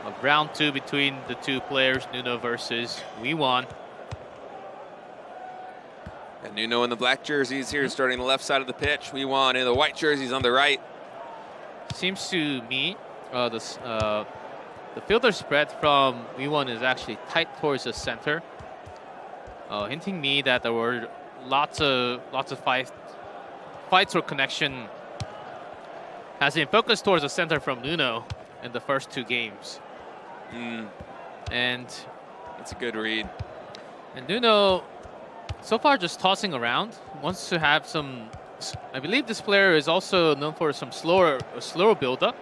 of round 2 between the two players, Nuno versus Weewon. And Nuno in the black jerseys here, starting the left side of the pitch. Weewon in the white jerseys on the right. Seems to me the fielder spread from Weewon is actually tight towards the center, hinting me that there were lots of fights or connection has been focused towards the center from Nuno in the first 2 games. And that's a good read. And Nuno, so far just tossing around, wants to have some. I believe this player is also known for some slower build-up.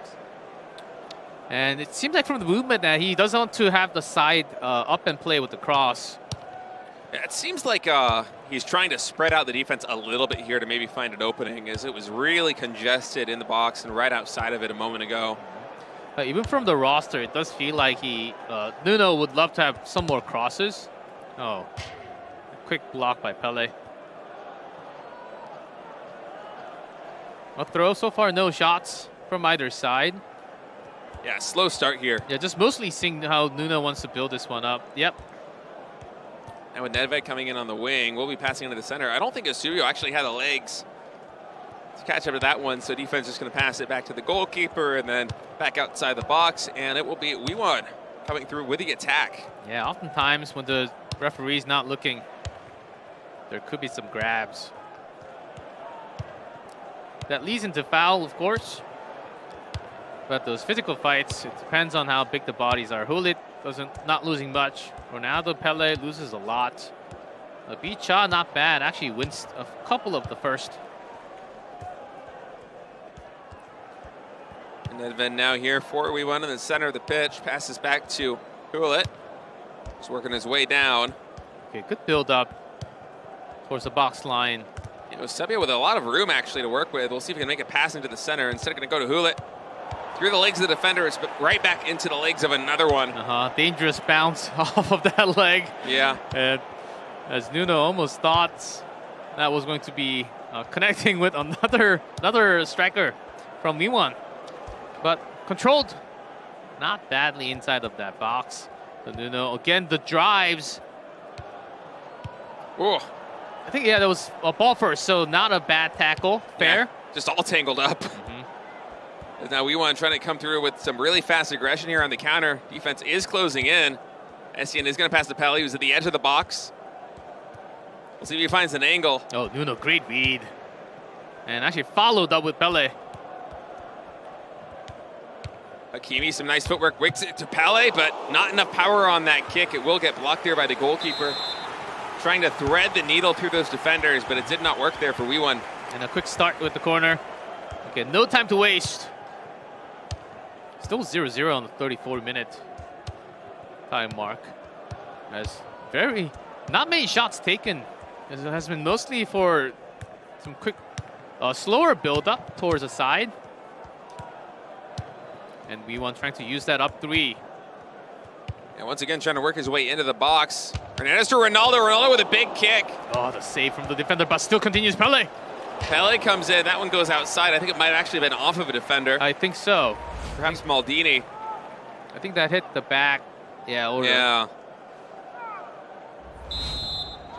And it seems like from the movement that he doesn't want to have the side up and play with the cross. It seems like he's trying to spread out the defense a little bit here to maybe find an opening, as it was really congested in the box and right outside of it a moment ago. Even from the roster, it does feel like Nuno would love to have some more crosses. Oh, a quick block by Pele. A throw so far, no shots from either side. Yeah, slow start here. Yeah, just mostly seeing how Nuno wants to build this one up. Yep. And with Nedved coming in on the wing, we'll be passing into the center. I don't think Eusebio actually had the legs to catch up to that one. So defense is going to pass it back to the goalkeeper and then back outside the box. And it will be Wiwon coming through with the attack. Yeah, oftentimes when the referee's not looking, there could be some grabs. That leads into foul, of course. But those physical fights, it depends on how big the bodies are. Hulit not losing much. Ronaldo Pele loses a lot. Bicha, not bad. Actually wins a couple of the first. And then now here for Wiwon in the center of the pitch. Passes back to Hulit. He's working his way down. Okay, good build up towards the box line. You know, Sebia with a lot of room actually to work with. We'll see if he can make a pass into the center. Instead of going to go to Hulit. Through the legs of the defenders, but right back into the legs of another one. Dangerous bounce off of that leg. Yeah. And as Nuno almost thought that was going to be connecting with another striker from Wiwon. But controlled not badly inside of that box. So Nuno, again, the drives. Oh. I think, yeah, that was a ball first, so not a bad tackle. Fair. Yeah, just all tangled up. Now Wiwon trying to come through with some really fast aggression here on the counter. Defense is closing in. Essien is going to pass to Pele. He was at the edge of the box. We'll see if he finds an angle. Oh, Nuno, great read. And actually followed up with Pele. Hakimi, some nice footwork. Wicks it to Pele, but not enough power on that kick. It will get blocked there by the goalkeeper. Trying to thread the needle through those defenders, but it did not work there for Wiwon. And a quick start with the corner. Okay, no time to waste. Still 0-0 on the 34-minute time mark. As not many shots taken. It has been mostly for some quick, slower build-up towards the side. And Wiwon trying to use that up 3. And once again, trying to work his way into the box. Hernandez to Ronaldo. Ronaldo with a big kick. Oh, the save from the defender, but still continues Pele. Pele comes in. That one goes outside. I think it might have actually been off of a defender. I think so. Perhaps Maldini. I think that hit the back. Yeah. Yeah.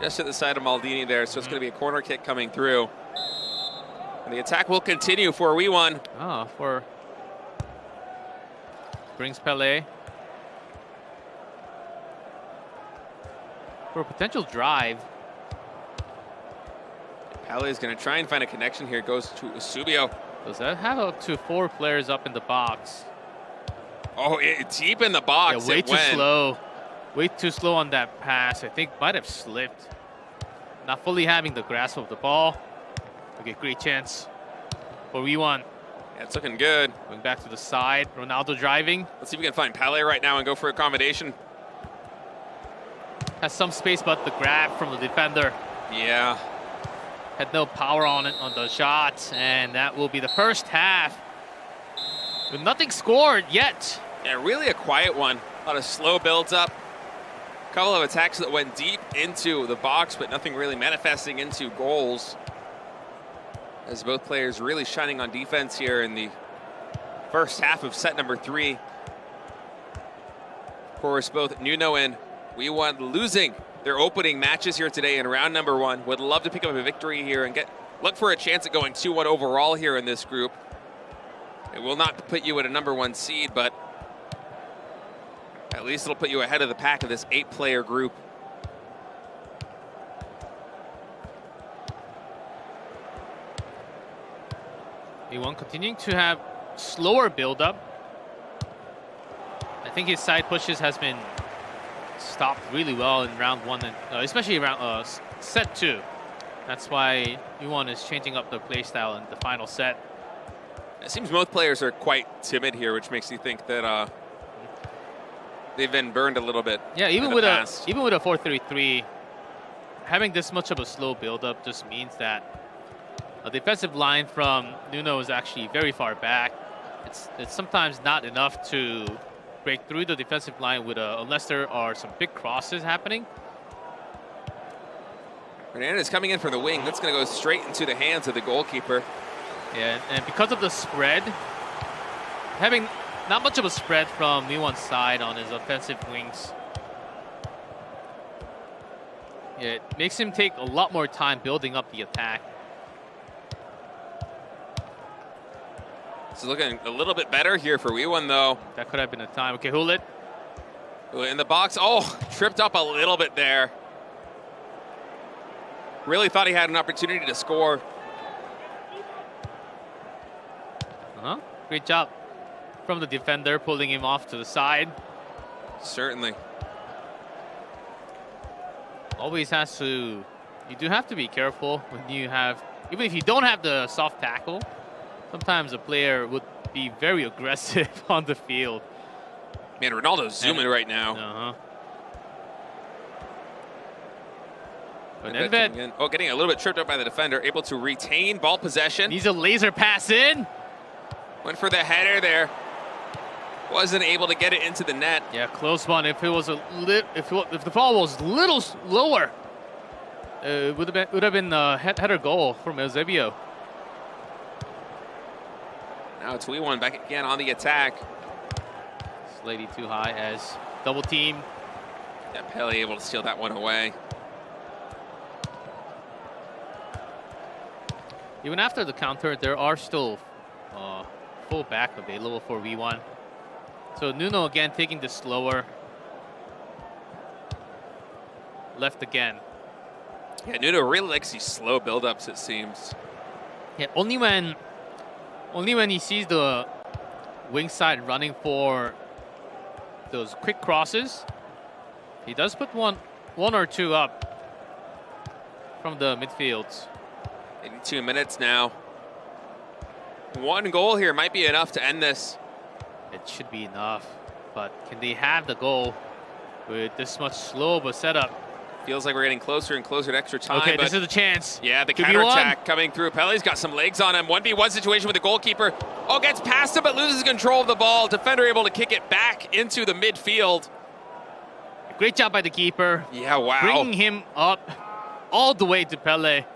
Just at the side of Maldini there, so it's going to be a corner kick coming through. And the attack will continue for Wiwon. Brings Pele. For a potential drive. Pele is going to try and find a connection here. Goes to Subio. Does that have up to 4 players up in the box? Oh, deep in the box. Yeah, way too slow. Way too slow on that pass. I think might have slipped. Not fully having the grasp of the ball. Okay, great chance for Wiwon. Yeah, it's looking good. Going back to the side. Ronaldo driving. Let's see if we can find Pele right now and go for accommodation. Has some space, but the grab from the defender. Yeah. Had no power on it on the shot, and that will be the first half. With nothing scored yet. Yeah, really a quiet one. A lot of slow builds up. A couple of attacks that went deep into the box, but nothing really manifesting into goals. As both players really shining on defense here in the first half of set number 3. Of course, both Nuno and Wiwon losing their opening matches here today in round number 1. Would love to pick up a victory here and look for a chance at going 2-1 overall here in this group. It will not put you at a number 1 seed, but at least it'll put you ahead of the pack of this 8-player group. Wiwon continuing to have slower build-up. I think his side pushes has been stopped really well in round 1, and especially around set 2. That's why Wiwon is changing up the play style in the final set. It seems both players are quite timid here, which makes you think that they've been burned a little bit. Yeah, even with a 4-3-3, having this much of a slow build-up just means that a defensive line from Nuno is actually very far back. It's sometimes not enough to break through the defensive line with unless there are some big crosses happening. Hernandez coming in for the wing. That's going to go straight into the hands of the goalkeeper. Yeah, and because of the spread, having not much of a spread from Wiwon's side on his offensive wings, yeah, it makes him take a lot more time building up the attack. It's looking a little bit better here for Wee1 though. That could have been a time. Okay, hold it. In the box. Oh, tripped up a little bit there. Really thought he had an opportunity to score. Great job from the defender, pulling him off to the side. Certainly. Always has to, you do have to be careful when you have, even if you don't have the soft tackle, sometimes a player would be very aggressive on the field. Man, Ronaldo's zooming right now. But Nedved, oh, getting a little bit tripped up by the defender, able to retain ball possession. Needs a laser pass in. Went for the header there. Wasn't able to get it into the net. Yeah, close one. If it was if the ball was a little lower, it would have been a header goal from Eusebio. Now it's Wee1 back again on the attack. Slightly too high as double team. Yeah, Pele able to steal that one away. Even after the counter, there are still full back available for Wee1. So Nuno again taking this slower. Left again. Yeah, Nuno really likes these slow build-ups, it seems. Yeah, only when he sees the wing side running for those quick crosses, he does put one or two up from the midfields. 82 minutes now. One goal here might be enough to end this. It should be enough, but can they have the goal with this much slow of a setup? Feels like we're getting closer and closer to extra time. Okay, but this is the chance. yeah, the counter-attack coming through. Pele's got some legs on him. 1v1 situation with the goalkeeper. Oh, gets past him, but loses control of the ball. Defender able to kick it back into the midfield. Great job by the keeper. Yeah, wow. Bringing him up all the way to Pele.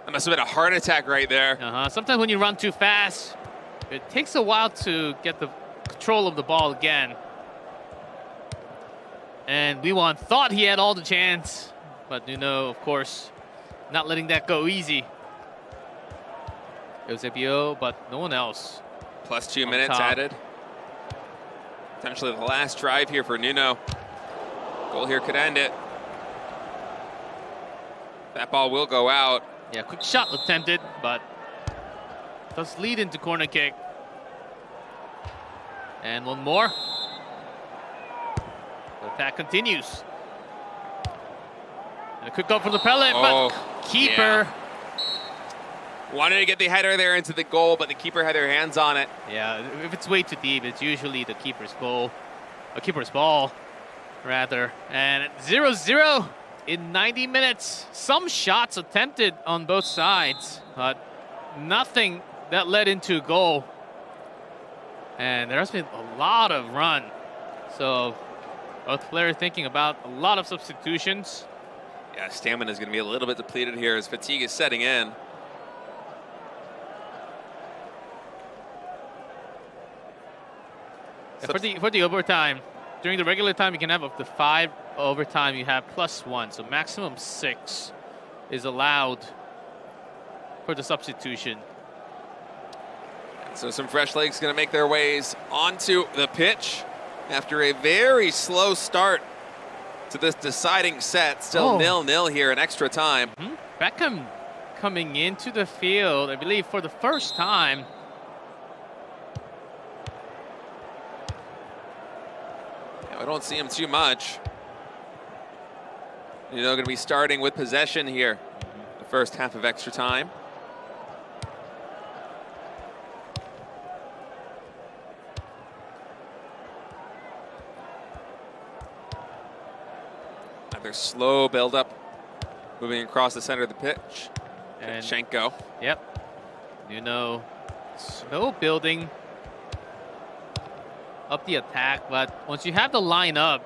That must have been a heart attack right there. Sometimes when you run too fast, it takes a while to get the control of the ball again. And Wee1 thought he had all the chance, but Nuno, of course, not letting that go easy. Eusebio, but no one else. Plus 2 minutes added. Potentially the last drive here for Nuno. Goal here could end it. That ball will go out. Yeah, quick shot attempted, but does lead into corner kick. And one more. The attack continues. And a quick goal from the Pele, but keeper. Yeah. Wanted to get the header there into the goal, but the keeper had their hands on it. Yeah, if it's way too deep, it's usually the keeper's goal. A keeper's ball, rather. And 0-0 in 90 minutes. Some shots attempted on both sides, but nothing that led into a goal. And there has been a lot of run. So both players thinking about a lot of substitutions. Yeah, stamina is going to be a little bit depleted here as fatigue is setting in. For the overtime, during the regular time, you can have up to 5 overtime. You have +1, so maximum 6 is allowed for the substitution. So some fresh legs going to make their ways onto the pitch after a very slow start to this deciding set. Still 0-0 here in extra time. Beckham coming into the field, I believe, for the first time. I don't see him too much. You know, going to be starting with possession here, the first half of extra time. Another slow build-up, moving across the center of the pitch. And Schenko. Yep. Nuno, slow building up the attack, but once you have the line up,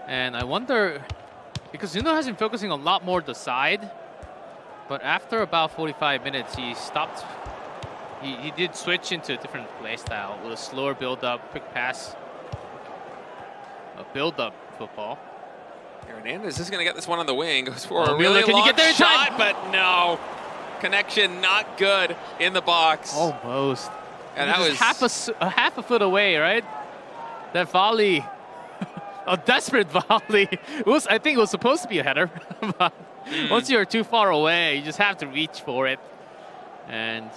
and I wonder, because Nuno has been focusing a lot more the side, but after about 45 minutes, he stopped. He did switch into a different play style with a slower build-up, quick pass, a build-up football. Hernandez is going to get this one on the wing. Goes for a Miller, really can you long get there in shot, time? but no. Connection not good in the box. Almost. And He that was was half a foot away, right? That volley. A desperate volley. I think it was supposed to be a header. But once you're too far away, you just have to reach for it. And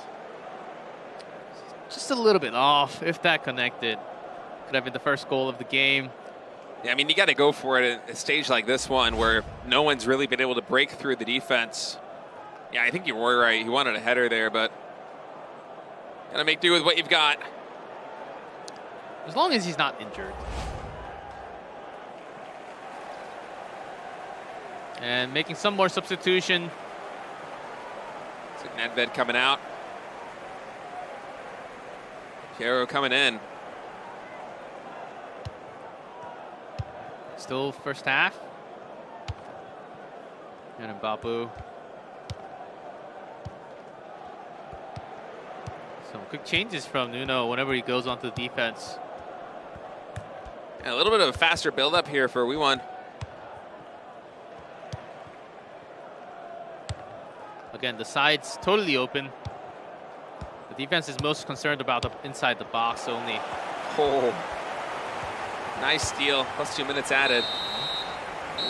just a little bit off. If that connected, could have been the first goal of the game. Yeah, I mean, you got to go for it at a stage like this one where no one's really been able to break through the defense. Yeah, I think you were right. He wanted a header there, but got to make do with what you've got. As long as he's not injured. And making some more substitution. So Nedved coming out. Piero coming in. Still first half. And Mbapu. Some quick changes from Nuno whenever he goes onto the defense. And a little bit of a faster build-up here for WeWon. Again, the side's totally open. The defense is most concerned about the inside the box only. Oh, nice steal. Plus 2 minutes added.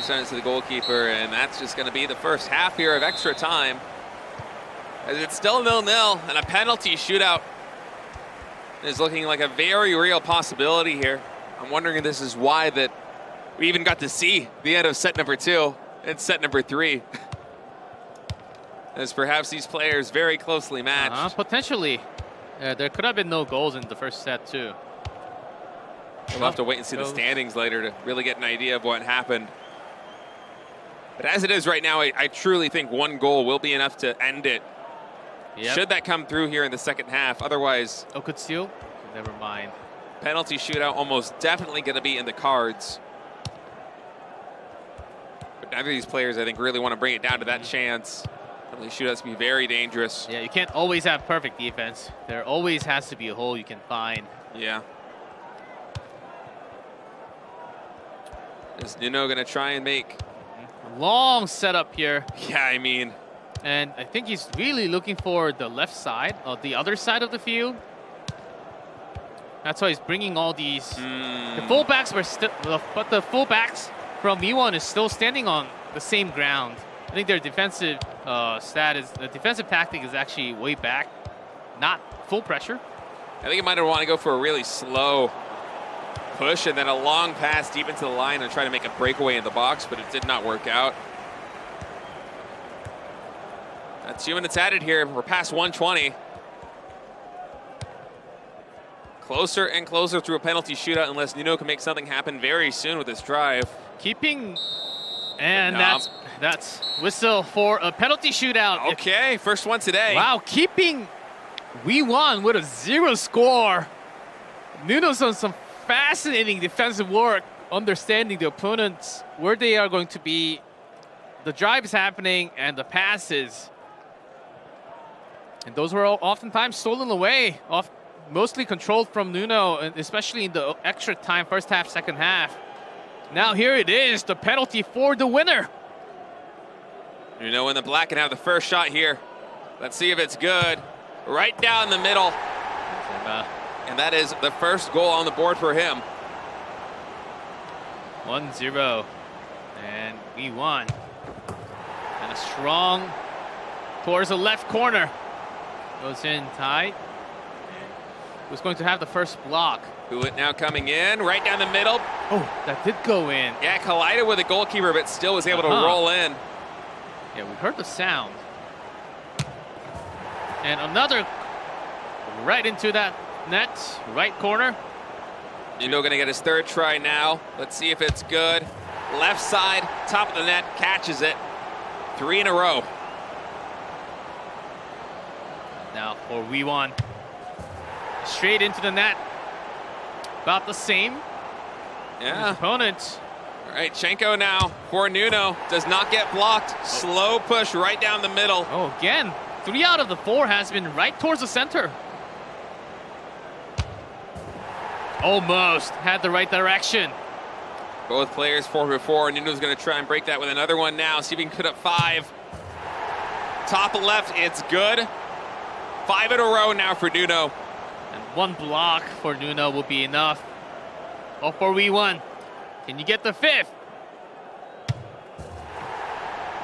Send it to the goalkeeper, and that's just going to be the first half here of extra time. As it's still 0-0, and a penalty shootout is looking like a very real possibility here. I'm wondering if this is why that we even got to see the end of set number 2 and set number 3. As perhaps these players very closely matched. Potentially. There could have been no goals in the first set, too. We'll have to wait and see the standings later to really get an idea of what happened. But as it is right now, I truly think one goal will be enough to end it. Yep. Should that come through here in the second half. Otherwise, Oh, could steal? Never mind. penalty shootout almost definitely going to be in the cards. But neither of these players, I think, really want to bring it down to that chance. Penalty shootouts can be very dangerous. Yeah, you can't always have perfect defense. There always has to be a hole you can find. Yeah. Is Nuno going to try and make... Long setup here. Yeah, I mean... And I think he's really looking for the left side, or the other side of the field. That's why he's bringing all these. The fullbacks were still, but the fullbacks from WeWon is still standing on the same ground. I think their defensive status, the defensive tactic is actually way back, not full pressure. I think he might have wanted to go for a really slow push and then a long pass deep into the line and try to make a breakaway in the box, but it did not work out. That's 2 minutes added here. We're past 120. Closer and closer to a penalty shootout unless Nuno can make something happen very soon with this drive. Keeping, and that's whistle for a penalty shootout. Okay, first one today. Wow, keeping WeWon with a 0 score. Nuno's done some fascinating defensive work, understanding the opponents, where they are going to be, the drive is happening, and the passes. And those were oftentimes stolen away, mostly controlled from Nuno, and especially in the extra time, first half, second half. Now here it is, the penalty for the winner. Nuno in the black can have the first shot here. Let's see if it's good. Right down the middle. And that is the first goal on the board for him. 1-0. And WeWon. And a strong towards the left corner. Goes in tight. Who's going to have the first block? Huit now coming in, right down the middle. Oh, that did go in. Yeah, collided with the goalkeeper, but still was able to roll in. Yeah, we heard the sound. And another right into that net, right corner. Nuno gonna get his third try now. Let's see if it's good. Left side, top of the net, catches it. 3 in a row. Now for WeWon. Straight into the net. About the same. Yeah. Opponent. All right, Chenko now for Nuno. Does not get blocked. Slow push right down the middle. Oh, again. 3 out of the 4 has been right towards the center. Almost had the right direction. Both players 4 for 4. Nuno's going to try and break that with another one now. See if he can put up 5. Top left, it's good. 5 in a row now for Nuno. And 1 block for Nuno will be enough. Oh, for V1. Can you get the 5th?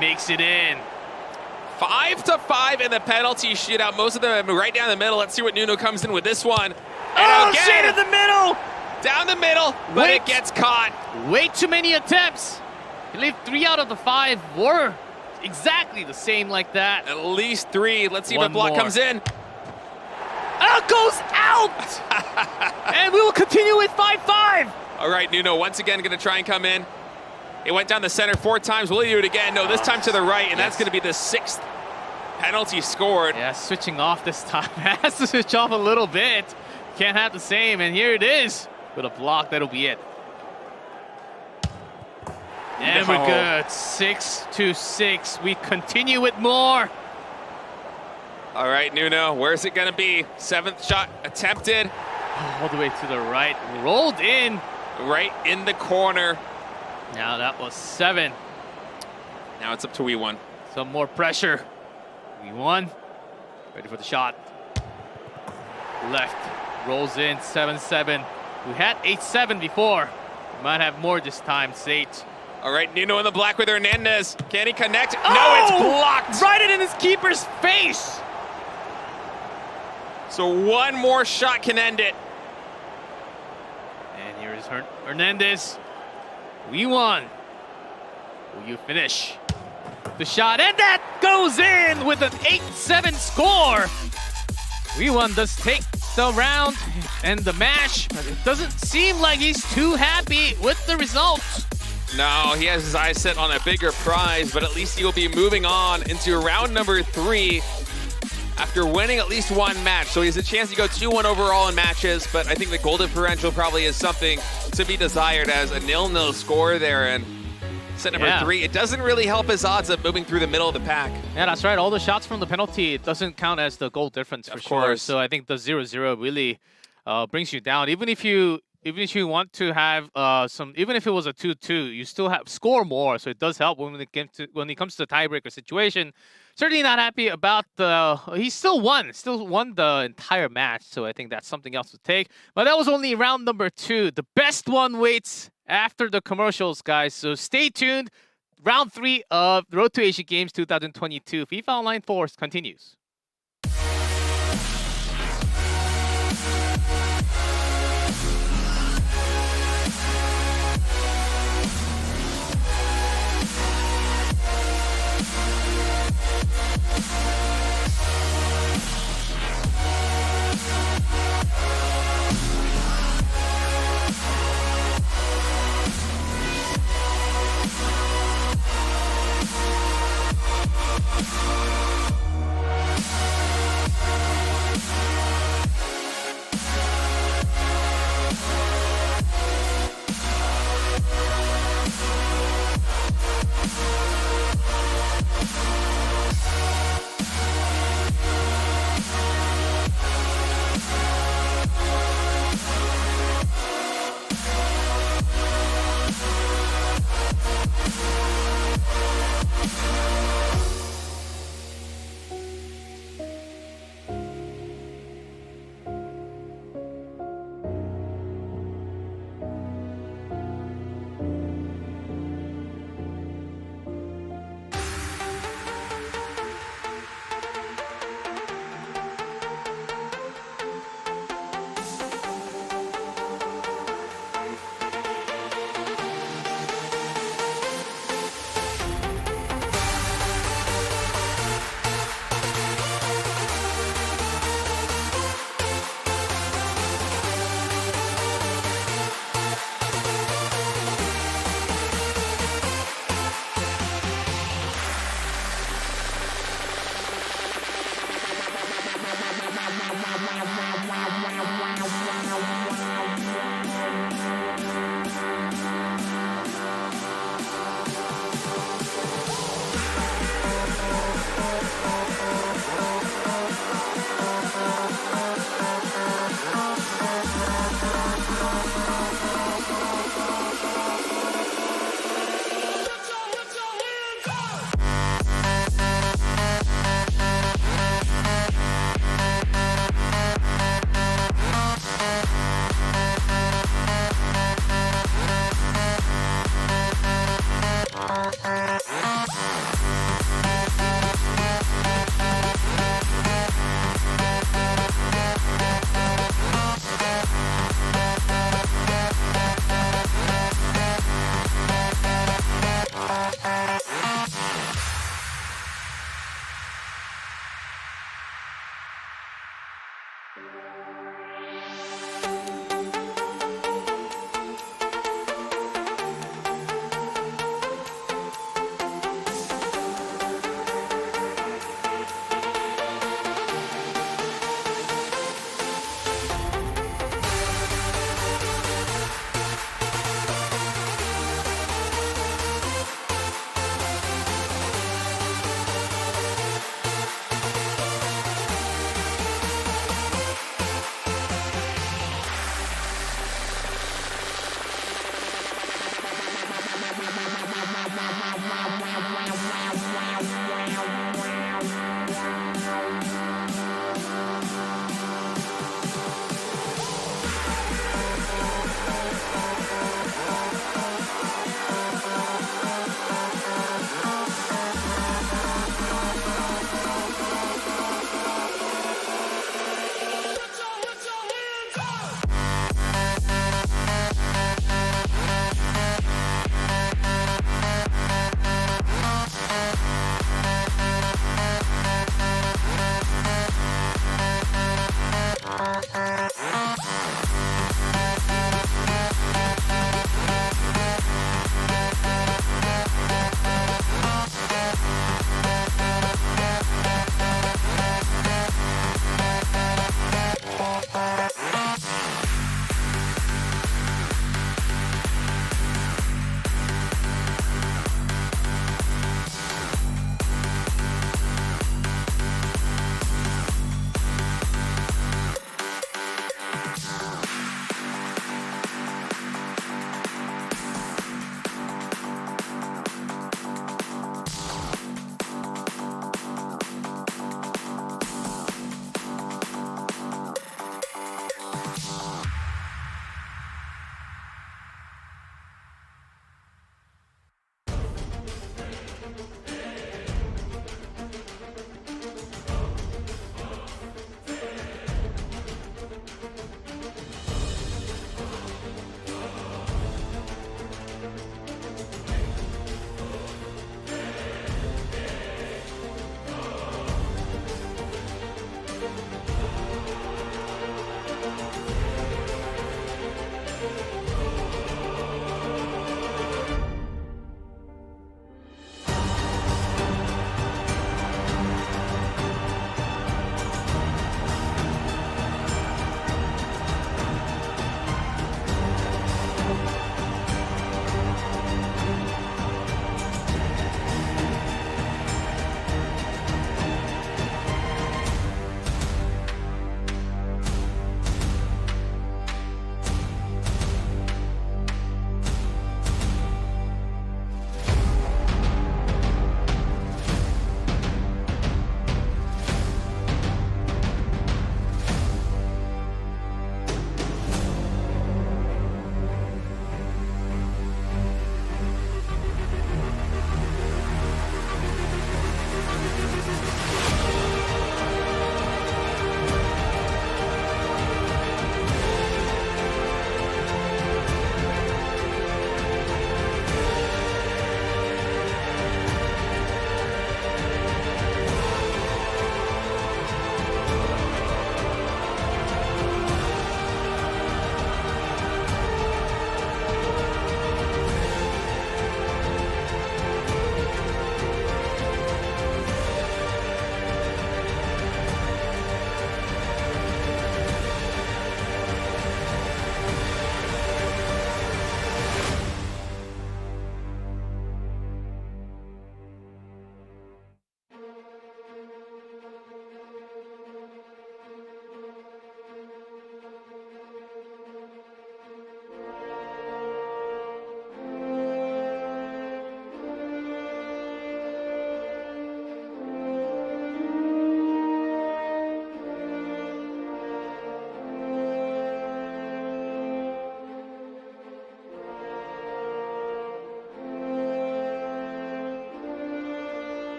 Makes it in. 5-5 in the penalty shootout. Most of them right down the middle. Let's see what Nuno comes in with this one. And Oh, again, shade in the middle! down the middle, but Wait. it gets caught. Way too many attempts. I believe 3 out of the 5 were exactly the same like that. At least 3. Let's see if a One block more. comes in. Oh, goes out! And we will continue with 5-5. All right, Nuno once again going to try and come in. It went down the center 4 times. Will he do it again? No, this time to the right, and that's going to be the 6th penalty scored. Yeah, switching off this time. Has to switch off a little bit. Can't have the same, and here it is. With a block, that'll be it. And we're good. 6-6. We continue with more. All right, Nuno, where's it going to be? 7th shot attempted. All the way to the right. Rolled in. Right in the corner. Now that was 7. Now it's up to V1. Some more pressure. V1. Ready for the shot. Left. Rolls in. 7-7. We had 8-7 before. We might have more this time. It's 8. All right, Nuno in the black with Hernandez. Can he connect? No, Oh! it's blocked. Right in his keeper's face. So 1 more shot can end it. And here is Hernandez. V1. Will you finish the shot? And that goes in with an 8-7 score. V1 does take the round and the match, but it doesn't seem like he's too happy with the result. No, he has his eyes set on a bigger prize, but at least he'll be moving on into round number 3 after winning at least 1 match. So he has a chance to go 2-1 overall in matches, but I think the goal differential probably is something to be desired as a 0-0 score there. And set number 3, it doesn't really help his odds of moving through the middle of the pack. Yeah, that's right. All the shots from the penalty, it doesn't count as the goal difference for sure. course. So I think the 0-0 really brings you down. Even if you want to have even if it was a 2-2, you still have score more. So it does help when it comes to the tiebreaker situation. Certainly not happy about he still won the entire match. So I think that's something else to take. But that was only round number 2. The best one waits after the commercials, guys. So stay tuned. Round 3 of the Road to Asian Games 2022. FIFA Online 4 continues.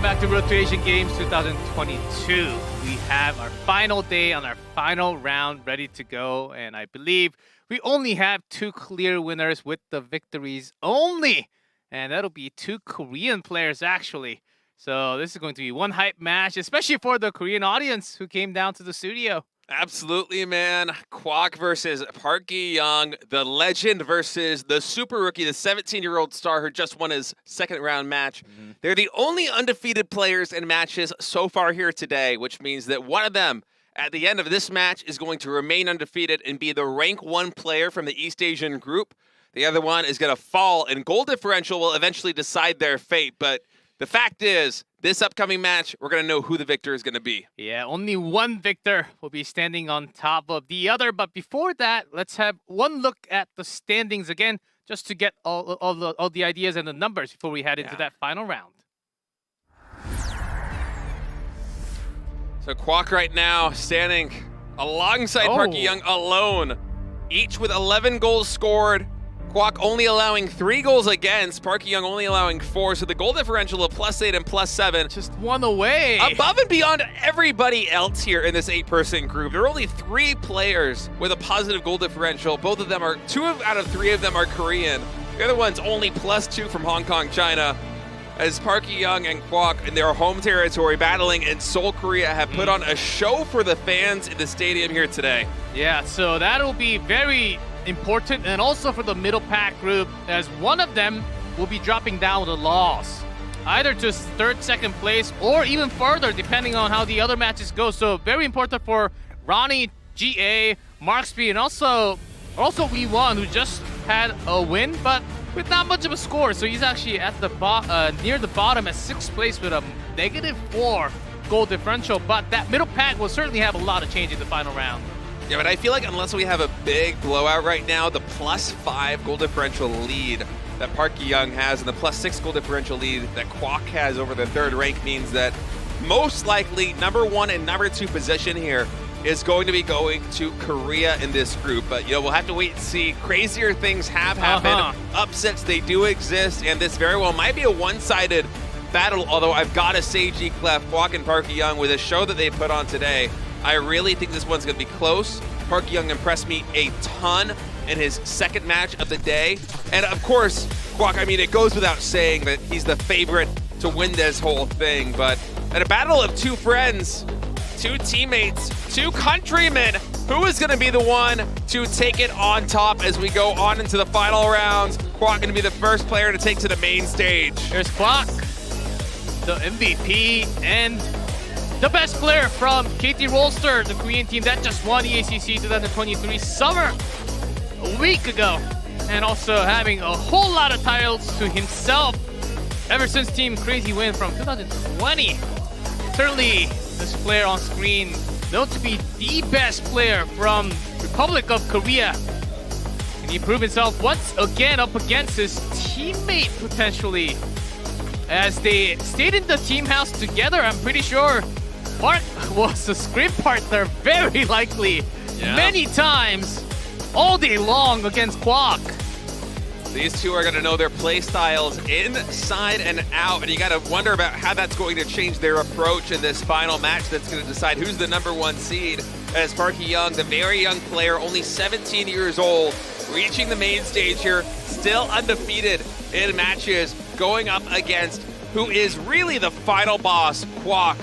welcome back to Road to Asian Games 2022. We have our final day on our final round ready to go, and I believe we only have 2 clear winners with the victories only, and that'll be 2 Korean players actually. So this is going to be one hype match, especially for the Korean audience who came down to the studio. Absolutely, man. Kwok versus Park Gi-young, the legend versus the super rookie, the 17-year-old star who just won his second round match. They're the only undefeated players in matches so far here today, which means that one of them at the end of this match is going to remain undefeated and be the rank 1 player from the East Asian group. The other one is going to fall, and goal differential will eventually decide their fate. But the fact is, this upcoming match, we're going to know who the victor is going to be. Yeah, only one victor will be standing on top of the other. But before that, let's have one look at the standings again, just to get all the ideas and the numbers before we head into that final round. So Kwok right now standing alongside Park Gi-young alone, each with 11 goals scored. Kwok only allowing 3 goals against, Park Gi-young only allowing 4, so the goal differential of +8 and +7. Just one away. Above and beyond everybody else here in this 8-person group. There are only 3 players with a positive goal differential. Both of them are, 2 out of 3 of them are Korean. The other one's only +2 from Hong Kong, China. As Park Gi-young and Kwok in their home territory battling in Seoul, Korea have put on a show for the fans in the stadium here today. Yeah, so that'll be very important, and also for the middle pack group, as one of them will be dropping down with a loss, either to 3rd, 2nd place, or even further, depending on how the other matches go. So very important for Ronnie, GA, Marksby, and also Wee1, who just had a win, but with not much of a score. So he's actually at the near the bottom at 6th place with a -4 goal differential. But that middle pack will certainly have a lot of change in the final round. Yeah, but I feel like unless we have a big blowout right now, the +5 goal differential lead that Park Gi-young has and the +6 goal differential lead that Kwok has over the 3rd rank means that most likely number 1 and number 2 position here is going to be going to Korea in this group. But, you know, we'll have to wait and see. Crazier things have happened. Upsets, they do exist, and this very well might be a one-sided battle, although I've got to say, G-Clef, Kwok and Park Gi-young, with a show that they put on today, I really think this one's going to be close. Park Gi-young impressed me a ton in his 2nd match of the day. And of course, Kwok, I mean, it goes without saying that he's the favorite to win this whole thing. But at a battle of 2 friends, 2 teammates, 2 countrymen, who is going to be the one to take it on top as we go on into the final rounds? Kwok going to be the first player to take to the main stage. Here's Kwok, the MVP, and the best player from KT Rolster, the Korean team that just won EACC 2023 summer a week ago, and also having a whole lot of titles to himself ever since Team Crazy win from 2020. Certainly, this player on screen known to be the best player from Republic of Korea. And he proved himself once again up against his teammate potentially, as they stayed in the team house together. I'm pretty sure Mark was a scrim partner very likely many times all day long against Kwok. These 2 are going to know their play styles inside and out, and you got to wonder about how that's going to change their approach in this final match that's going to decide who's the number 1 seed. As Park Gi-young, the very young player, only 17 years old, reaching the main stage here, still undefeated in matches, going up against who is really the final boss, Kwok.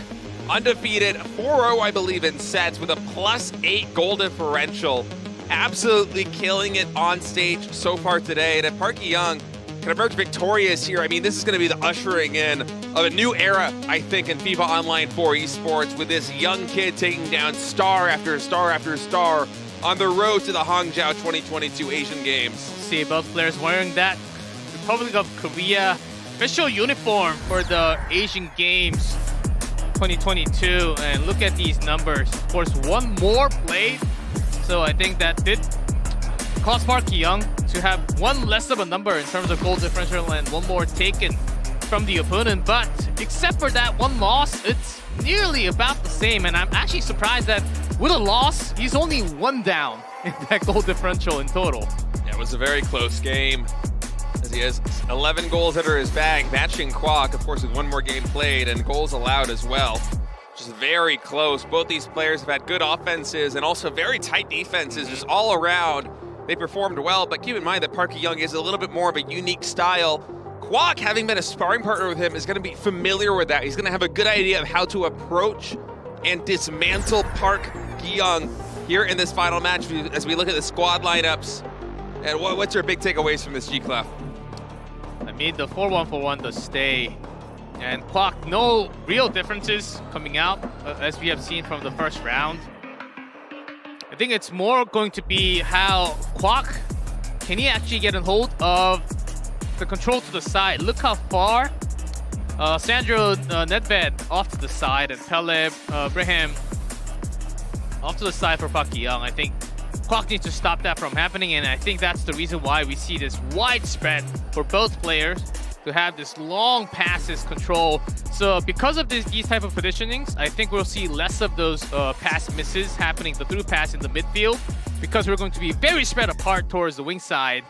Undefeated, 4-0, I believe, in sets with a +8 goal differential. Absolutely killing it on stage so far today. And if Park Gi-young can emerge victorious here, I mean, this is going to be the ushering in of a new era, I think, in FIFA Online 4 esports, with this young kid taking down star after star after star on the road to the Hangzhou 2022 Asian Games. See both players wearing that Republic of Korea official uniform for the Asian Games 2022, and look at these numbers. Of course, 1 more played, so I think that did cause Park Gi-young to have 1 less of a number in terms of goal differential and 1 more taken from the opponent. But except for that 1 loss, it's nearly about the same, and I'm actually surprised that with a loss, he's only 1 down in that goal differential in total. Yeah, it was a very close game. as he has 11 goals under his bag, matching Kwok, of course, with one more game played, and goals allowed as well. Just very close. Both these players have had good offenses and also very tight defenses, just all around. They performed well, but keep in mind that Park Young is a little bit more of a unique style. Kwok, having been a sparring partner with him, is going to be familiar with that. He's going to have a good idea of how to approach and dismantle Park Young here in this final match as we look at the squad lineups. And what's your big takeaways from this, G-Clef? I mean, the 4-1-4-1 does stay. And Kwok, no real differences coming out, as we have seen from the first round. I think it's more going to be how Kwok, can he actually get a hold of the control to the side? Look how far Sandro Nedved off to the side and Pele Brahim off to the side for Park Young. I think Kwok needs to stop that from happening, and I think that's the reason why we see this widespread for both players to have this long passes control. So because of these type of positionings, I think we'll see less of those pass misses happening, the through pass in the midfield, because we're going to be very spread apart towards the wing side.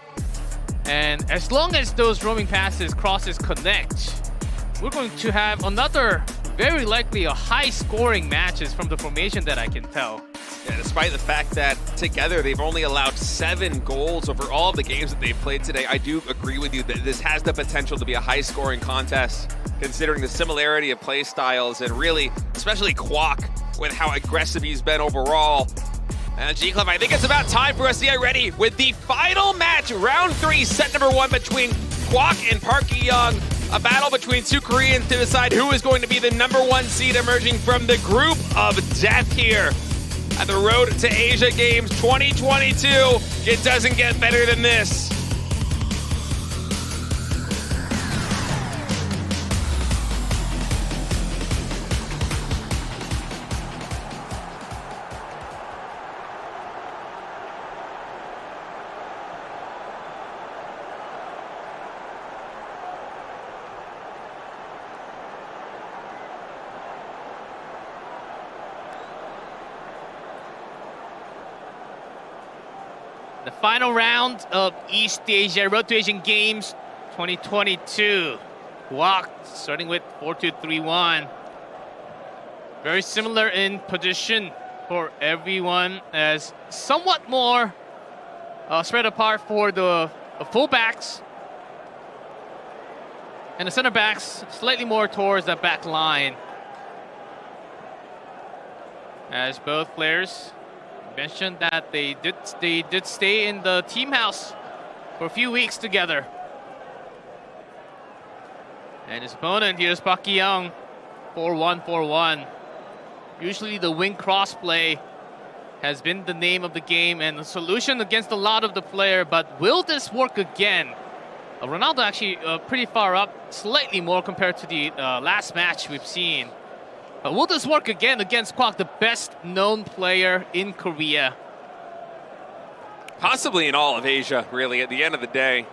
And as long as those roaming passes, crosses connect, we're going to have another, very likely a high scoring matches from the formation that I can tell. Yeah, despite the fact that together they've only allowed 7 goals over all of the games that they've played today, I do agree with you that this has the potential to be a high-scoring contest, considering the similarity of play styles and really, especially Kwok, with how aggressive he's been overall. And G-Clef, I think it's about time for us to get ready with the final match, round 3, set number 1 between Kwok and Park Young. A battle between two Koreans to decide who is going to be the #1 seed emerging from the group of death here at the Road to Asia Games 2022. It doesn't get better than this. The final round of East Asia Road to Asian Games 2022. Kwok starting with 4-2-3-1. Very similar in position for everyone, as somewhat more spread apart for the fullbacks. And the center backs slightly more towards the back line. As both players mentioned that they did stay in the team house for a few weeks together. And his opponent here is Park Young, 4-1-4-1. Usually the wing cross play has been the name of the game and the solution against a lot of the player, but will this work again? Ronaldo actually pretty far up, slightly more compared to the last match we've seen. Will this work again against Kwok, the best known player in Korea? Possibly in all of Asia, really, at the end of the day.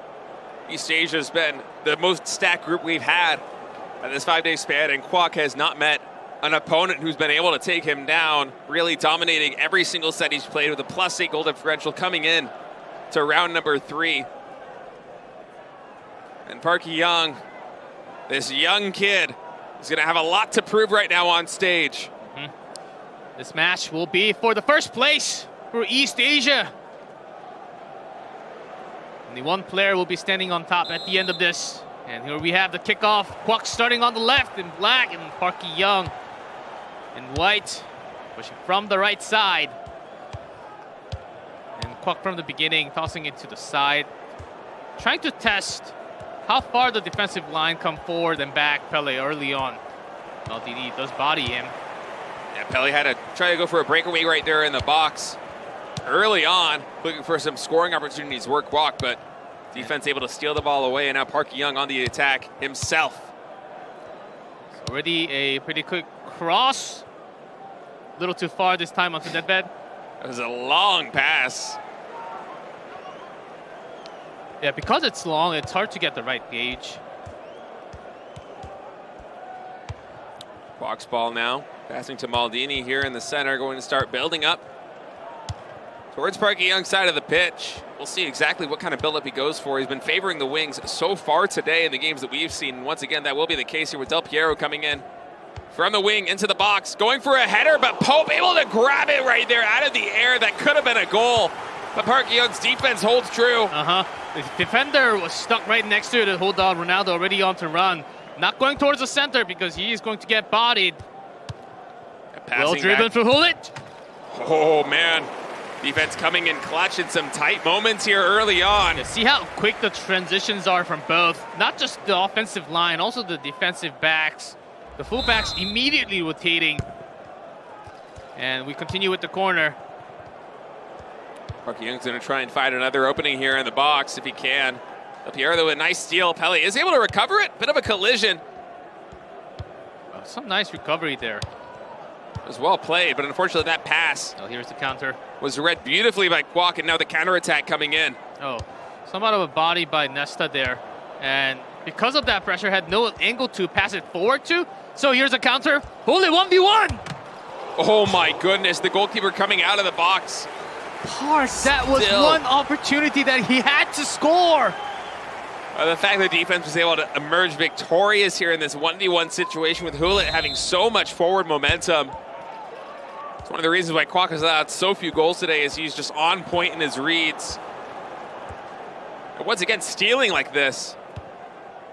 East Asia's been the most stacked group we've had in this 5-day span, and Kwok has not met an opponent who's been able to take him down, really dominating every single set he's played with a +8 goal differential coming in to round number 3. And Park Young, this young kid, is going to have a lot to prove right now on stage. This match will be for the first place for East Asia. Only one player will be standing on top at the end of this. And here we have the kickoff. Kwok starting on the left in black, and Park Young in white, pushing from the right side. And Kwok from the beginning, tossing it to the side, trying to test how far the defensive line come forward and back. Pele early on. Maldini does body him. Yeah, Pele had to try to go for a breakaway right there in the box early on, looking for some scoring opportunities for Kwok, but defense able to steal the ball away, and now Park Young on the attack himself. It's already a pretty quick cross. A little too far this time onto Nedved. That was a long pass. Yeah, because it's long, it's hard to get the right gauge. Box ball now, passing to Maldini here in the center, going to start building up Towards Park Young's side of the pitch. We'll see exactly what kind of build-up he goes for. He's been favoring the wings so far today in the games that we've seen. Once again, that will be the case here with Del Piero coming in from the wing into the box, going for a header, but Pope able to grab it right there out of the air. That could have been a goal, but Park Young's defense holds true. The defender was stuck right next to it to hold on. Ronaldo already on to run. Not going towards the center because he is going to get bodied. Well driven for Hulit. Oh, man. Defense coming in clutch in some tight moments here early on. See how quick the transitions are from both. Not just the offensive line, also the defensive backs. The fullbacks immediately rotating. And we continue with the corner. Park Young's going to try and find another opening here in the box if he can. Del Piero, though, a nice steal. Pele is able to recover it. Bit of a collision. Oh, some nice recovery there. It was well played, but unfortunately that pass here's the counter. Was read beautifully by Kwok, and now the counterattack coming in. Oh, somewhat of a body by Nesta there. And because of that pressure, had no angle to pass it forward to. So here's a counter. Holy 1v1! Oh my goodness, the goalkeeper coming out of the box. That was one opportunity that he had to score. The fact that the defense was able to emerge victorious here in this 1v1 situation with Hulit having so much forward momentum. It's one of the reasons why Kwok has allowed so few goals today, is he's just on point in his reads. And once again, stealing like this,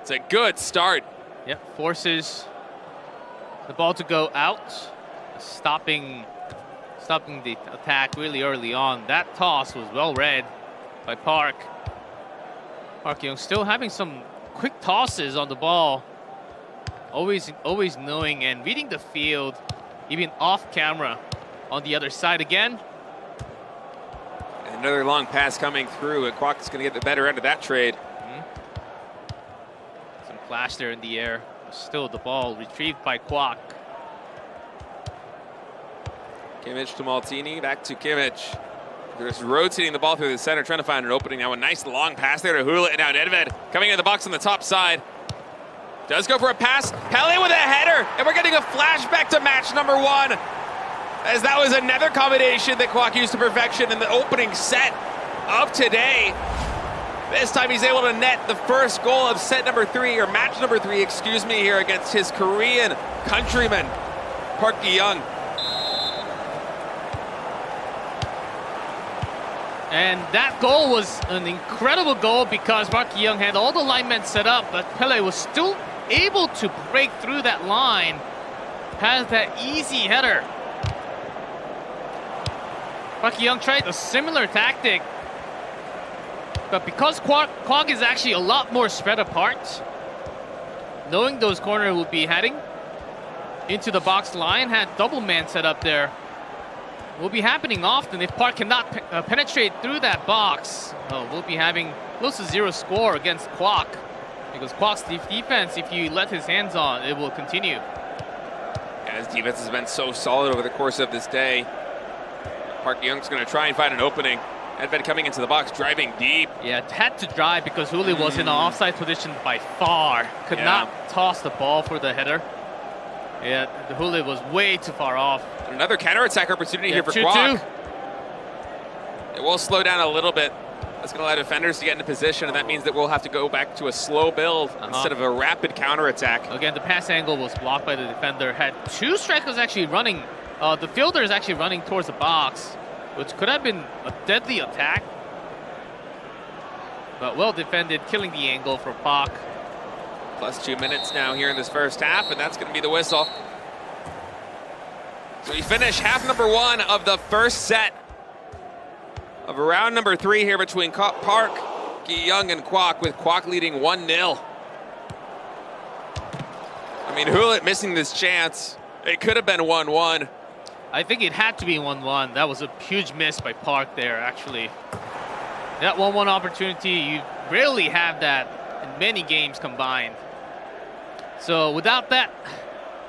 it's a good start. Yep, forces the ball to go out, stopping the attack really early on. That toss was well read by Park. Park Young still having some quick tosses on the ball. Always knowing and reading the field, even off camera. On the other side again. Another long pass coming through, and Kwok is going to get the better end of that trade. Some flash there in the air. Still the ball retrieved by Kwok. Kimmich to Maltini, back to Kimmich. They're just rotating the ball through the center, trying to find an opening. Now a nice long pass there to Hulit, and now Nedved coming in the box on the top side. Does go for a pass. Pele with a header, and we're getting a flashback to match number 1. As that was another combination that Kwok used to perfection in the opening set of today. This time he's able to net the first goal of set number 3, or match number 3, excuse me, here against his Korean countryman, Park Young. And that goal was an incredible goal because Park Young had all the linemen set up, but Pele was still able to break through that line. Has that easy header. Park Young tried a similar tactic, but because Kwok is actually a lot more spread apart, knowing those corners will be heading into the box line, had double man set up there. Will be happening often if Park cannot penetrate through that box. We'll be having close to 0 score against Kwok, because Kwok's defense, if you let his hands on, it will continue. And his defense has been so solid over the course of this day. Park Young's going to try and find an opening. Nedved coming into the box, driving deep. Yeah, had to drive because Hulit was in an offside position by far. Could not toss the ball for the header. Yeah, the Hulit was way too far off. Another counterattack opportunity here for 2-2. Kwok. It will slow down a little bit. That's going to allow defenders to get into position, and that means that we'll have to go back to a slow build instead of a rapid counterattack. Again, the pass angle was blocked by the defender. Had 2 strikers actually running. The fielder is actually running towards the box, which could have been a deadly attack. But well defended, killing the angle for Park. Plus 2 minutes now here in this first half, and that's going to be the whistle. So we finish half number 1 of the first set of round number 3 here between Park, Young, and Kwok, with Kwok leading 1-0. I mean, Hulit missing this chance. It could have been 1-1. I think it had to be 1-1. That was a huge miss by Park there, actually. That 1-1 opportunity, you rarely have that in many games combined. So without that,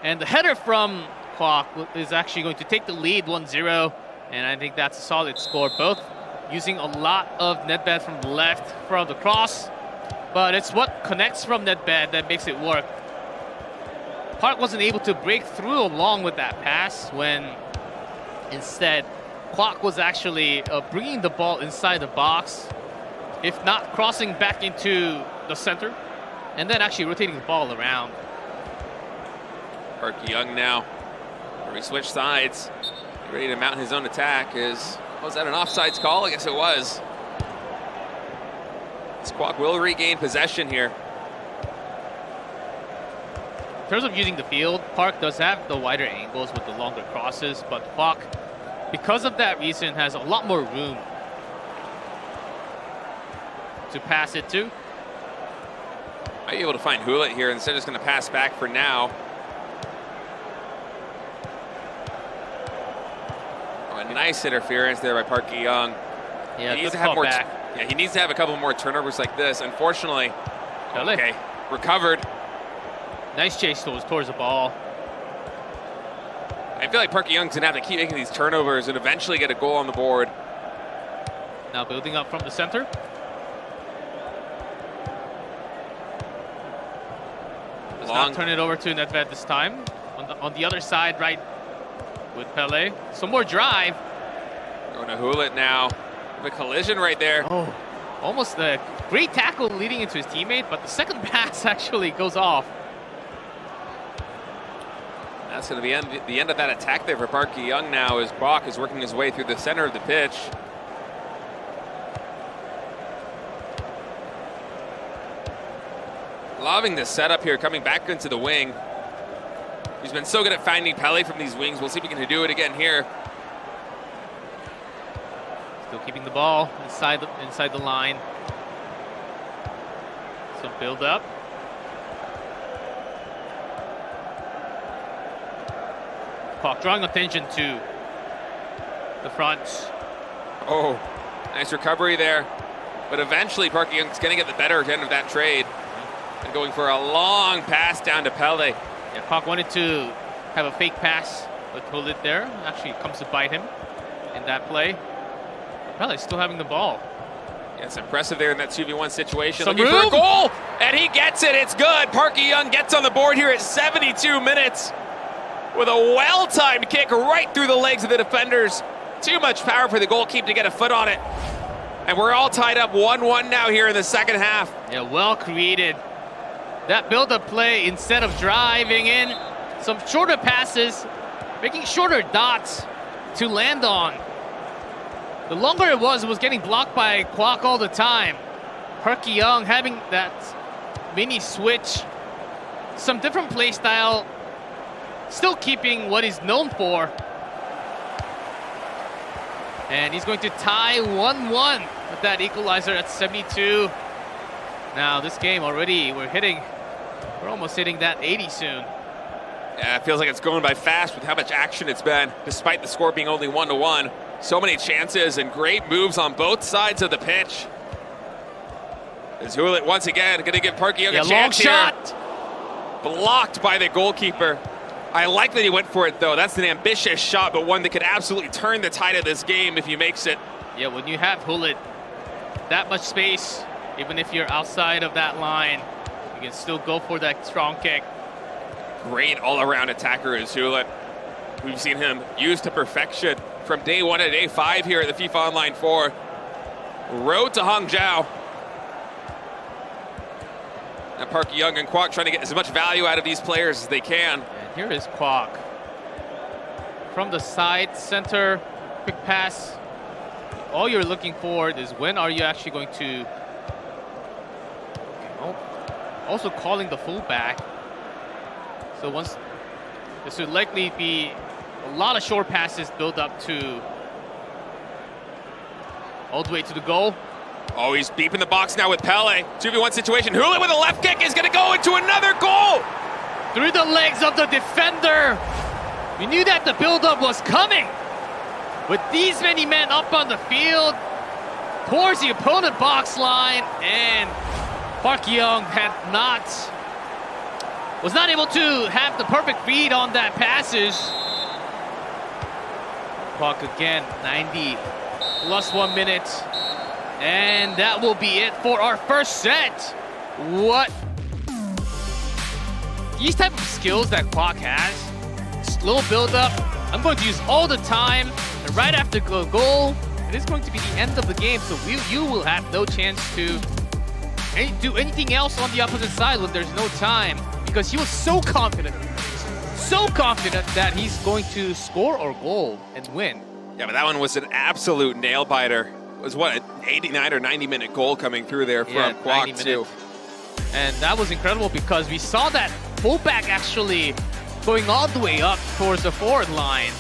and the header from Kwok is actually going to take the lead 1-0, and I think that's a solid score. Both using a lot of Nedved from the left from the cross, but it's what connects from Nedved that makes it work. Park wasn't able to break through along with that pass when instead Kwok was actually bringing the ball inside the box, if not crossing back into the center, and then actually rotating the ball around. Park Young now, where he switched sides, ready to mount his own attack. Was that an offsides call? I guess it was. Kwok will regain possession here. In terms of using the field, Park does have the wider angles with the longer crosses, but Kwok, because of that reason, has a lot more room to pass it to. Might be able to find Hewlett here. Instead, just going to pass back for now. Oh, a nice interference there by Park Young. Yeah, he needs good to have call more. back. Yeah, he needs to have a couple more turnovers like this. Unfortunately, Really? okay, recovered. Nice chase towards the ball. I feel like Park Young's gonna have to keep making these turnovers and eventually get a goal on the board. Now building up from the center. Does not turn it over to Nedved this time. On the other side, right with Pele. Some more drive. Going to Hewlett now. The collision right there. Oh, almost a great tackle leading into his teammate, but the second pass actually goes off. That's going to be the end of that attack there for Park Young now, as Kwok is working his way through the center of the pitch. Loving the setup here, coming back into the wing. He's been so good at finding Pele from these wings. We'll see if he can do it again here. Still keeping the ball inside the line. Some build up. Kwok drawing attention to the front. Oh, nice recovery there. But eventually Park Young's going to get the better end of that trade. And going for a long pass down to Pele. Yeah, Kwok wanted to have a fake pass, but pulled it there. Actually comes to bite him in that play. Pele still having the ball. Yeah, it's impressive there in that 2v1 situation. Some Looking room. for a goal, and he gets it. It's good. Park Young gets on the board here at 72 minutes with a well-timed kick right through the legs of the defenders. Too much power for the goalkeeper to get a foot on it. And we're all tied up 1-1 now here in the second half. Yeah, well created. That build-up play, instead of driving in, some shorter passes, making shorter dots to land on. The longer it was getting blocked by Kwok all the time. Park Young having that mini switch, some different play style, still keeping what he's known for. And he's going to tie 1-1 with that equalizer at 72. Now this game already, we're almost hitting that 80 soon. Yeah, it feels like it's going by fast with how much action it's been, despite the score being only 1-1. So many chances and great moves on both sides of the pitch. As Hewlett once again going to give Park Young a chance here. Long shot! Blocked by the goalkeeper. I like that he went for it though. That's an ambitious shot, but one that could absolutely turn the tide of this game if he makes it. Yeah, when you have Hewlett, that much space, even if you're outside of that line, you can still go for that strong kick. Great all-around attacker is Hewlett. We've seen him used to perfection from day 1 to day 5 here at the FIFA Online 4. Road to Hangzhou. Now Park Young and Kwok trying to get as much value out of these players as they can. And here is Kwok. From the side, center, quick pass. All you're looking for is when are you actually going to... Also calling the fullback. So once... This would likely be a lot of short passes build up to... all the way to the goal. Oh, he's deep in the box now with Pele. 2v1 situation. Hewlett with a left kick is going to go into another goal. Through the legs of the defender. We knew that the build-up was coming. With these many men up on the field, towards the opponent box line, and Park Young was not able to have the perfect read on that passes. Kwok again, 90 plus 1 minute. And that will be it for our first set. What? These type of skills that Kwok has, slow build up, I'm going to use all the time And right after the goal, it is going to be the end of the game, so you will have no chance to do anything else on the opposite side when there's no time, because he was so confident that he's going to score or goal and win. Yeah, but that one was an absolute nail biter. It was what, an 89 or 90-minute goal coming through there from Kwok too. And that was incredible because we saw that fullback actually going all the way up towards the forward line.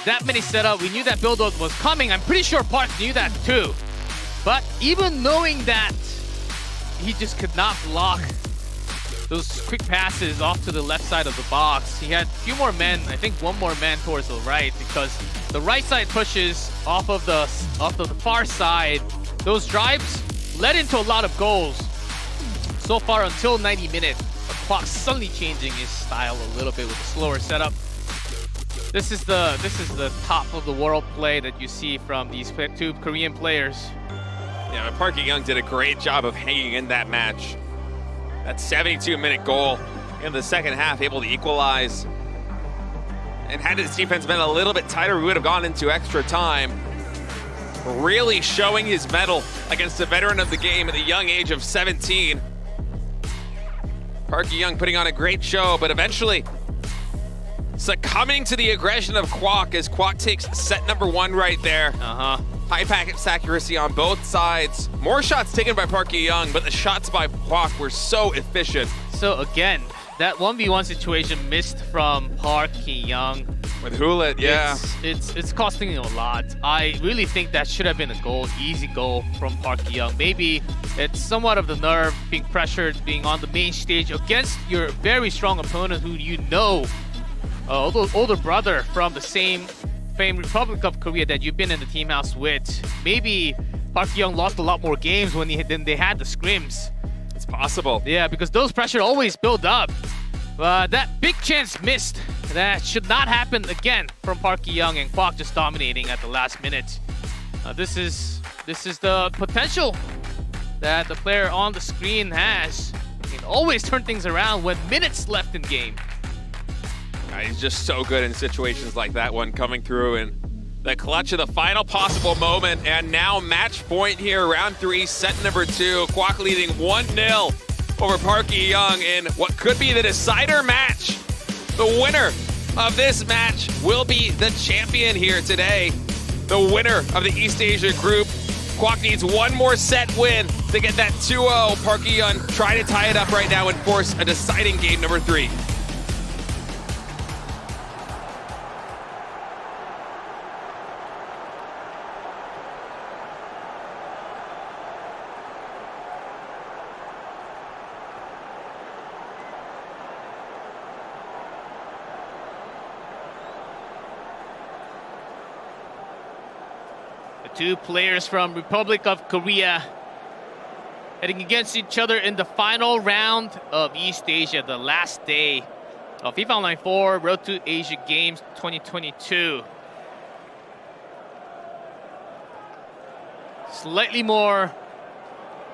That many setup, we knew that build-up was coming. I'm pretty sure Park knew that too. But even knowing that, he just could not block those quick passes off to the left side of the box. He had a few more men, I think one more man towards the right, because the right side pushes off of the far side. Those drives led into a lot of goals. So far until 90 minutes, Kwok suddenly changing his style a little bit with a slower setup. This is the top of the world play that you see from these two Korean players. Yeah, but Park Young did a great job of hanging in that match. That 72-minute goal in the second half, able to equalize. And had his defense been a little bit tighter, we would have gone into extra time. Really showing his mettle against a veteran of the game at the young age of 17. Park Young putting on a great show, but eventually succumbing to the aggression of Kwok as Kwok takes set number 1 right there. High packets accuracy on both sides. More shots taken by Park Young, but the shots by Kwok were so efficient. So again, that 1v1 situation missed from Park Young. With Hulit, yeah. It's costing him a lot. I really think that should have been a goal, easy goal from Park Young. Maybe it's somewhat of the nerve, being pressured, being on the main stage against your very strong opponent who you know, older brother from the same famed Republic of Korea that you've been in the team house with. Maybe Park Young lost a lot more games when they had the scrims. It's possible. Yeah, because those pressure always build up. That big chance missed. That should not happen again from Park Young, and Kwok just dominating at the last minute. This is the potential that the player on the screen has. He can always turn things around when minutes left in game. He's just so good in situations like that one, coming through in the clutch of the final possible moment. And now match point here, round 3, set number 2. Kwok leading 1-0 over Park Young in what could be the decider match. The winner of this match will be the champion here today. The winner of the East Asia group. Kwok needs one more set win to get that 2-0. Park Young trying to tie it up right now and force a deciding game number 3. Two players from Republic of Korea heading against each other in the final round of East Asia, the last day of FIFA Online 4 Road to Asia Games 2022. Slightly more,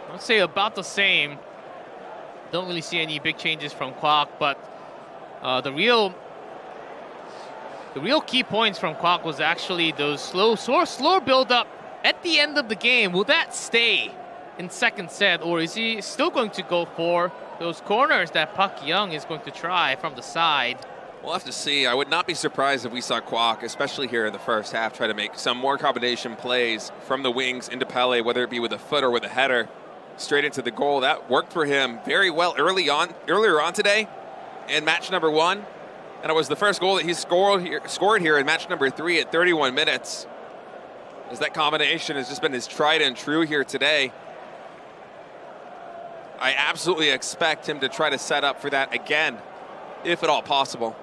I would say about the same. Don't really see any big changes from Kwok, but the real key points from Kwok was actually those slow build-up at the end of the game. Will that stay in second set, or is he still going to go for those corners that Park Young is going to try from the side? We'll have to see. I would not be surprised if we saw Kwok, especially here in the first half, try to make some more combination plays from the wings into Pele, whether it be with a foot or with a header, straight into the goal. That worked for him very well earlier on today in match number 1. And it was the first goal that he scored here in match number 3 at 31 minutes. As that combination has just been his tried and true here today. I absolutely expect him to try to set up for that again, if at all possible.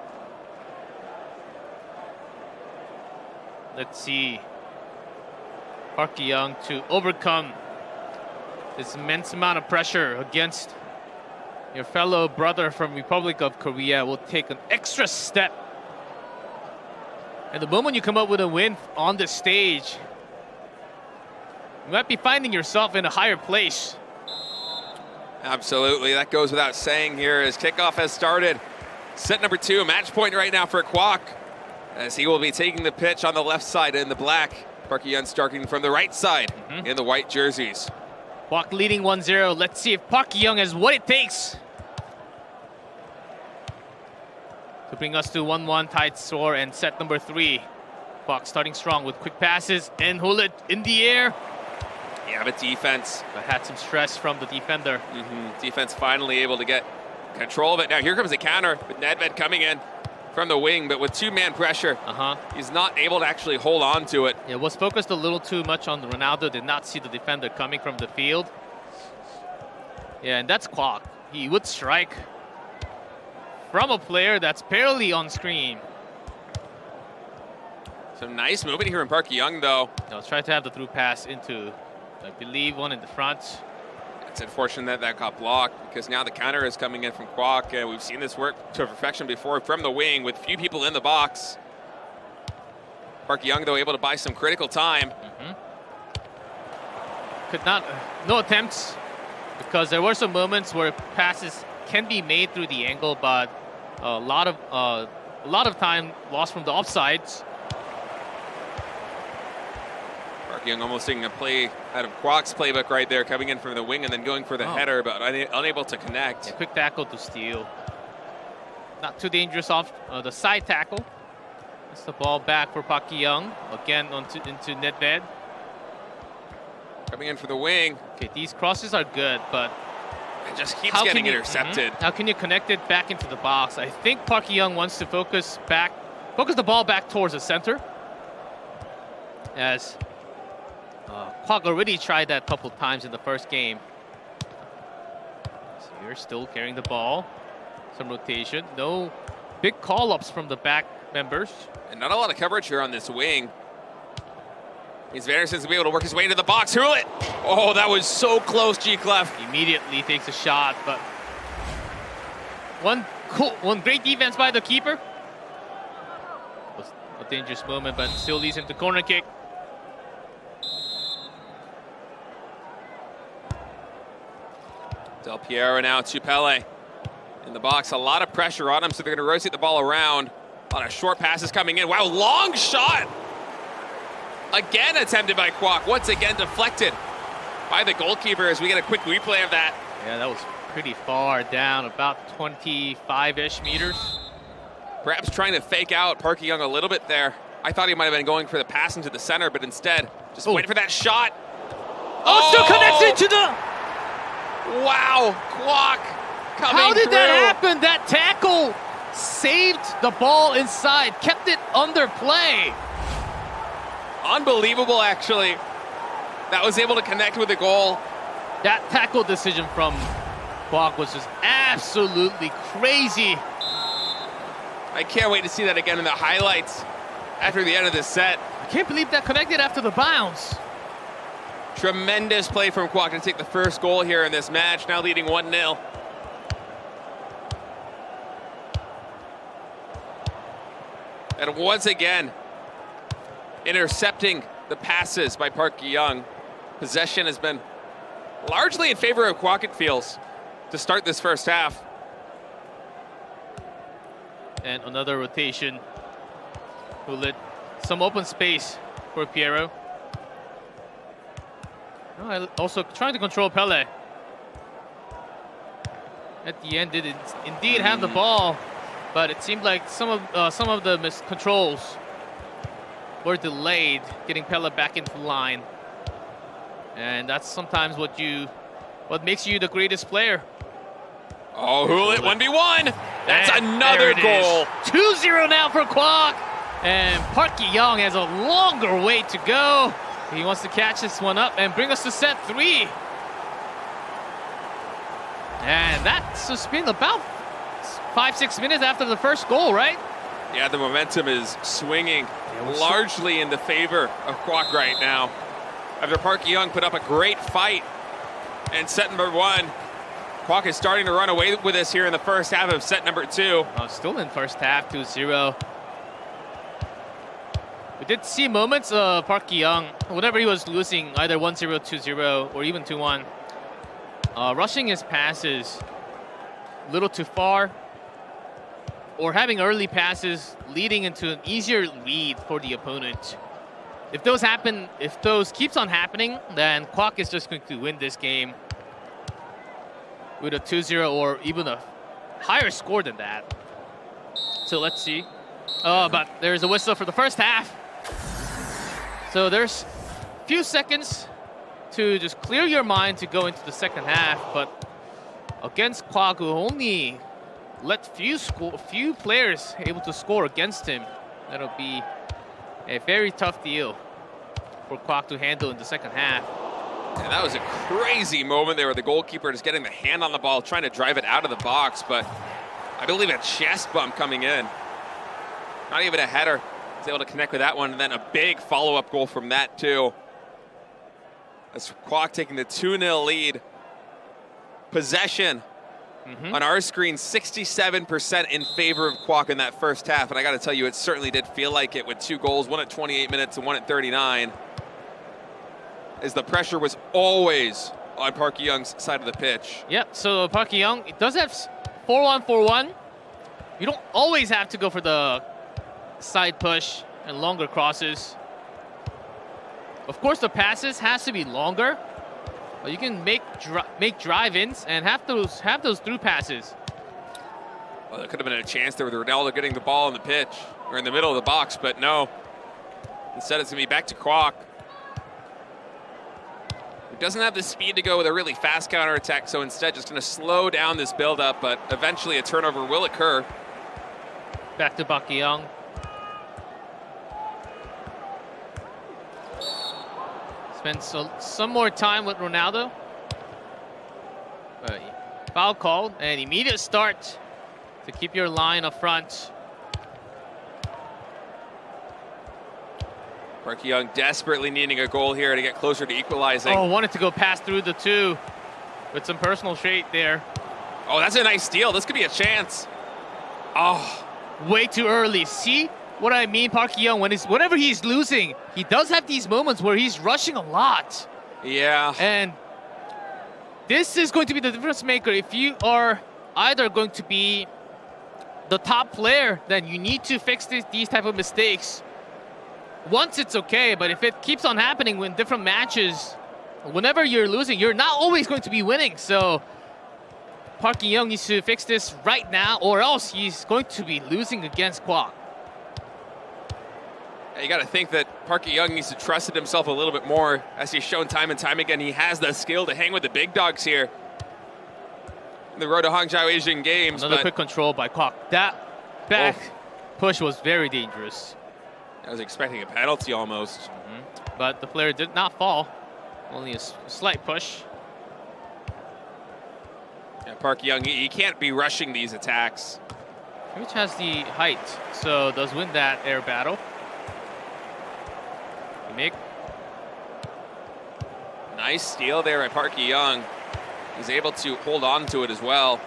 Let's see. Park Young to overcome this immense amount of pressure against your fellow brother from Republic of Korea. Will take an extra step. And the moment you come up with a win on this stage, you might be finding yourself in a higher place. Absolutely, that goes without saying here as kickoff has started. Set number 2, match point right now for Kwok. as he will be taking the pitch on the left side in the black. Park Young starting from the right side in the white jerseys. Kwok leading 1-0. Let's see if Park Young has what it takes to bring us to 1-1 tied score and set number 3. Kwok starting strong with quick passes and Hulit in the air. Yeah, but defense. But had some stress from the defender. Defense finally able to get control of it. Now here comes the counter with Nedved coming in from the wing, but with 2-man pressure. He's not able to actually hold on to it. Yeah, was focused a little too much on Ronaldo. Did not see the defender coming from the field. Yeah, and that's Kwok. He would strike from a player that's barely on screen. Some nice movement here in Park Young, though. Let's try to have the through pass into, I believe, one in the front. It's unfortunate that that got blocked because now the counter is coming in from Kwok. We've seen this work to perfection before from the wing with few people in the box. Park Young, though, able to buy some critical time. Could not, no attempts, because there were some moments where passes can be made through the angle, but a lot of time lost from the offsides. Park Young almost taking a play out of Kwok's playbook right there, coming in from the wing and then going for the header, but unable to connect. Yeah, quick tackle to steal. Not too dangerous off the side tackle. That's the ball back for Park Young. Again into Nedved. Coming in for the wing. Okay, these crosses are good, but it just keeps getting intercepted. How can you connect it back into the box? I think Park Young wants to focus the ball back towards the center. As Kwok already tried that a couple times in the first game. So you're still carrying the ball. Some rotation. No big call-ups from the back members. And not a lot of coverage here on this wing. Means Vanderson's gonna be able to work his way into the box. Hulit! Oh, that was so close, G-Clef. Immediately takes a shot, but one great defense by the keeper. Was a dangerous moment, but still leads him to corner kick. Del Piero now to Pele in the box. A lot of pressure on him, so they're going to rotate the ball around. A lot of short passes coming in. Wow, long shot! Again attempted by Kwok. Once again deflected by the goalkeeper as we get a quick replay of that. Yeah, that was pretty far down, about 25-ish meters. Perhaps trying to fake out Park Young a little bit there. I thought he might have been going for the pass into the center, but instead, just waiting for that shot. Oh, still connects into the... Wow, Kwok coming How did through. that happen? That tackle saved the ball inside, kept it under play. Unbelievable, actually. That was able to connect with the goal. That tackle decision from Kwok was just absolutely crazy. I can't wait to see that again in the highlights after the end of this set. I can't believe that connected after the bounce. Tremendous play from Kwok to take the first goal here in this match, now leading 1-0. And once again, intercepting the passes by Park Young. Possession has been largely in favor of Kwok, it feels, to start this first half. And another rotation. Hulit, some open space for Piero. Also trying to control Pele. At the end, did indeed have the ball, but it seemed like some of the miscontrols were delayed, getting Pele back into line. And that's sometimes what makes you the greatest player. Oh, Hulit 1v1. That's another goal. 2-0 now for Kwok. And Park Young has a longer way to go. He wants to catch this one up and bring us to set 3. And that's just been about 5-6 minutes after the first goal, right? Yeah, the momentum is swinging largely in the favor of Kwok right now. After Park Young put up a great fight in set number 1, Kwok is starting to run away with us here in the first half of set number 2. Still in first half, 2-0. We did see moments of Park Young, whenever he was losing either 1-0, 2-0, or even 2-1, rushing his passes a little too far. or having early passes leading into an easier lead for the opponent. If those happen, if those keeps on happening, then Kwok is just going to win this game with a 2-0 or even a higher score than that. So let's see. But there's a whistle for the first half. So there's a few seconds to just clear your mind to go into the second half. But against Kwok, who only let few players able to score against him, that'll be a very tough deal for Kwok to handle in the second half. And that was a crazy moment there with the goalkeeper just getting the hand on the ball, trying to drive it out of the box, but I believe a chest bump coming in. Not even a header. He's able to connect with that one, and then a big follow-up goal from that too. That's Kwok taking the 2-0 lead. Possession on our screen, 67% in favor of Kwok in that first half, and I got to tell you, it certainly did feel like it with 2 goals, one at 28 minutes and one at 39. As the pressure was always on Park Young's side of the pitch. Yep, so Park Young, it does have 4-1-4-1. You don't always have to go for the side push and longer crosses. Of course, the passes has to be longer, but you can make drive-ins and have those through passes. Well, there could have been a chance there with Ronaldo getting the ball on the pitch or in the middle of the box, but no. Instead, it's going to be back to Kwok. Doesn't have the speed to go with a really fast counterattack, so instead just going to slow down this build-up, but eventually a turnover will occur. Back to Park Young. Spend some more time with Ronaldo. Foul called, and immediate start to keep your line up front. Park Young desperately needing a goal here to get closer to equalizing. Oh, wanted to go past through the 2 with some personal trait there. Oh, that's a nice steal. This could be a chance. Oh. Way too early. See what I mean, Park Young? Whenever he's losing, he does have these moments where he's rushing a lot. Yeah. And this is going to be the difference maker. If you are either going to be the top player, then you need to fix these type of mistakes. Once it's okay, but if it keeps on happening in different matches, whenever you're losing, you're not always going to be winning. So Park Young needs to fix this right now, or else he's going to be losing against Kwok. You got to think that Park Young needs to trust in himself a little bit more, as he's shown time and time again. He has the skill to hang with the big dogs here in the road to Hangzhou Asian Games. Another quick control by Kwok. That back push was very dangerous. I was expecting a penalty almost. But the player did not fall. Only a slight push. Yeah, Park Young, he can't be rushing these attacks. Which has the height, so does win that air battle. Mick. Nice steal there by Park Young. He's able to hold on to it as well.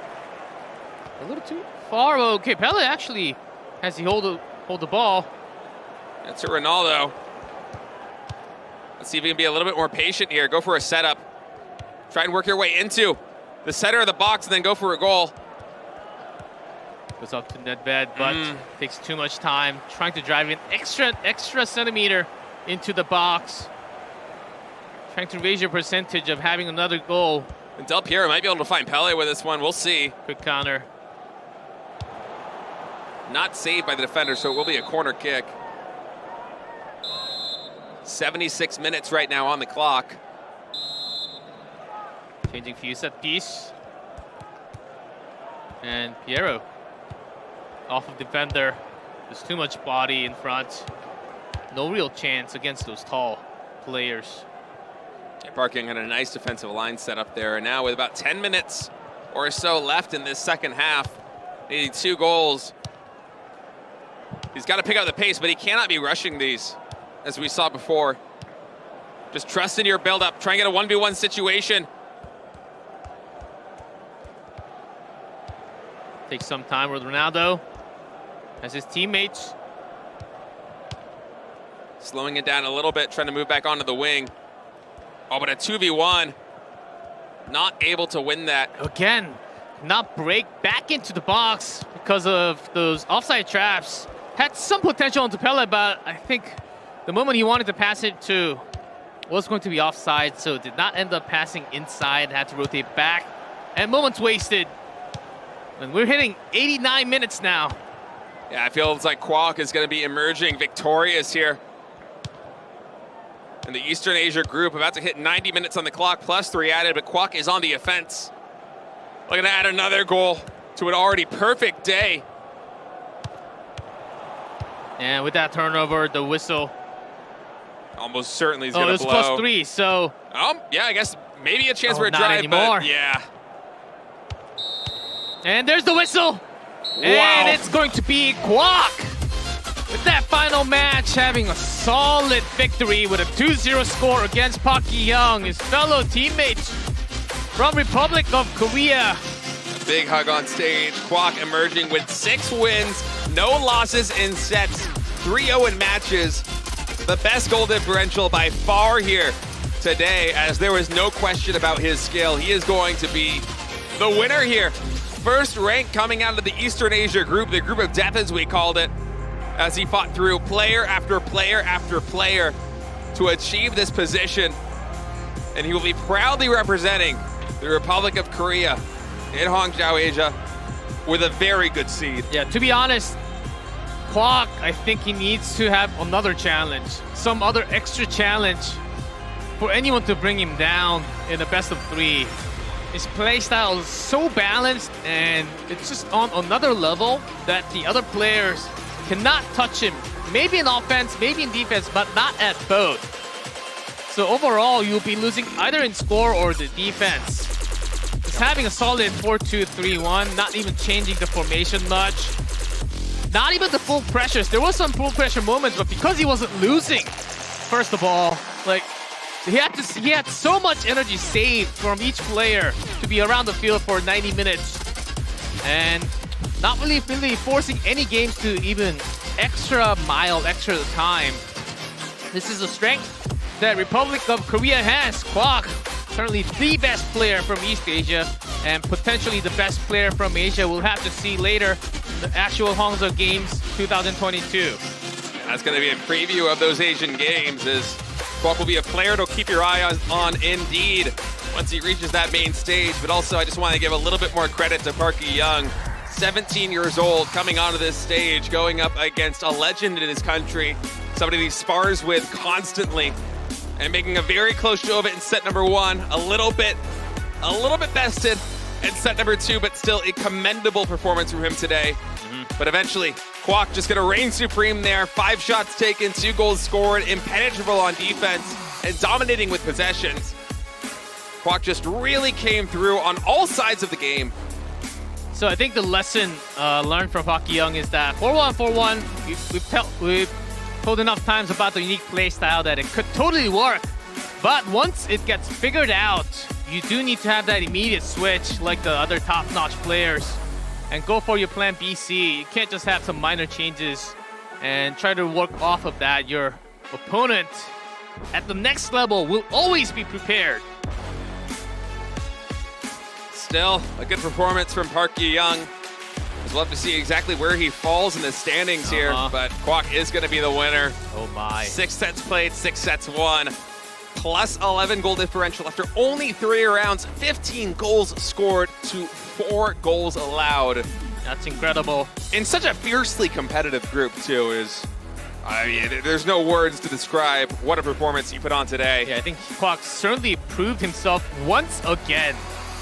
A little too far. Okay, Pele actually has the hold the ball. That's to Ronaldo. Let's see if he can be a little bit more patient here. Go for a setup. Try and work your way into the center of the box and then go for a goal. Goes up to Nedved, but takes too much time. Trying to drive an extra centimeter into the box. Trying to raise your percentage of having another goal. And Del Piero might be able to find Pele with this one. We'll see. Quick counter. Not saved by the defender, so it will be a corner kick. 76 minutes right now on the clock. Changing for you set piece. And Piero off of defender. There's too much body in front. No real chance against those tall players. Yeah, Park Young had a nice defensive line set up there. And now with about 10 minutes or so left in this second half, needing 2 goals. He's got to pick up the pace, but he cannot be rushing these, as we saw before. Just trust in your build-up. Try and get a 1v1 situation. Takes some time with Ronaldo as his teammates. Slowing it down a little bit, trying to move back onto the wing. Oh, but a 2v1. Not able to win that. Again, not break back into the box because of those offside traps. Had some potential onto Pele, but I think the moment he wanted to pass it to was going to be offside, so did not end up passing inside, had to rotate back. And moments wasted. And we're hitting 89 minutes now. Yeah, it feels like Kwok is going to be emerging victorious here. And the Eastern Asia group about to hit 90 minutes on the clock, plus 3 added, but Kwok is on the offense. Looking to add another goal to an already perfect day. And with that turnover, the whistle. Almost certainly is going to blow. It was +3, so. Yeah, I guess maybe a chance for a not drive, anymore. but yeah. And there's the whistle. Wow. And it's going to be Kwok. With that final match, having a solid victory with a 2-0 score against Park Ki-young, his fellow teammates from Republic of Korea. A big hug on stage. Kwok emerging with 6 wins, no losses in sets, 3-0 in matches. The best goal differential by far here today, as there was no question about his skill. He is going to be the winner here. First rank coming out of the Eastern Asia group, the group of death as we called it, as he fought through player after player after player to achieve this position. And he will be proudly representing the Republic of Korea in Hangzhou, Asia, with a very good seed. Yeah, to be honest, Kwok, I think he needs to have another challenge, some other extra challenge for anyone to bring him down in a best of 3. His playstyle is so balanced, and it's just on another level that the other players cannot touch him. Maybe in offense, maybe in defense, but not at both. So overall, you'll be losing either in score or the defense. Just having a solid 4-2-3-1, not even changing the formation much. Not even the full pressures. There was some full pressure moments, but because he wasn't losing, first of all, like, he had so much energy saved from each player to be around the field for 90 minutes. And not really forcing any games to even extra time. This is a strength that Republic of Korea has. Kwok, certainly the best player from East Asia, and potentially the best player from Asia. We'll have to see later the actual Hangzhou Games 2022. And that's going to be a preview of those Asian Games, as Kwok will be a player to keep your eye on indeed once he reaches that main stage. But also, I just want to give a little bit more credit to Park Ki-young, 17 years old, coming onto this stage, going up against a legend in his country, somebody he spars with constantly, and making a very close show of it in set number 1. A little bit bested in set number 2, but still a commendable performance from him today. But eventually, Kwok just going to reign supreme there. 5 shots taken, 2 goals scored, impenetrable on defense, and dominating with possessions. Kwok just really came through on all sides of the game. So I think the lesson learned from Park Ki-young is that 4-1-4-1, we've told enough times about the unique play style that it could totally work. But once it gets figured out, you do need to have that immediate switch like the other top-notch players and go for your plan BC. You can't just have some minor changes and try to work off of that. Your opponent at the next level will always be prepared. Still, a good performance from Park Ki-young. I'd love to see exactly where he falls in the standings here, but Kwok is going to be the winner. Oh my. 6 sets played, 6 sets won. Plus 11 goal differential after only 3 rounds. 15 goals scored to 4 goals allowed. That's incredible. In such a fiercely competitive group, too, I mean, there's no words to describe what a performance he put on today. Yeah, I think Kwok certainly proved himself once again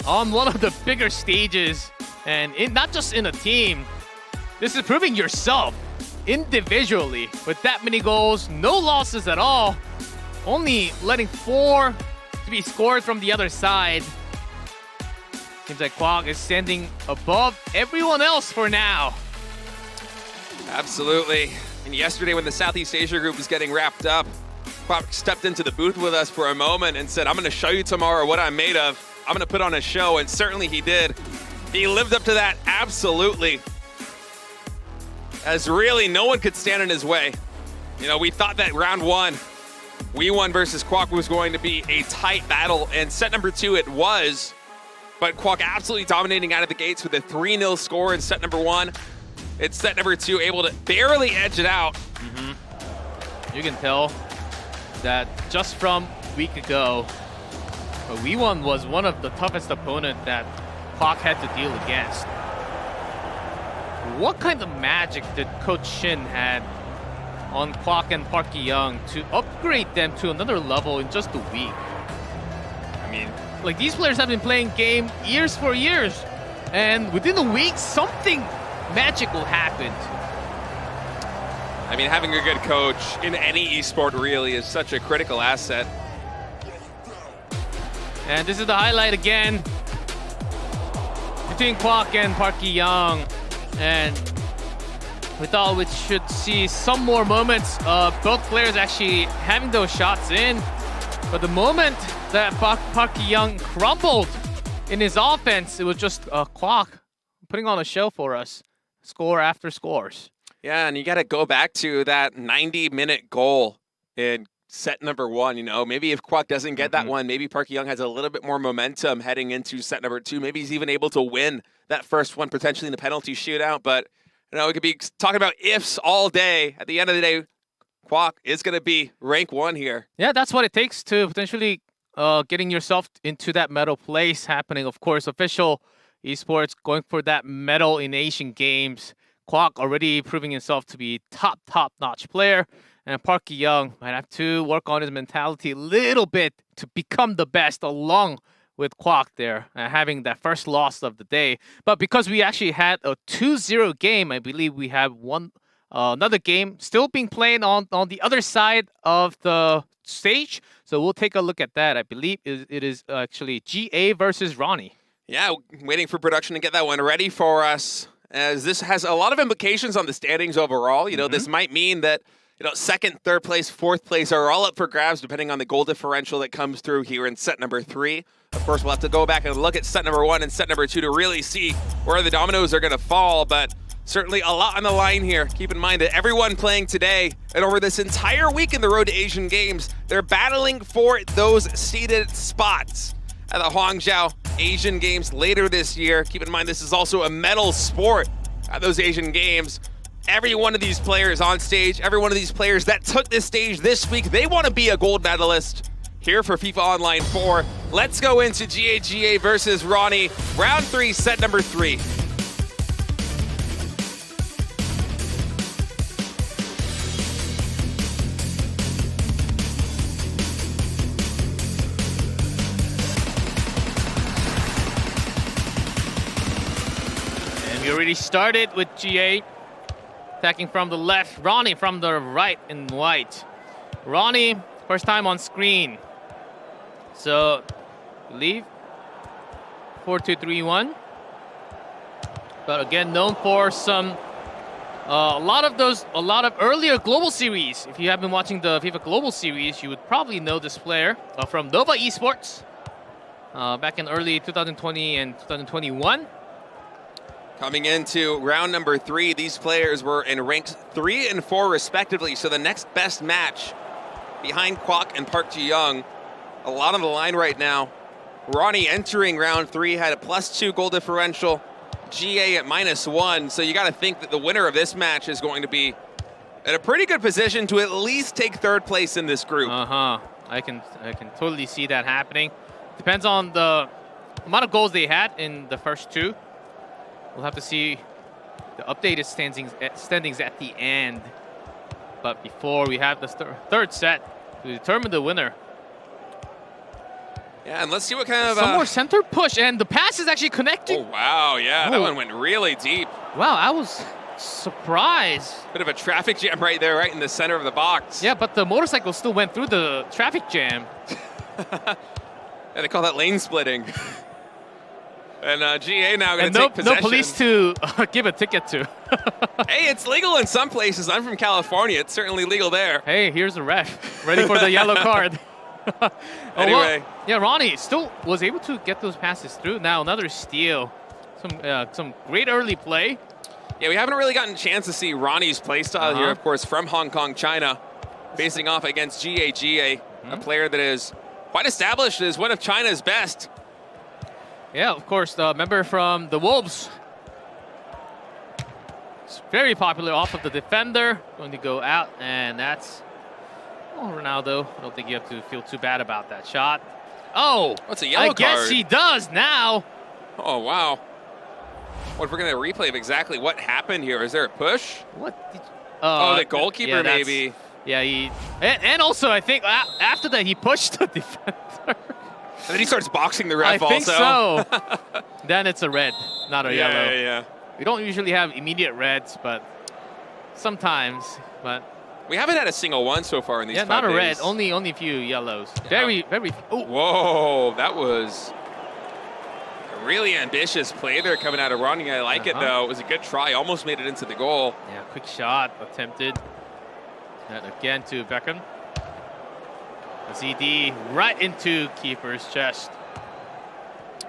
on one of the bigger stages, and not just in a team. This is proving yourself individually with that many goals, no losses at all, only letting 4 to be scored from the other side. Seems like Kwok is standing above everyone else for now. Absolutely. And yesterday when the Southeast Asia group was getting wrapped up, Kwok stepped into the booth with us for a moment and said, I'm going to show you tomorrow what I'm made of. I'm going to put on a show, and certainly he did. He lived up to that, absolutely. As really no one could stand in his way. You know, we thought that round 1, We1 versus Kwok was going to be a tight battle, and set number 2 it was. but Kwok absolutely dominating out of the gates with a 3-0 score in set number 1. It's set number 2, able to barely edge it out. You can tell that just from a week ago, V1 was one of the toughest opponents that Kwok had to deal against. What kind of magic did Coach Shin had on Kwok and Park Ki-young to upgrade them to another level in just a week? I mean, like, these players have been playing game years for years, and within a week, something magical happened. I mean, having a good coach in any esport really is such a critical asset. And this is the highlight again between Kwok and Park Ki-young. And we thought we should see some more moments of both players actually having those shots in. But the moment that Park Ki-young crumbled in his offense, it was just Kwok putting on a show for us, score after scores. Yeah, and you got to go back to that 90-minute goal in set number 1. You know, maybe if Kwok doesn't get that one, maybe Park Ki-young has a little bit more momentum heading into set number 2. Maybe he's even able to win that first one, potentially in the penalty shootout. But, you know, we could be talking about ifs all day. At the end of the day, Kwok is going to be rank 1 here. Yeah, that's what it takes to potentially getting yourself into that medal place happening. Of course, official esports going for that medal in Asian Games. Kwok already proving himself to be top-notch player. And Park Ki-young might have to work on his mentality a little bit to become the best along with Kwok there, having that first loss of the day. But because we actually had a 2-0 game, I believe we have another game still being played on the other side of the stage. So we'll take a look at that. I believe it is actually GA versus Ronnie. Yeah, waiting for production to get that one ready for us, as this has a lot of implications on the standings overall. You know, this might mean that, you know, second, third place, fourth place are all up for grabs depending on the goal differential that comes through here in set number 3. Of course, we'll have to go back and look at set number 1 and set number 2 to really see where the dominoes are going to fall, but certainly a lot on the line here. Keep in mind that everyone playing today and over this entire week in the Road to Asian Games, they're battling for those seeded spots at the Hangzhou Asian Games later this year. Keep in mind, this is also a medal sport at those Asian Games. Every one of these players on stage, every one of these players that took this stage this week, they want to be a gold medalist here for FIFA Online 4. Let's go into GA versus Ronnie. Round 3, set number 3. We already started with GA attacking from the left, Ronnie from the right in white. Ronnie, first time on screen. So, I believe 4-2-3-1. But again, known for some a lot of earlier global series. If you have been watching the FIFA Global Series, you would probably know this player from Nova Esports back in early 2020 and 2021. Coming into round number 3, these players were in ranks 3 and 4 respectively, so the next best match behind Kwok and Park Ki-young. A lot on the line right now. Ronnie entering round 3 had a +2 goal differential, GA at -1, so you got to think that the winner of this match is going to be in a pretty good position to at least take third place in this group. I can totally see that happening. Depends on the amount of goals they had in the first 2. We'll have to see the updated standings at the end. But before we have the third set to determine the winner. Yeah, and let's see what kind of... Some more center push, and the pass is actually connecting. Oh, wow, yeah, that one went really deep. Wow, I was surprised. Bit of a traffic jam right there, right in the center of the box. Yeah, but the motorcycle still went through the traffic jam. Yeah, they call that lane splitting. And GA now going to take possession. No police to give a ticket to. Hey, it's legal in some places. I'm from California. It's certainly legal there. Hey, here's the ref, ready for the yellow card. Anyway. Yeah, Ronnie still was able to get those passes through. Now another steal. Some great early play. Yeah, we haven't really gotten a chance to see Ronnie's playstyle here, of course, from Hong Kong, China, facing off against GA, a player that is quite established as one of China's best. Yeah, of course, the member from the Wolves. It's very popular off of the defender. Going to go out, and that's Ronaldo. I don't think you have to feel too bad about that shot. Oh, What's a yellow I guess card? he does now. Oh, wow. What if we're going to replay of exactly what happened here? Is there a push? What? Did Oh, the goalkeeper yeah, that's- maybe. Yeah, and also I think after that he pushed the defender. And then he starts boxing the I ref think also. so. Then it's a red, not a Yeah, yellow. yeah. We don't usually have immediate reds, but sometimes. But We haven't had a single one so far in these yeah, 5 not a days. red. Only a few yellows. Yeah. Very. Oh, Whoa, that was a really ambitious play there coming out of Ronnie. I like it, though. It was a good try. Almost made it into the goal. yeah, quick shot attempted. And again to Beckham. The ZD right into keeper's chest.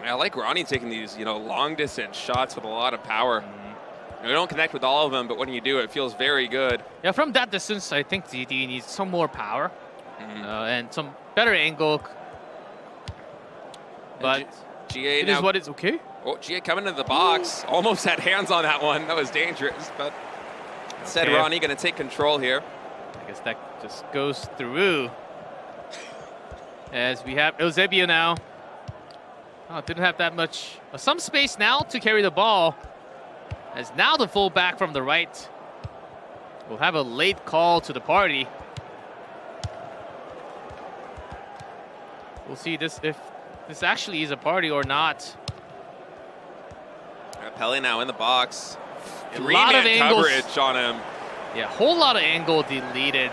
I like Ronnie taking these, long distance shots with a lot of power. You don't connect with all of them, but when you do, it feels very good. Yeah, from that distance, I think ZD needs some more power and some better angle. But GA it now. is what it's okay. Oh, GA coming into the box. Almost had hands on that one. That was dangerous, but said Okay. Ronnie going to take control here. I guess that just goes through. As we have Eusebio now. Oh, didn't have that much. Some space now to carry the ball. As now the fullback from the right will have a late call to the party. We'll see this if this actually is a party or not. Pele now in the box. A lot of 3-man angles. coverage on him. Yeah, whole lot of angle deleted.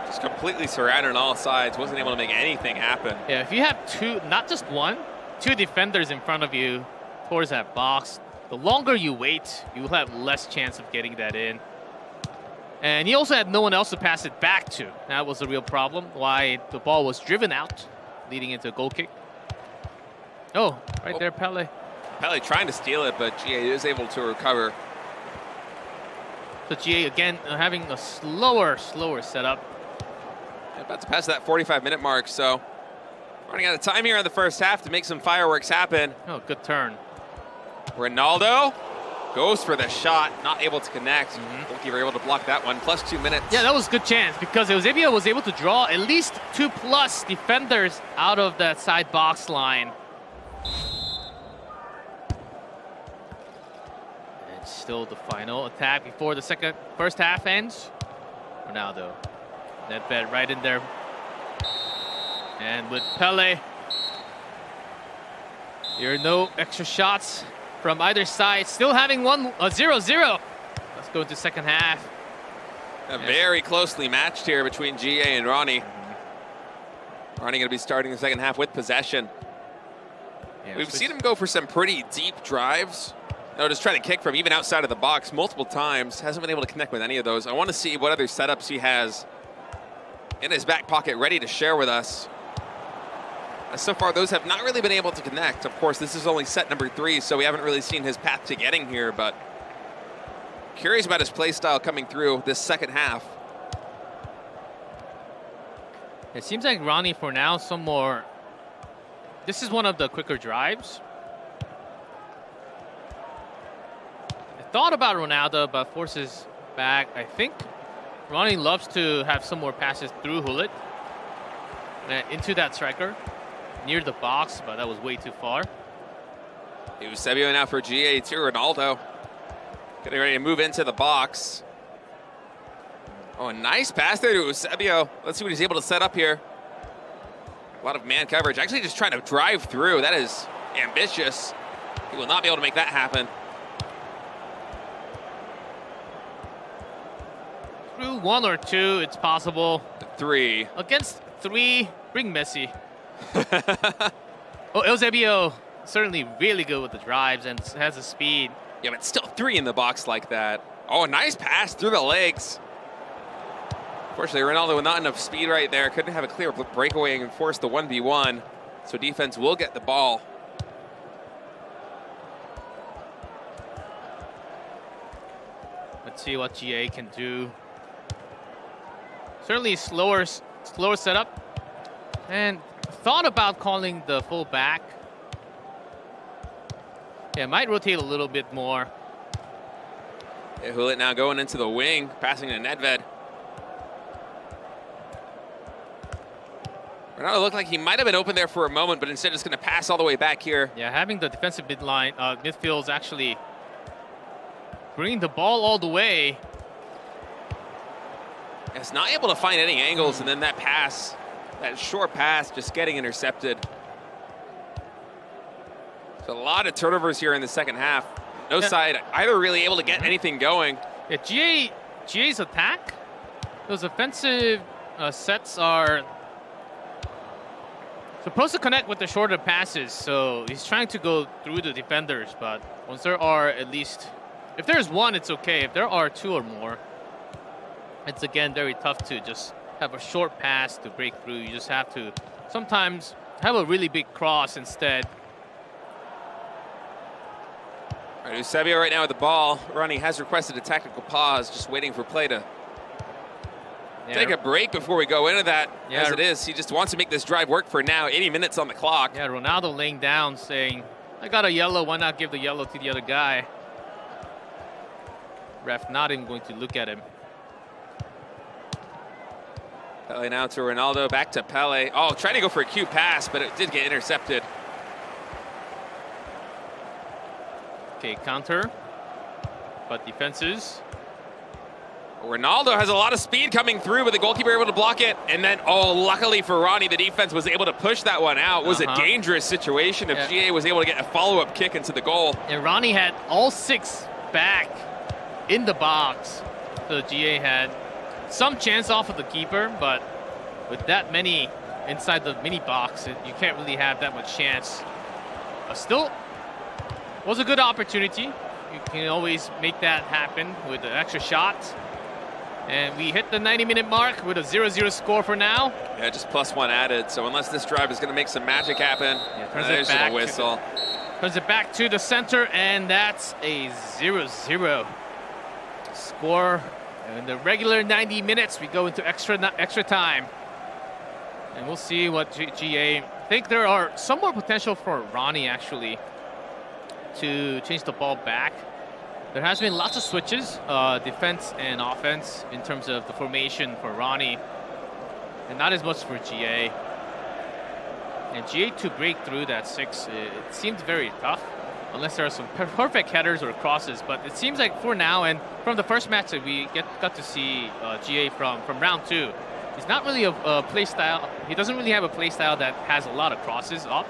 Just completely surrounded on all sides. Wasn't able to make anything happen. Yeah, if you have two, not just one, two defenders in front of you towards that box, the longer you wait, you will have less chance of getting that in. And he also had no one else to pass it back to. That was the real problem, why the ball was driven out, leading into a goal kick. Oh, right there, Pele. Pele trying to steal it, but GA is able to recover. So GA again having a slower setup. About to pass that 45-minute mark, so running out of time here in the first half to make some fireworks happen. Oh, good turn. Ronaldo goes for the shot, not able to connect. Goalkeeper able to block that one, plus 2 minutes. Yeah, that was a good chance because Eusebio was able to draw at least 2+ defenders out of that side box line. And still the final attack before the first half ends. Ronaldo. That bet right in there. And with Pele, there are no extra shots from either side. Still having 0-0. Let's go into second half. Very closely matched here between GA and Ronnie. Ronnie going to be starting the second half with possession. Yeah, We've seen him go for some pretty deep drives. Just trying to kick from even outside of the box multiple times. Hasn't been able to connect with any of those. I want to see what other setups he has in his back pocket ready to share with us. So far, those have not really been able to connect. Of course, this is only set number 3, so we haven't really seen his path to getting here, but curious about his play style coming through this second half. It seems like Ronnie for now some more. This is one of the quicker drives. I thought about Ronaldo, but forces back. I think Ronnie loves to have some more passes through Hullet into that striker near the box, but that was way too far. Eusebio now for GA to Ronaldo. Getting ready to move into the box. Oh, a nice pass there to Eusebio. Let's see what he's able to set up here. A lot of man coverage. Actually just trying to drive through. That is ambitious. He will not be able to make that happen. Through 1 or 2, it's possible. 3. Against 3, bring Messi. Oh, Eusebio certainly really good with the drives and has the speed. Yeah, but still 3 in the box like that. Oh, a nice pass through the legs. Unfortunately, Ronaldo with not enough speed right there. Couldn't have a clear breakaway and force the 1v1. So defense will get the ball. Let's see what GA can do. Certainly slower setup. And thought about calling the full back. Yeah, might rotate a little bit more. Yeah, Hulit now going into the wing, passing to Nedved. Ronaldo looked like he might have been open there for a moment, but instead just going to pass all the way back here. Yeah, having the defensive midfield is actually bringing the ball all the way. It's not able to find any angles, and then that pass, that short pass, just getting intercepted. So a lot of turnovers here in the second half. No side either really able to get anything going. Yeah, GA's attack, those offensive sets are supposed to connect with the shorter passes, so he's trying to go through the defenders, but once there are at least, if there's one, it's okay. If there are two or more, it's again very tough to just have a short pass to break through. You just have to sometimes have a really big cross instead. All right, Eusebio right now with the ball. Ronnie has requested a tactical pause, just waiting for play to take a break before we go into that. Yeah. As it is, he just wants to make this drive work for now. 80 minutes on the clock. Yeah, Ronaldo laying down saying, I got a yellow, why not give the yellow to the other guy? Ref not even going to look at him. Pele now to Ronaldo, back to Pele. Oh, trying to go for a cute pass, but it did get intercepted. Okay, counter, but defenses. Ronaldo has a lot of speed coming through, but the goalkeeper able to block it. And then, oh, luckily for Ronnie, the defense was able to push that one out. It was a dangerous situation if GA was able to get a follow-up kick into the goal. And Ronnie had all 6 back in the box. So GA had some chance off of the keeper, but with that many inside the mini box, you can't really have that much chance. Still, was a good opportunity. You can always make that happen with an extra shot. And we hit the 90-minute mark with a 0-0 score for now. Yeah, just +1 added. So unless this drive is going to make some magic happen, there's a whistle. Turns it back to the center, and that's a 0-0 score. In the regular 90 minutes, we go into extra time. And we'll see what GA. I think there are some more potential for Ronnie, actually, to change the ball back. There has been lots of switches, defense and offense, in terms of the formation for Ronnie, and not as much for GA. And GA to break through that 6, it seems very tough, unless there are some perfect headers or crosses. But it seems like for now, and from the first match that we got to see GA from round 2, he's not really a play style. He doesn't really have a play style that has a lot of crosses up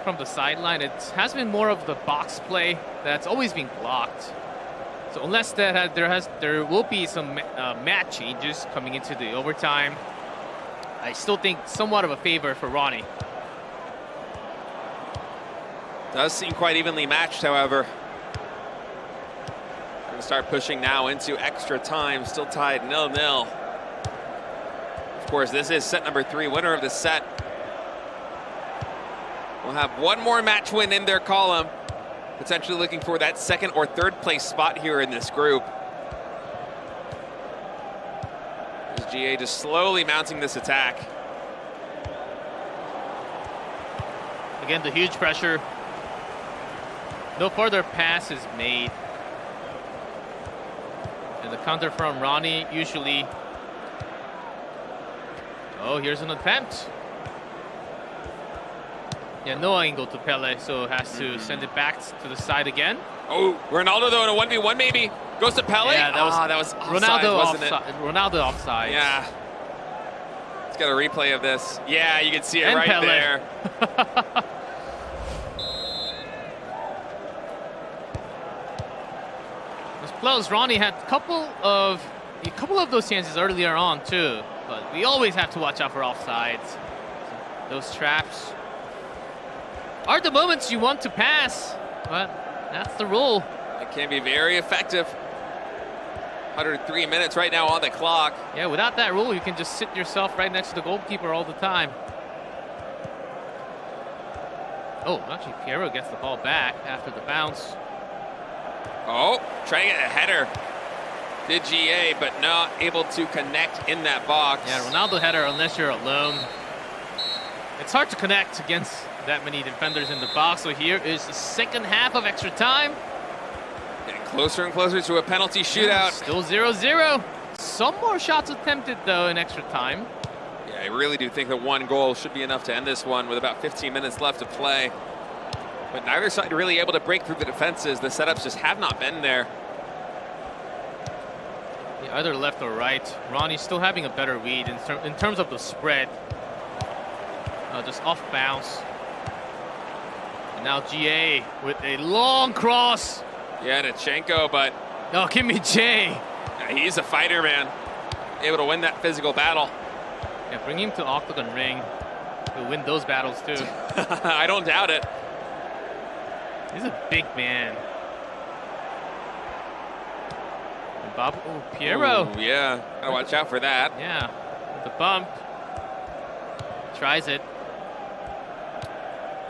from the sideline. It has been more of the box play that's always been blocked. So unless there will be some match changes coming into the overtime, I still think somewhat of a favor for Ronnie. Does seem quite evenly matched, however. Going to start pushing now into extra time, still tied 0-0. Of course, this is set number 3, winner of the set will have one more match win in their column, potentially looking for that 2nd or 3rd place spot here in this group. As GA just slowly mounting this attack. Again, the huge pressure. No further pass is made. And the counter from Ronnie usually. Oh, here's an attempt. Yeah, no angle to Pele, so has to send it back to the side again. Oh, Ronaldo though in a 1v1 maybe. Goes to Pele. Yeah, that was offside, Ronaldo wasn't it? Ronaldo offside. Yeah. Let's get a replay of this. Yeah, you can see it And right Pele. there. It was close. Ronnie had a couple of those chances earlier on too, but we always have to watch out for offsides. Those traps are the moments you want to pass, but that's the rule. It can be very effective. 103 minutes right now on the clock. Yeah, without that rule, you can just sit yourself right next to the goalkeeper all the time. Oh, actually, Piero gets the ball back after the bounce. Oh, trying to get a header. Did GA, but not able to connect in that box. Yeah, Ronaldo header unless you're alone. It's hard to connect against that many defenders in the box. So here is the second half of extra time. Getting closer and closer to a penalty shootout. Still 0-0. Some more shots attempted, though, in extra time. Yeah, I really do think that one goal should be enough to end this one with about 15 minutes left to play. But neither side really able to break through the defenses. The setups just have not been there. Yeah, either left or right. Ronnie's still having a better read in terms of the spread. Just off bounce. And now GA with a long cross. Yeah, Nachenko, but Oh, give me Jay. yeah, he's a fighter, man. Able to win that physical battle. Yeah, bring him to Octagon Ring. He'll win those battles too. I don't doubt it. He's a big man. And Bob, oh, Piero. Ooh, yeah, gotta watch out for that. Yeah, the bump. Tries it.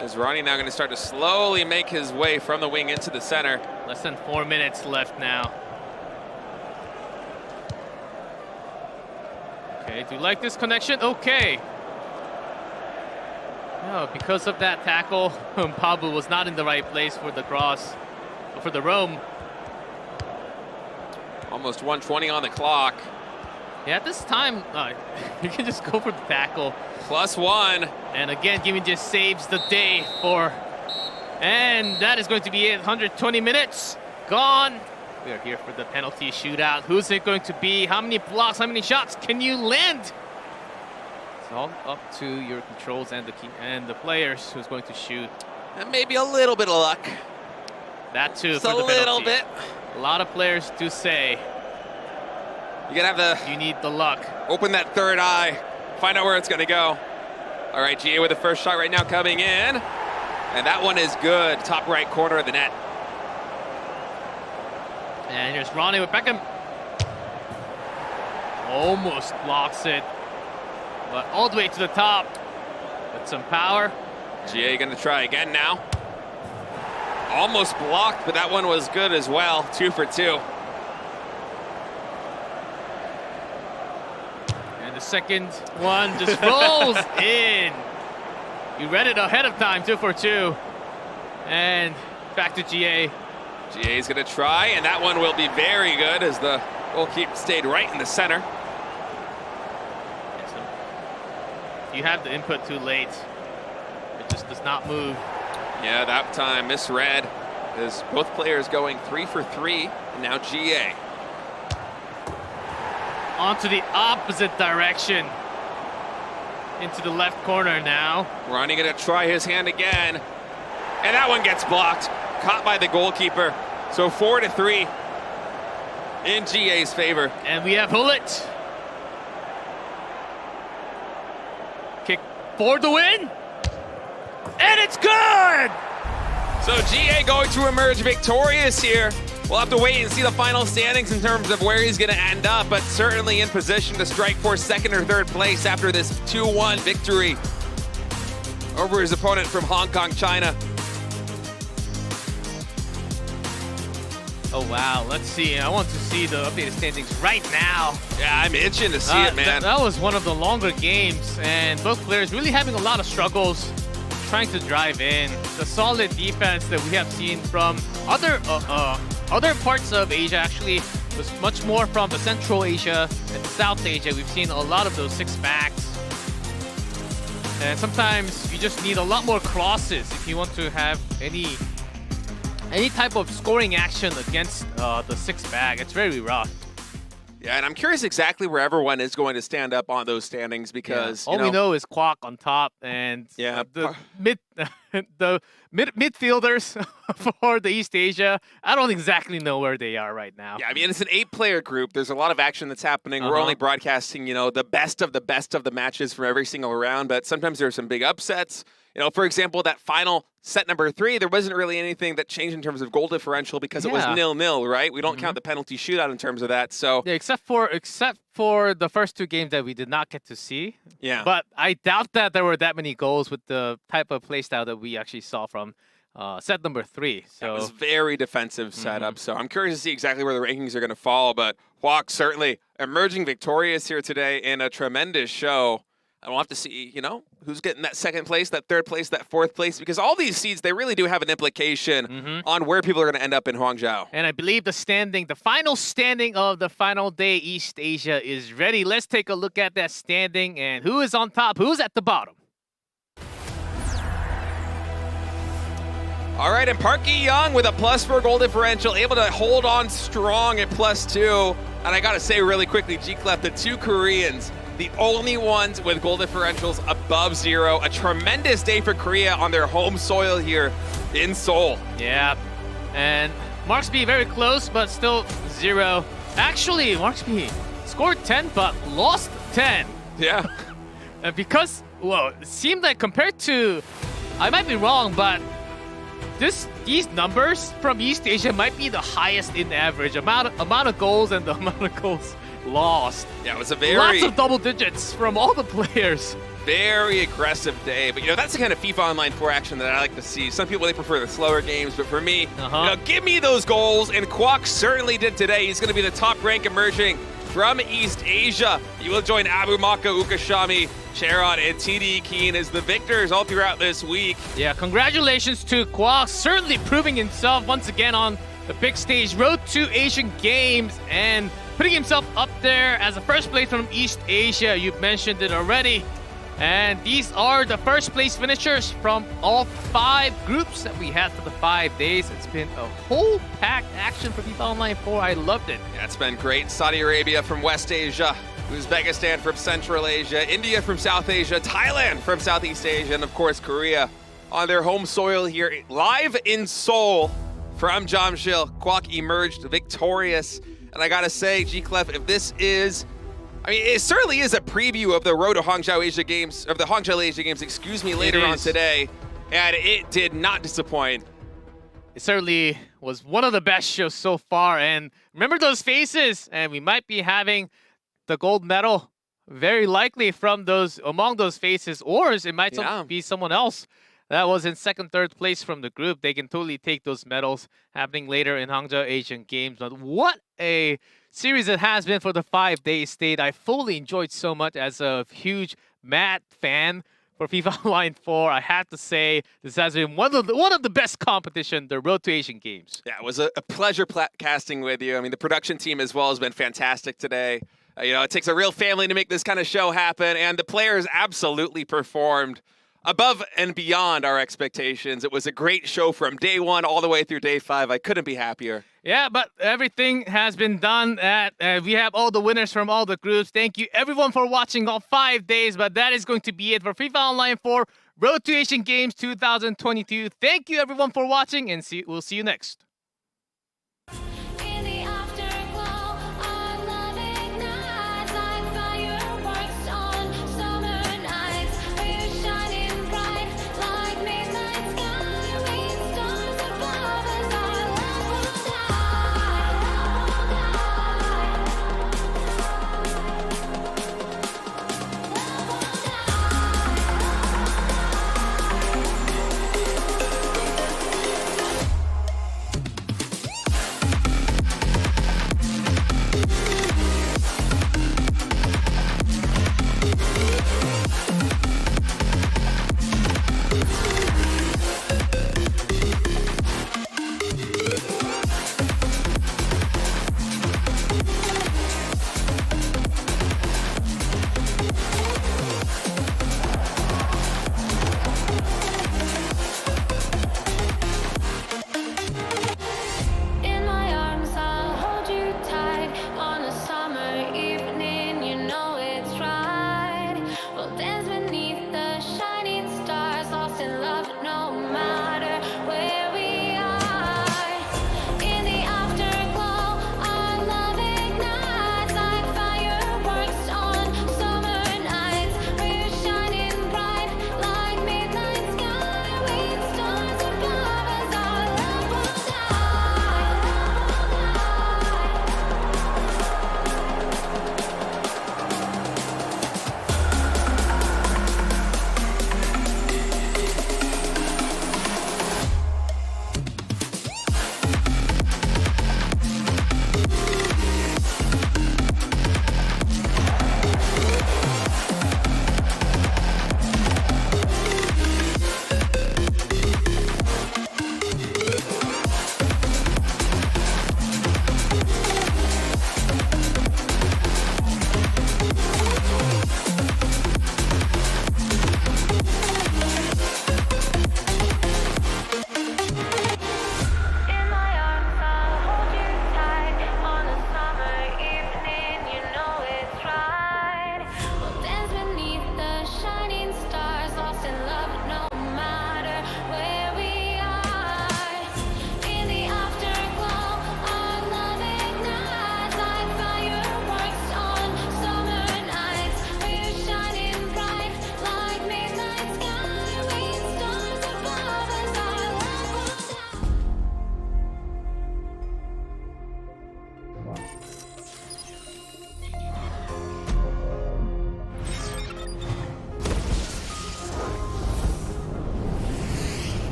Is Ronnie now going to start to slowly make his way from the wing into the center? Less than 4 minutes left now. Okay, do you like this connection? Okay. No, because of that tackle, Pablo was not in the right place for the cross, for the roam. Almost 1:20 on the clock. Yeah, at this time, you can just go for the tackle. +1. And again, Gimme just saves the day for... And that is going to be it. 120 minutes gone. We are here for the penalty shootout. Who's it going to be? How many blocks? How many shots can you land? It's all up to your controls and the players who's going to shoot. And maybe a little bit of luck. That too. Just for a the little penalty. bit. A lot of players do say You gotta have the you need the luck. open that third eye, find out where it's gonna go. All right, GA with the first shot right now coming in. And that one is good. Top right corner of the net. And here's Ronnie with Beckham. Almost blocks it. But all the way to the top. With some power. GA gonna try again now. Almost blocked, but that one was good as well. 2 for 2. And the second one just rolls in. You read it ahead of time, 2 for 2. And back to GA. GA's gonna try, and that one will be very good as the goalkeeper stayed right in the center. Yes, you have the input too late. It just does not move. Yeah, that time misread as both players going 3 for 3, and now GA. Onto the opposite direction. Into the left corner now. Ronnie gonna try his hand again, and that one gets blocked. Caught by the goalkeeper. So 4 to 3 in GA's favor. And we have Hullet. Kick for the win. And it's good! So GA going to emerge victorious here. We'll have to wait and see the final standings in terms of where he's going to end up, but certainly in position to strike for second or third place after this 2-1 victory over his opponent from Hong Kong, China. Oh, wow. Let's see. I want to see the updated standings right now. Yeah, I'm itching to see it, man. That was one of the longer games, and both players really having a lot of struggles trying to drive in. The solid defense that we have seen from other parts of Asia actually was much more from the Central Asia and South Asia. We've seen a lot of those 6-backs. And sometimes you just need a lot more crosses if you want to have any type of scoring action against the 6-back. It's very rough. Yeah, and I'm curious exactly where everyone is going to stand up on those standings because all we know is Kwok on top, and Yeah, the midfielders for the East Asia. I don't exactly know where they are right now. Yeah, I mean, it's an 8-player group. There's a lot of action that's happening. We're only broadcasting, the best of the matches from every single round, but sometimes there are some big upsets. For example, that final set number 3, there wasn't really anything that changed in terms of goal differential because it was 0-0, right? We don't count the penalty shootout in terms of that. So yeah, except for the first 2 games that we did not get to see. Yeah. But I doubt that there were that many goals with the type of play style that we actually saw from set number 3. So it was very defensive setup. So I'm curious to see exactly where the rankings are going to fall. But Kwok certainly emerging victorious here today in a tremendous show. And we'll have to see, you know, who's getting that second place, that third place, that fourth place, because all these seeds, they really do have an implication on where people are going to end up in Hangzhou. And I believe the final standing of the final day East Asia is ready. Let's take a look at that standing and who is on top, who's at the bottom. All right, and Park Gi-young with a +4 goal differential, able to hold on strong at +2. And I got to say really quickly, G-Clef, the two Koreans, the only ones with goal differentials above 0. A tremendous day for Korea on their home soil here in Seoul. Yeah, and Marksby very close, but still 0. Actually, Marksby scored 10, but lost 10. Yeah. Because, well, it seemed like compared to, I might be wrong, but these numbers from East Asia might be the highest in average amount of goals and the amount of goals lost. Yeah, it was a lots of double digits from all the players. Very aggressive day, but you know that's the kind of FIFA Online 4 action that I like to see. Some people, they prefer the slower games, but for me, you know, give me those goals, and Kwok certainly did today. He's going to be the top rank emerging from East Asia. He will join Abu Maka, Ukashami, Charon, and TD Keen as the victors all throughout this week. Yeah, congratulations to Kwok, certainly proving himself once again on the big stage, Road to Asian Games, and putting himself up there as the first place from East Asia. You've mentioned it already. And these are the first place finishers from all 5 groups that we had for the 5 days. It's been a whole packed action for FIFA Online 4. I loved it. Yeah, it's been great. Saudi Arabia from West Asia, Uzbekistan from Central Asia, India from South Asia, Thailand from Southeast Asia, and of course Korea on their home soil here live in Seoul from Jamsil. Kwok emerged victorious. And I gotta say, G-Clef, if this is, I mean, it certainly is a preview of the Road to Hangzhou Asia Games, of the Hangzhou Asia Games, excuse me, later on today. And it did not disappoint. It certainly was one of the best shows so far. And remember those faces, and we might be having the gold medal very likely from among those faces, or it might be someone else that was in second, third place from the group. They can totally take those medals happening later in Hangzhou Asian Games. But what a series it has been for the 5-day state. I fully enjoyed so much as a huge mad fan for FIFA Online 4. I have to say this has been one of the best competition, the Road to Asian Games. Yeah, it was a pleasure casting with you. I mean, the production team as well has been fantastic today. You know, it takes a real family to make this kind of show happen, and the players absolutely performed above and beyond our expectations. It was a great show from day 1 all the way through day 5. I couldn't be happier. Yeah, but everything has been done. We have all the winners from all the groups. Thank you, everyone, for watching all 5 days. But that is going to be it for FIFA Online 4 Road to Asian Games 2022. Thank you, everyone, for watching, and we'll see you next.